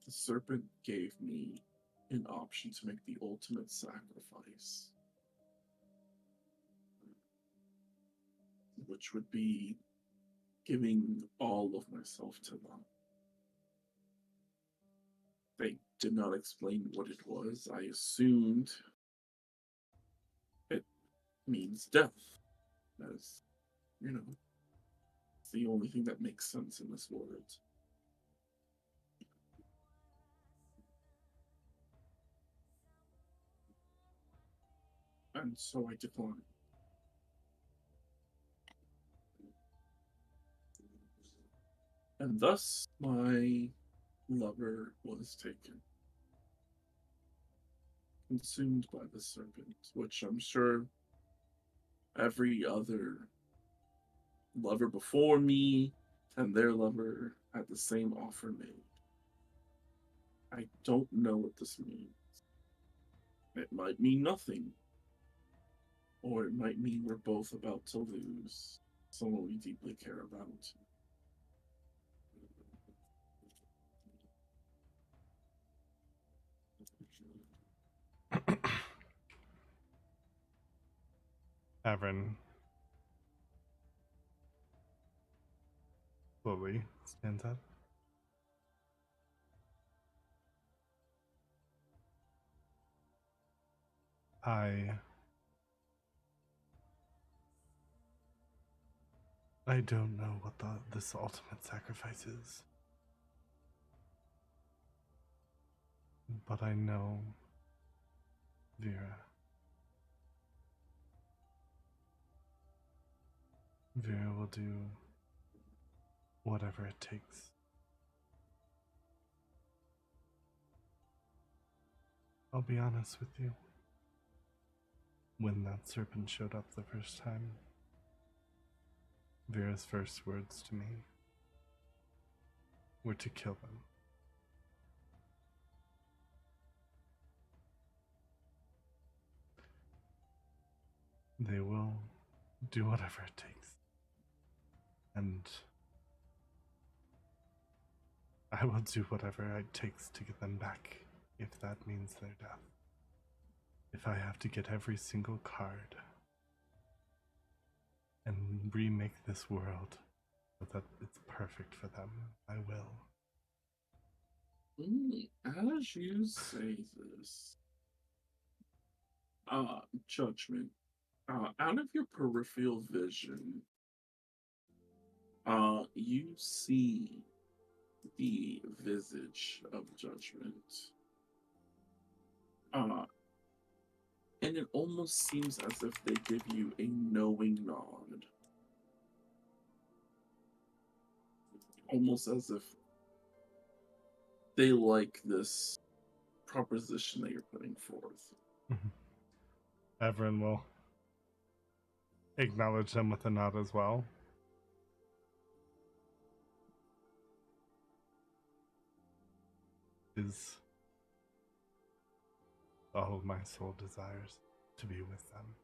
The serpent gave me an option to make the ultimate sacrifice, which would be giving all of myself to them. They did not explain what it was. I assumed it means death, as, you know, it's the only thing that makes sense in this world. And so I declined. And thus my lover was taken, consumed by the serpent, which I'm sure every other lover before me and their lover had the same offer made. I don't know what this means. It might mean nothing, or it might mean we're both about to lose someone we deeply care about. Evan slowly stands up. I don't know what this ultimate sacrifice is, but I know Vera. Vera will do whatever it takes. I'll be honest with you. When that serpent showed up the first time, Vera's first words to me were to kill them. They will do whatever it takes. And I will do whatever it takes to get them back, if that means their death. If I have to get every single card and remake this world so that it's perfect for them, I will. As you say this, Judgment, out of your peripheral vision, you see the visage of Judgment. And it almost seems as if they give you a knowing nod. Almost as if they like this proposition that you're putting forth. Everyone will acknowledge them with a nod as well. Is all of my soul desires to be with them.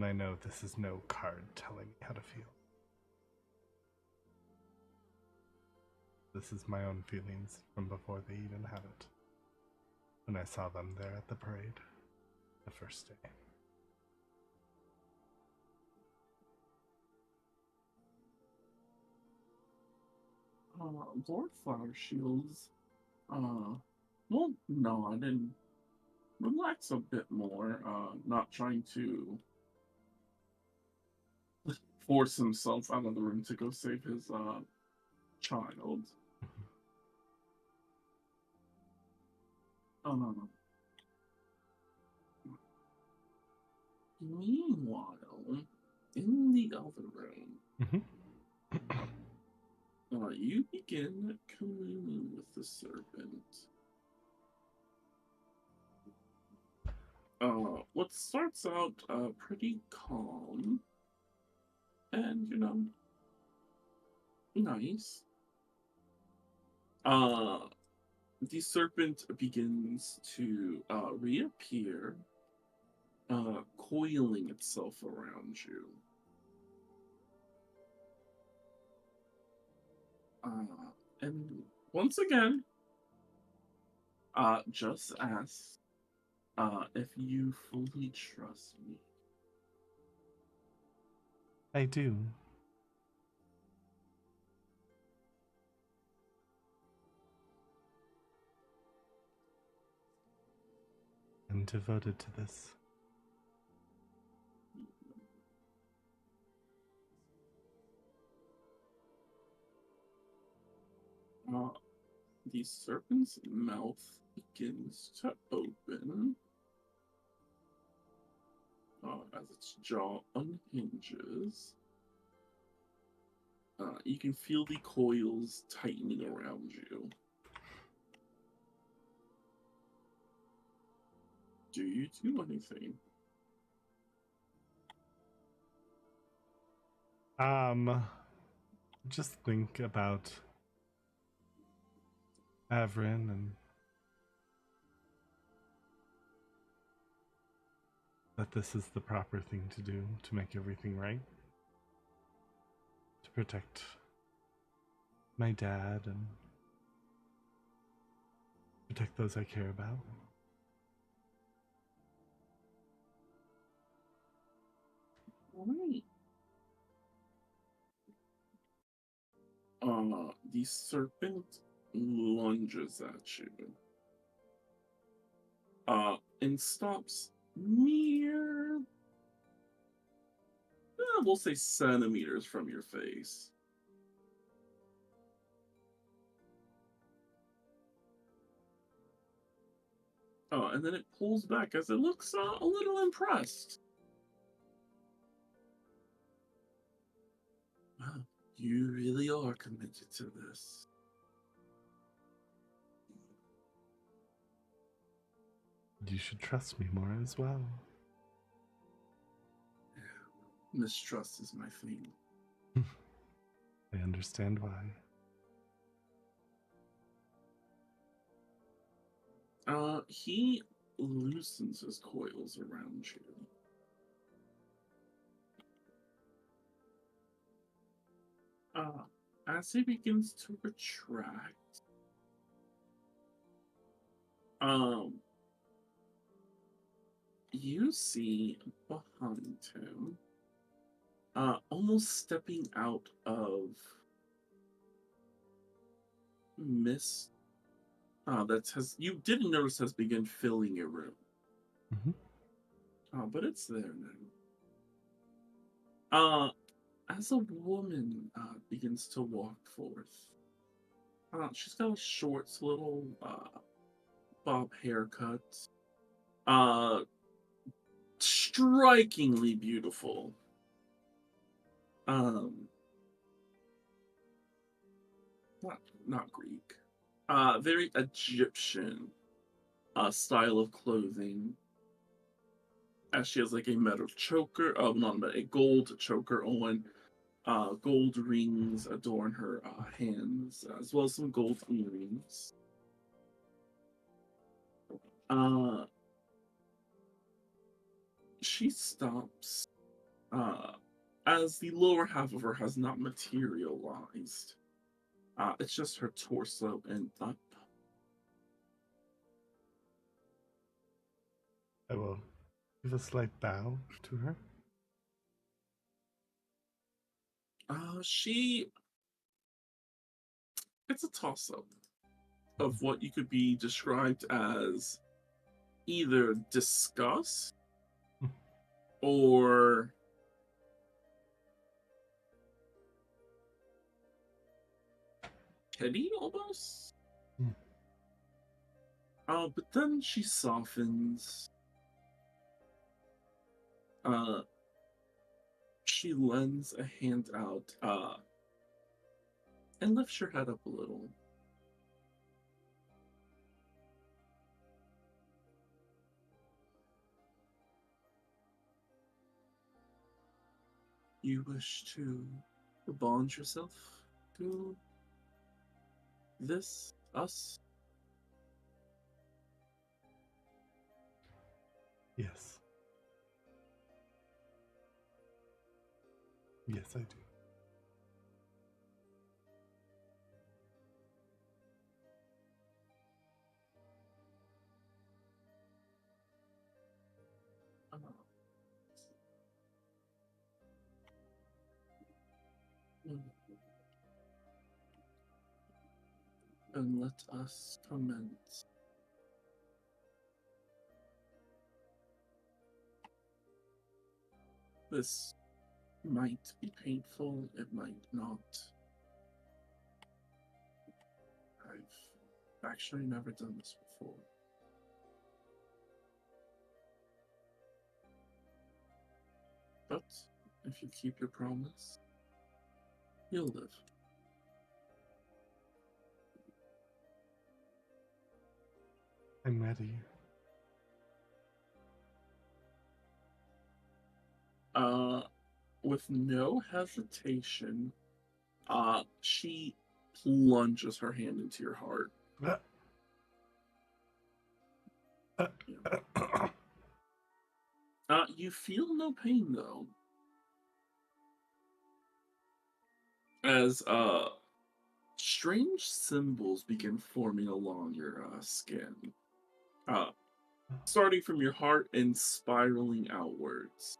And I know this is no card telling me how to feel. This is my own feelings from before they even had it. When I saw them there at the parade, the first day. Lord Flower Shields. Well, no, I didn't. Relax a bit more. Not trying to force himself out of the room to go save his child. Meanwhile, in the other room, you begin communing with the serpent. What starts out pretty calm and, nice. The serpent begins to reappear, coiling itself around you. And once again, just ask if you fully trust me. I do. I'm devoted to this. The serpent's mouth begins to open as its jaw unhinges. You can feel the coils tightening around you. Do you do anything? Just think about Avrin and that this is the proper thing to do to make everything right. To protect my dad and protect those I care about. Alright. The serpent lunges at you. And stops mere, we'll say centimeters from your face. And then it pulls back as it looks a little impressed. Wow, you really are committed to this. You should trust me more as well. Mistrust is my thing. I understand why. He loosens his coils around you. As he begins to retract, you see behind him, almost stepping out of mist, you didn't notice has begun filling your room. But it's there now. As a woman begins to walk forth, she's got a short little bob haircut. Strikingly beautiful. Not Greek. Very Egyptian style of clothing. As she has like a metal choker, a gold choker on. Gold rings adorn her hands, as well as some gold earrings. She stops as the lower half of her has not materialized. It's just her torso and up. I will give a slight bow to her. It's a toss-up of what you could be described as either disgust or pity, almost. But then she softens. She lends a hand out, and lifts your head up a little. You wish to bond yourself to us? Yes. Yes, I do. And let us commence. This might be painful, it might not. I've actually never done this before. But if you keep your promise, you'll live. I'm ready. With no hesitation, she plunges her hand into your heart. You feel no pain though. As strange symbols begin forming along your skin. Starting from your heart and spiraling outwards.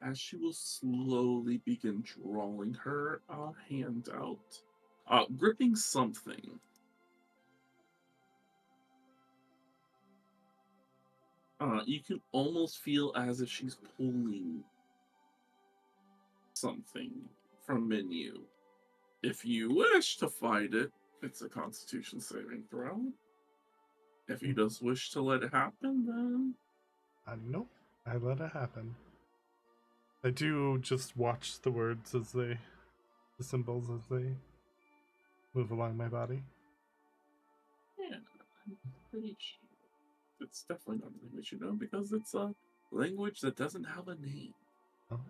As she will slowly begin drawing her hand out, gripping something. You can almost feel as if she's pulling something from you. If you wish to fight it, it's a Constitution saving throw. If you just wish to let it happen, then... Nope, I let it happen. I do just watch the words as the symbols as they move along my body. Yeah, I'm pretty sure. It's definitely not a language you know, because it's a language that doesn't have a name. Oh.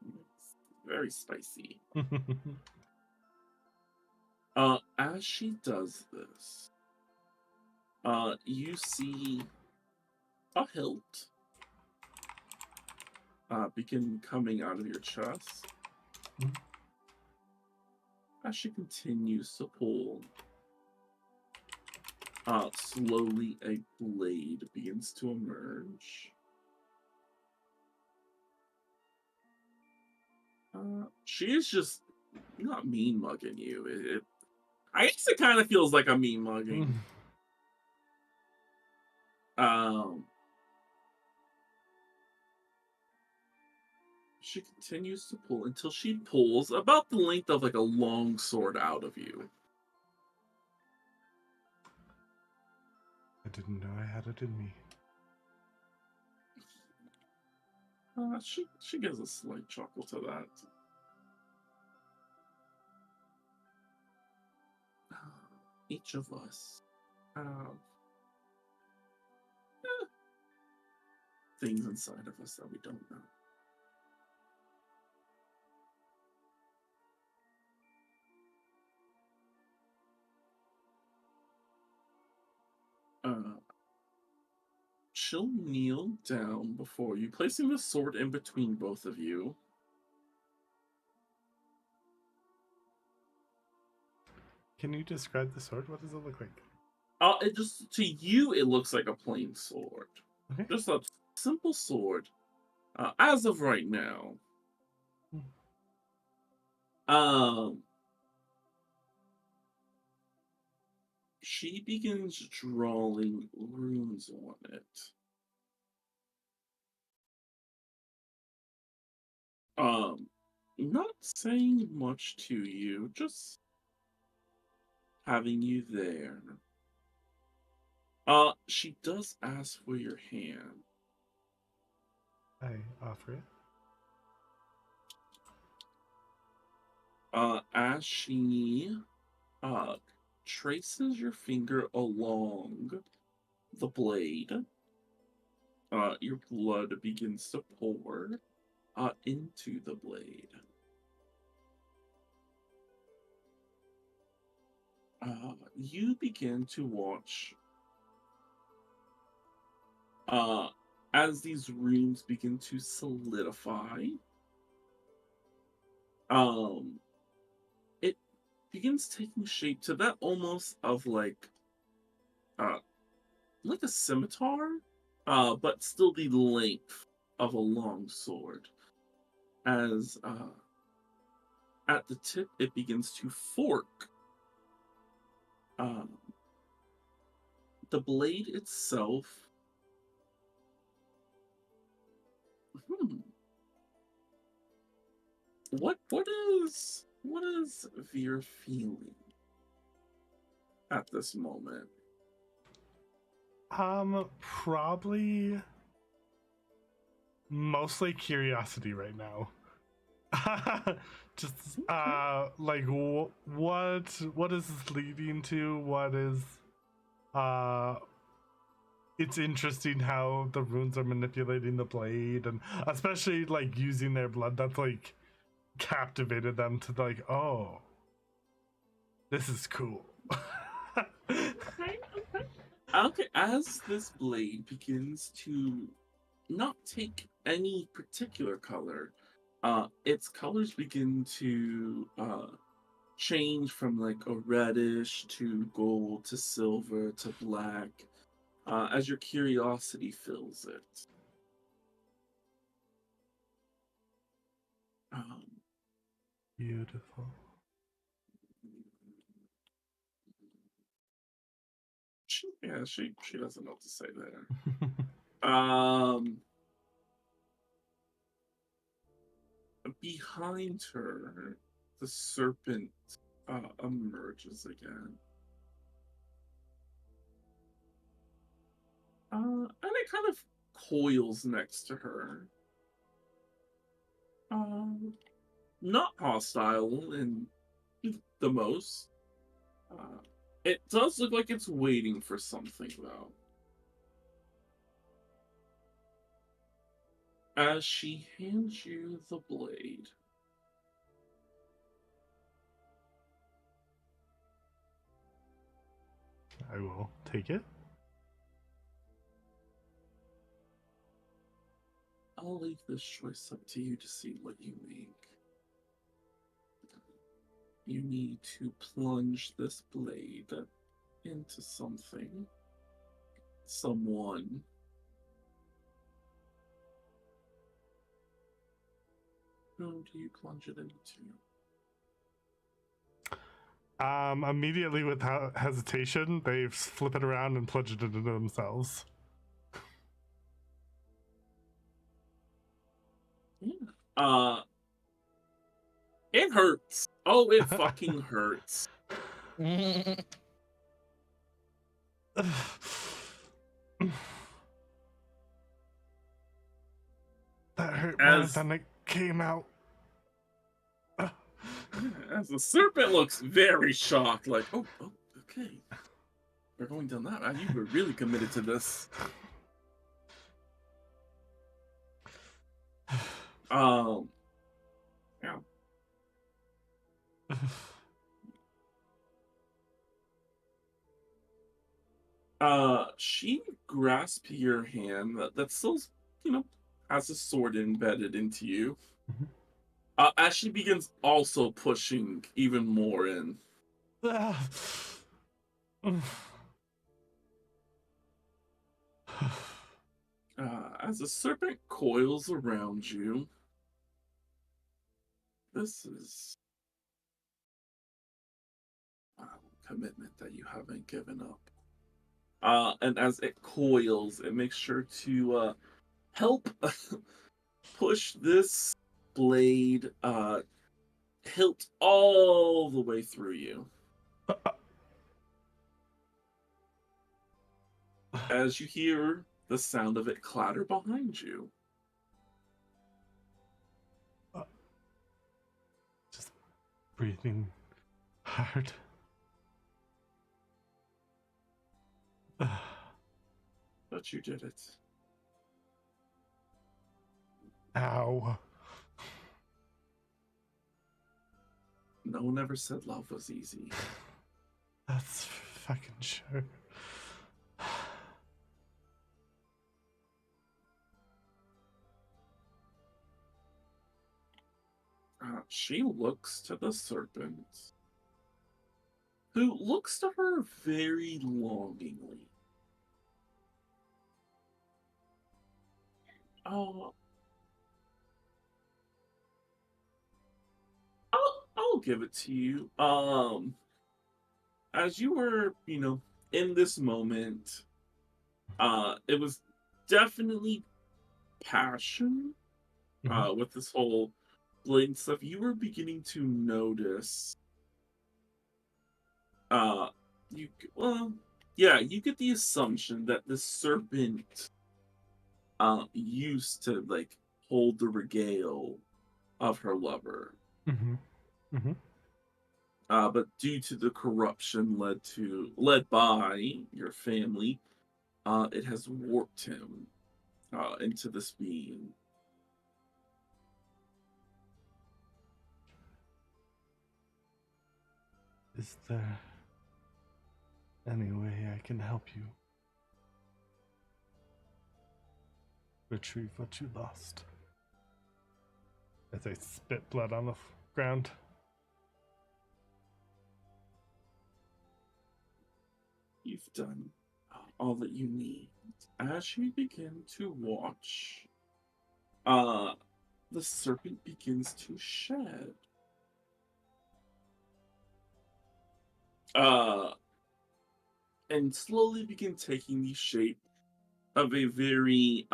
It's very spicy. As she does this, you see a hilt begin coming out of your chest. As she continues to pull, slowly a blade begins to emerge. She is just not mean mugging you. I guess it kind of feels like a mean mugging. She continues to pull until she pulls about the length of like a long sword out of you. I didn't know I had it in me. She gives a slight chuckle to that. Each of us have things inside of us that we don't know. She'll kneel down before you, placing the sword in between both of you. Can you describe the sword? What does it look like? It just to you, it looks like a plain sword, Okay. just a simple sword. As of right now, she begins drawing runes on it. Not saying much to you, just having you there. She does ask for your hand. I offer it. As she traces your finger along the blade, your blood begins to pour into the blade. You begin to watch as these runes begin to solidify. It begins taking shape to that almost of like a scimitar, but still the length of a long sword. As at the tip, it begins to fork. The blade itself. What is Veer feeling at this moment? Probably mostly curiosity right now. Just like what is this leading to? What is it's interesting how the runes are manipulating the blade, and especially like using their blood. That's like captivated them to like, oh, this is cool. Okay, as this blade begins to not take any particular color, its colors begin to change from like a reddish to gold to silver to black, as your curiosity fills it. Beautiful. She doesn't know what to say there. Behind her, the serpent emerges again. And it kind of coils next to her. Not hostile in the most. It does look like it's waiting for something, though. As she hands you the blade, I will take it. I'll leave this choice up to you to see what you make. You need to plunge this blade into something, someone. Who do you plunge it into? Immediately without hesitation, they flip it around and plunge it into themselves. Yeah. It hurts. Oh, it fucking hurts. That hurt more than it came out. As the serpent looks very shocked, like, oh, okay. We're going down that. You were really committed to this. Yeah. She grasps your hand that still, you know, has a sword embedded into you. Mhm. As she begins also pushing even more in. As the serpent coils around you, this is a commitment that you haven't given up. And as it coils, it makes sure to help push this blade hilt all the way through you. As you hear the sound of it clatter behind you. Just breathing hard. But you did it. Ow. No one ever said love was easy. That's fucking sure. She looks to the serpent, who looks to her very longingly. Oh, I'll give it to you. As you were, in this moment, it was definitely passion. With this whole blade stuff, you were beginning to notice. Uh, you get the assumption that the serpent, used to like hold the regale of her lover. Mm-hmm. Mm-hmm. But due to the corruption led by your family, it has warped him into this being. Is there any way I can help you retrieve what you lost? As I spit blood on the ground. You've done all that you need. As you begin to watch, the serpent begins to shed. Uh, and slowly begin taking the shape of a very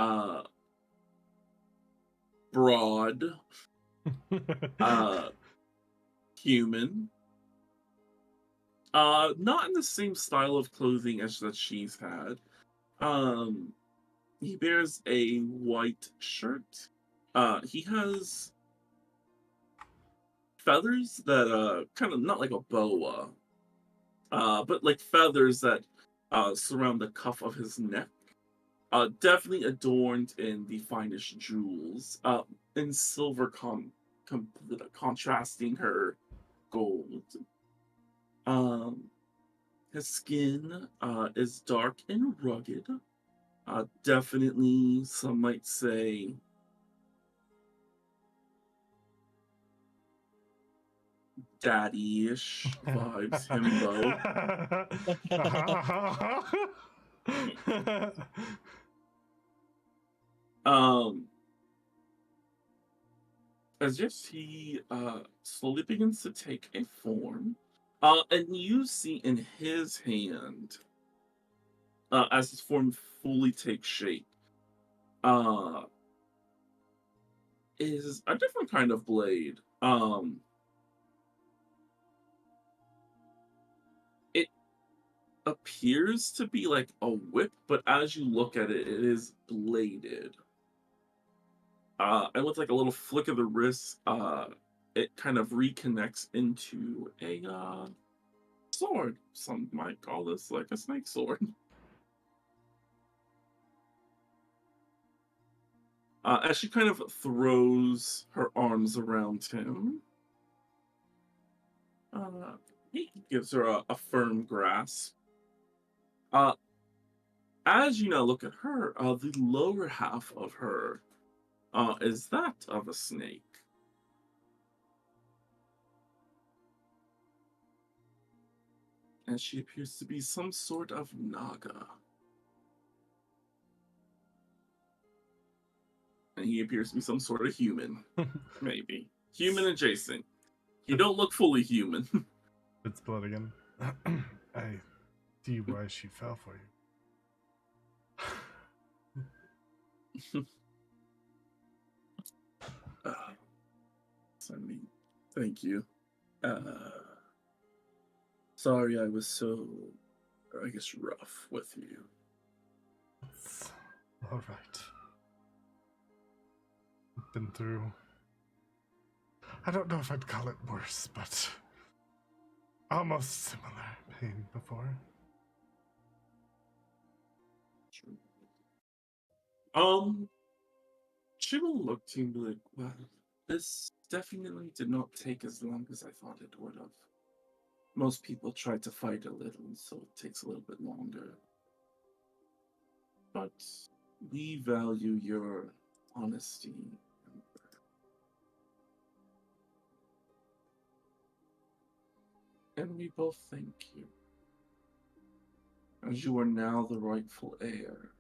broad human. Not in the same style of clothing as that she's had. He bears a white shirt. He has feathers that kind of not like a boa, but like feathers that surround the cuff of his neck. Definitely adorned in the finest jewels, in silver contrasting her gold. Um, his skin is dark and rugged. Definitely, some might say, daddy-ish vibes, himbo. Um, as if he slowly begins to take a form, and you see in his hand, as his form fully takes shape, uh, is a different kind of blade. It appears to be like a whip, but as you look at it, it is bladed. And with like a little flick of the wrist, it kind of reconnects into a sword. Some might call this like a snake sword. As she kind of throws her arms around him, he gives her a firm grasp. As you now look at her, the lower half of her is that of a snake. And she appears to be some sort of naga. And he appears to be some sort of human. Maybe. Human adjacent. You don't look fully human. It's blood again. I see why she fell for you. I mean, thank you. Sorry I was so, I guess, rough with you. It's all right. I've been through. I don't know if I'd call it worse, but almost similar pain before. She will look to you and be like, well, this definitely did not take as long as I thought it would have. Most people try to fight a little, so it takes a little bit longer. But we value your honesty. And we both thank you. As you are now the rightful heir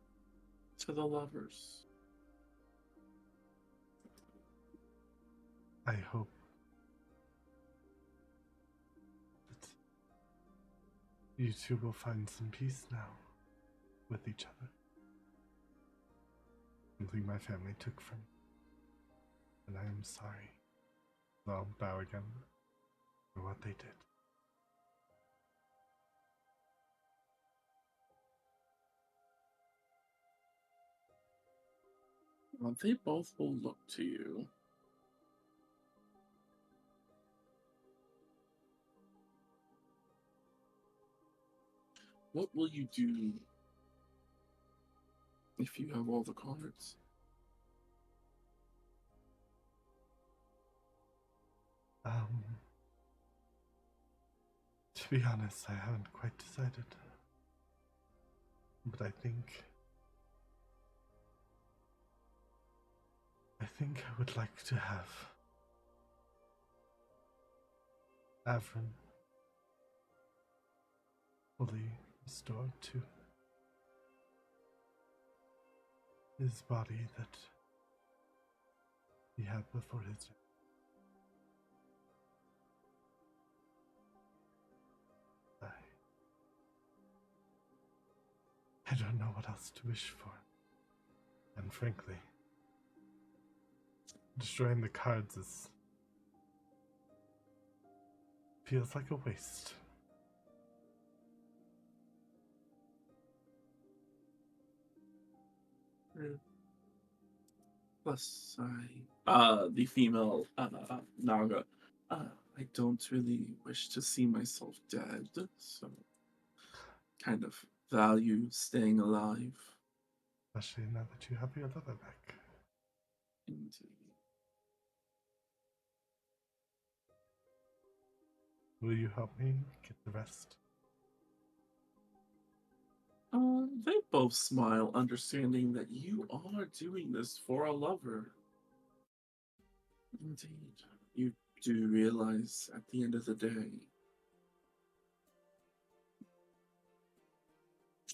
to the lovers. I hope that you two will find some peace now with each other. Something my family took from me. And I am sorry. I'll bow again for what they did. They both will look to you. What will you do if you have all the cards? To be honest, I haven't quite decided. But I think I would like to have Avron fully restored to his body that he had before his death. I don't know what else to wish for. And frankly, destroying the cards feels like a waste. Plus, the female Naga, I don't really wish to see myself dead, so kind of value staying alive. Especially now that you have your lover back. Indeed. Will you help me get the rest? They both smile, understanding that you are doing this for a lover. Indeed. You do realize at the end of the day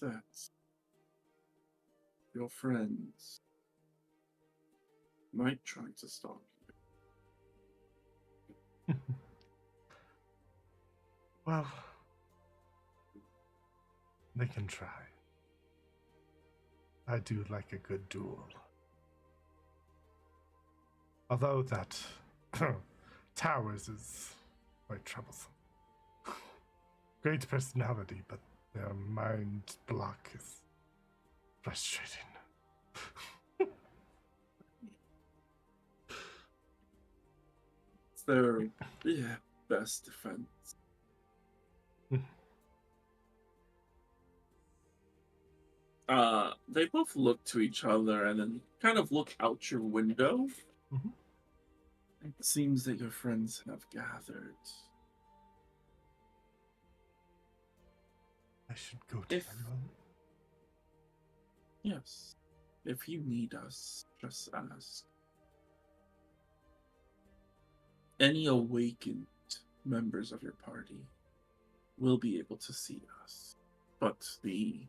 that your friends might try to stop you. Well, they can try. I do like a good duel. Although that Towers is quite troublesome. Great personality, but their mind block is frustrating. It's their best defense. They both look to each other and then kind of look out your window. Mhm. It seems that your friends have gathered. I should go to them. Yes. If you need us, just ask. Any awakened members of your party will be able to see us, but the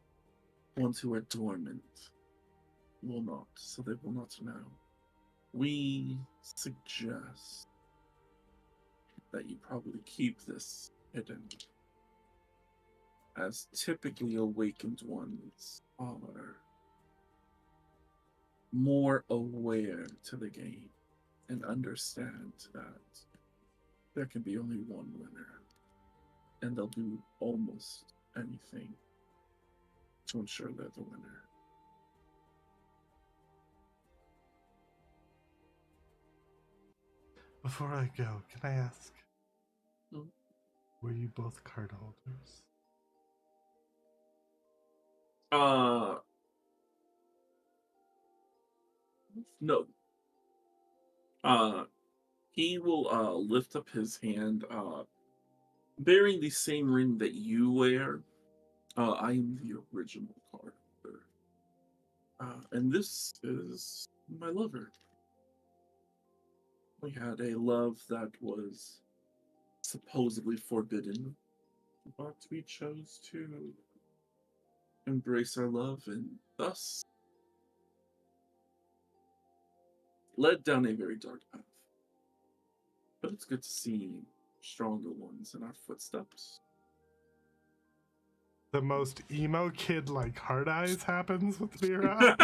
ones who are dormant will not, so they will not know. We suggest that you probably keep this hidden, as typically awakened ones are more aware to the game and understand that there can be only one winner, and they'll do almost anything to ensure they're the winner. Before I go, can I ask? Hmm? Were you both card holders? No. He will lift up his hand, bearing the same ring that you wear. I am the original card holder. And this is my lover. We had a love that was supposedly forbidden, but we chose to embrace our love and thus led down a very dark path. But it's good to see stronger ones in our footsteps. The most emo kid like hard eyes happens with Mira.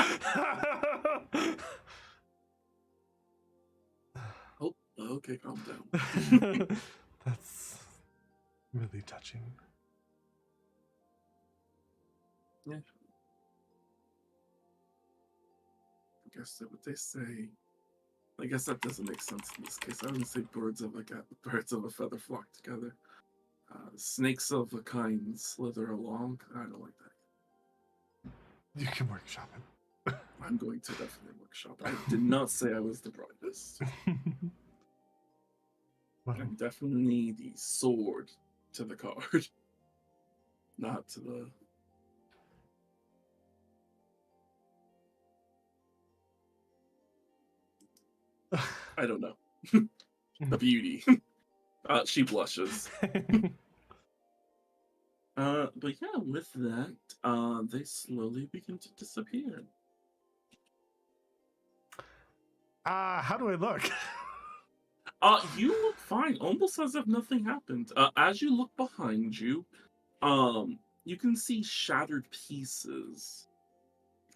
Oh, okay, calm down. That's really touching. Yeah. I guess that what they say. I guess that doesn't make sense in this case. I wouldn't say birds of a feather flock together. Snakes of a kind slither along. I don't like that. You can workshop it. I'm going to definitely workshop. I did not say I was the brightest. Well, I'm definitely the sword to the card, not to the. I don't know. The beauty. She blushes. But yeah, with that, they slowly begin to disappear. how do I look? You look fine, almost as if nothing happened. As you look behind you, you can see shattered pieces,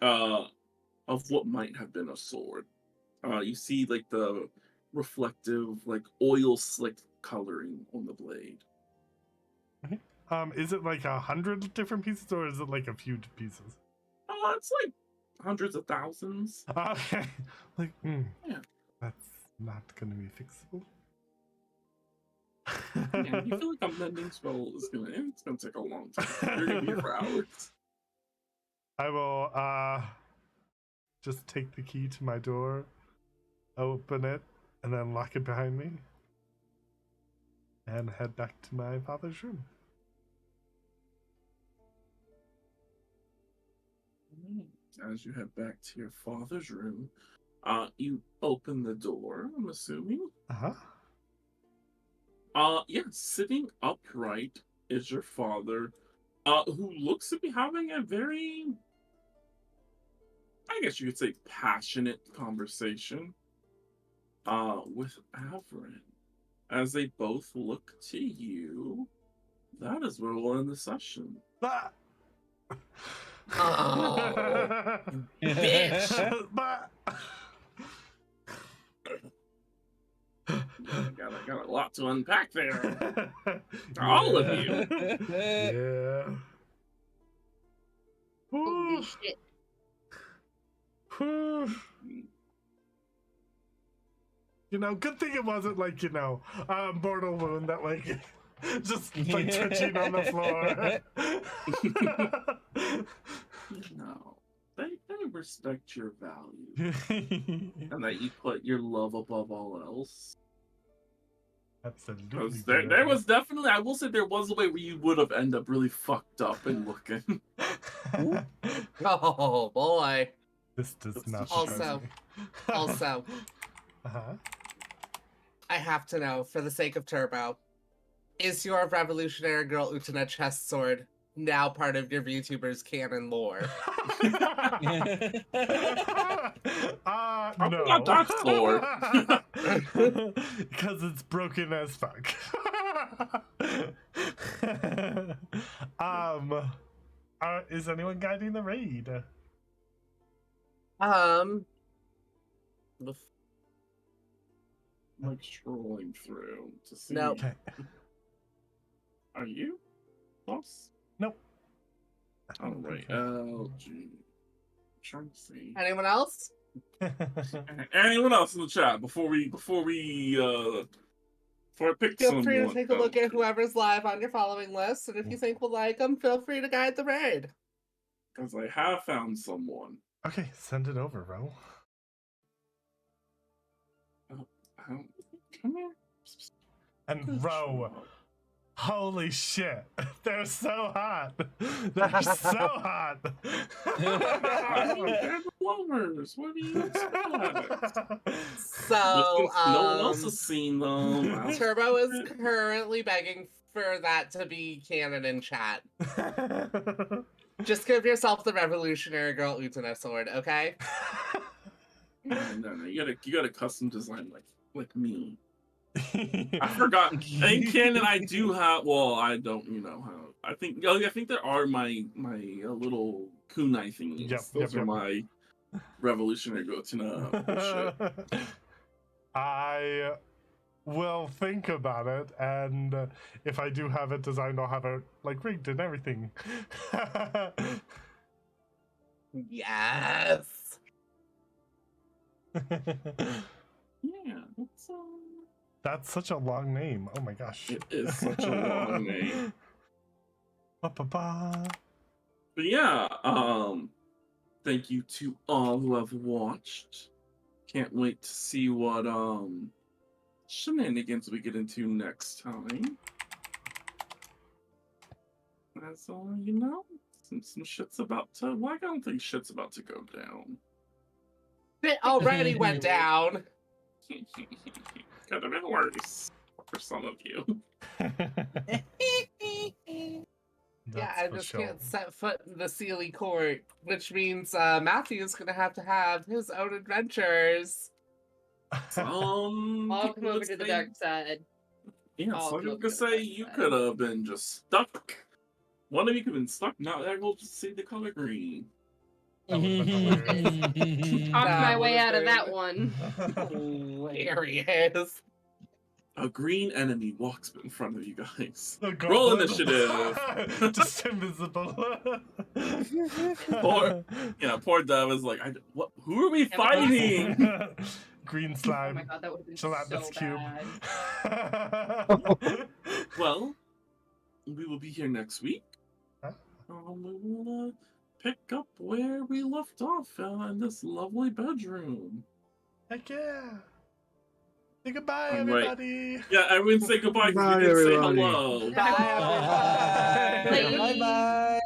of what might have been a sword. You see like the reflective, like oil slick coloring on the blade. Is it like 100 different pieces or is it like a few pieces? It's like hundreds of thousands. Okay. Like, Yeah. that's not gonna be fixable. Yeah, you feel like a mending spell is it's gonna take a long time. You're gonna be here for hours. I will just take the key to my door, open it, and then lock it behind me. And head back to my father's room. As you head back to your father's room, you open the door, I'm assuming. Uh-huh. Yeah, sitting upright is your father, who looks to be having a very, I guess you could say, passionate conversation, with Averin. As they both look to you, that is where we'll end the session. Ah! Oh, bitch. But Got a lot to unpack there. All of you. Yeah. Holy shit. You know, good thing it wasn't like, a mortal wound that like just like twitching on the floor. No. They respect your value. And that you put your love above all else. Absolutely. There was definitely, I will say there was a way where you would have ended up really fucked up and looking. Oh boy. This does not Also- surprise me. Also, Uh-huh. I have to know, for the sake of Turbo, is your Revolutionary Girl Utena chest sword now part of your VTuber's canon lore? Probably No. not that sword. Because it's broken as fuck. Is anyone guiding the raid? I'm like scrolling through to see. Nope. Okay. Are you? Boss? Nope. All right. LG. Trying to see. Anyone else? Anyone else in the chat before I pick Feel someone? free to take a look at whoever's live on your following list, and if you think we'll like them, feel free to guide the raid. Because I have found someone. Okay, send it over, Ro. Come here. And Good Ro, job. holy shit, they're so hot. They're so hot. I mean, they're the lovers. What do you expect? So, No one else has seen them. Turbo is currently begging for that to be canon in chat. Just give yourself the Revolutionary Girl Utena sword, okay? No. You got a custom design like me. I forgot. In canon, I do have. Well, I don't. You know how. I think there are my little kunai thingies. Yep, Those yep. are my Revolutionary Gotina bullshit. I will think about it, and if I do have it designed, I'll have it like rigged and everything. Yes! Yeah, That's such a long name. Oh my gosh. it is such a long name. Ba-ba-ba. But yeah, thank you to all who have watched. Can't wait to see what shenanigans we get into next time. As you know, some shit's about to. Well, I don't think shit's about to go down. It already went down! Could have been worse for some of you. Yeah, That's I for just sure. can't set foot in the Sealy court, which means Matthew's gonna have his own adventures. Some I'll come people over would to the say- dark side. Yeah, I'll some come people over could to the say dark you side. could have been just stuck. One of you could have been stuck. Now I will just see the color green. That would've been hilarious. Talked That my way would've out of that been one. Hilarious. A green enemy walks in front of you guys. The Roll goblin. initiative. Just invisible. Poor Dev is like, what? Who are we fighting? Green Oh slime. my god, that would have been Gelatinous so cube. bad. Well, we will be here next week. Huh? We will pick up where we left off in this lovely bedroom. Heck yeah. Say goodbye, All right. everybody. Yeah, everyone say goodbye because Bye, we didn't say everybody. hello. Bye, everybody. Bye. Bye bye.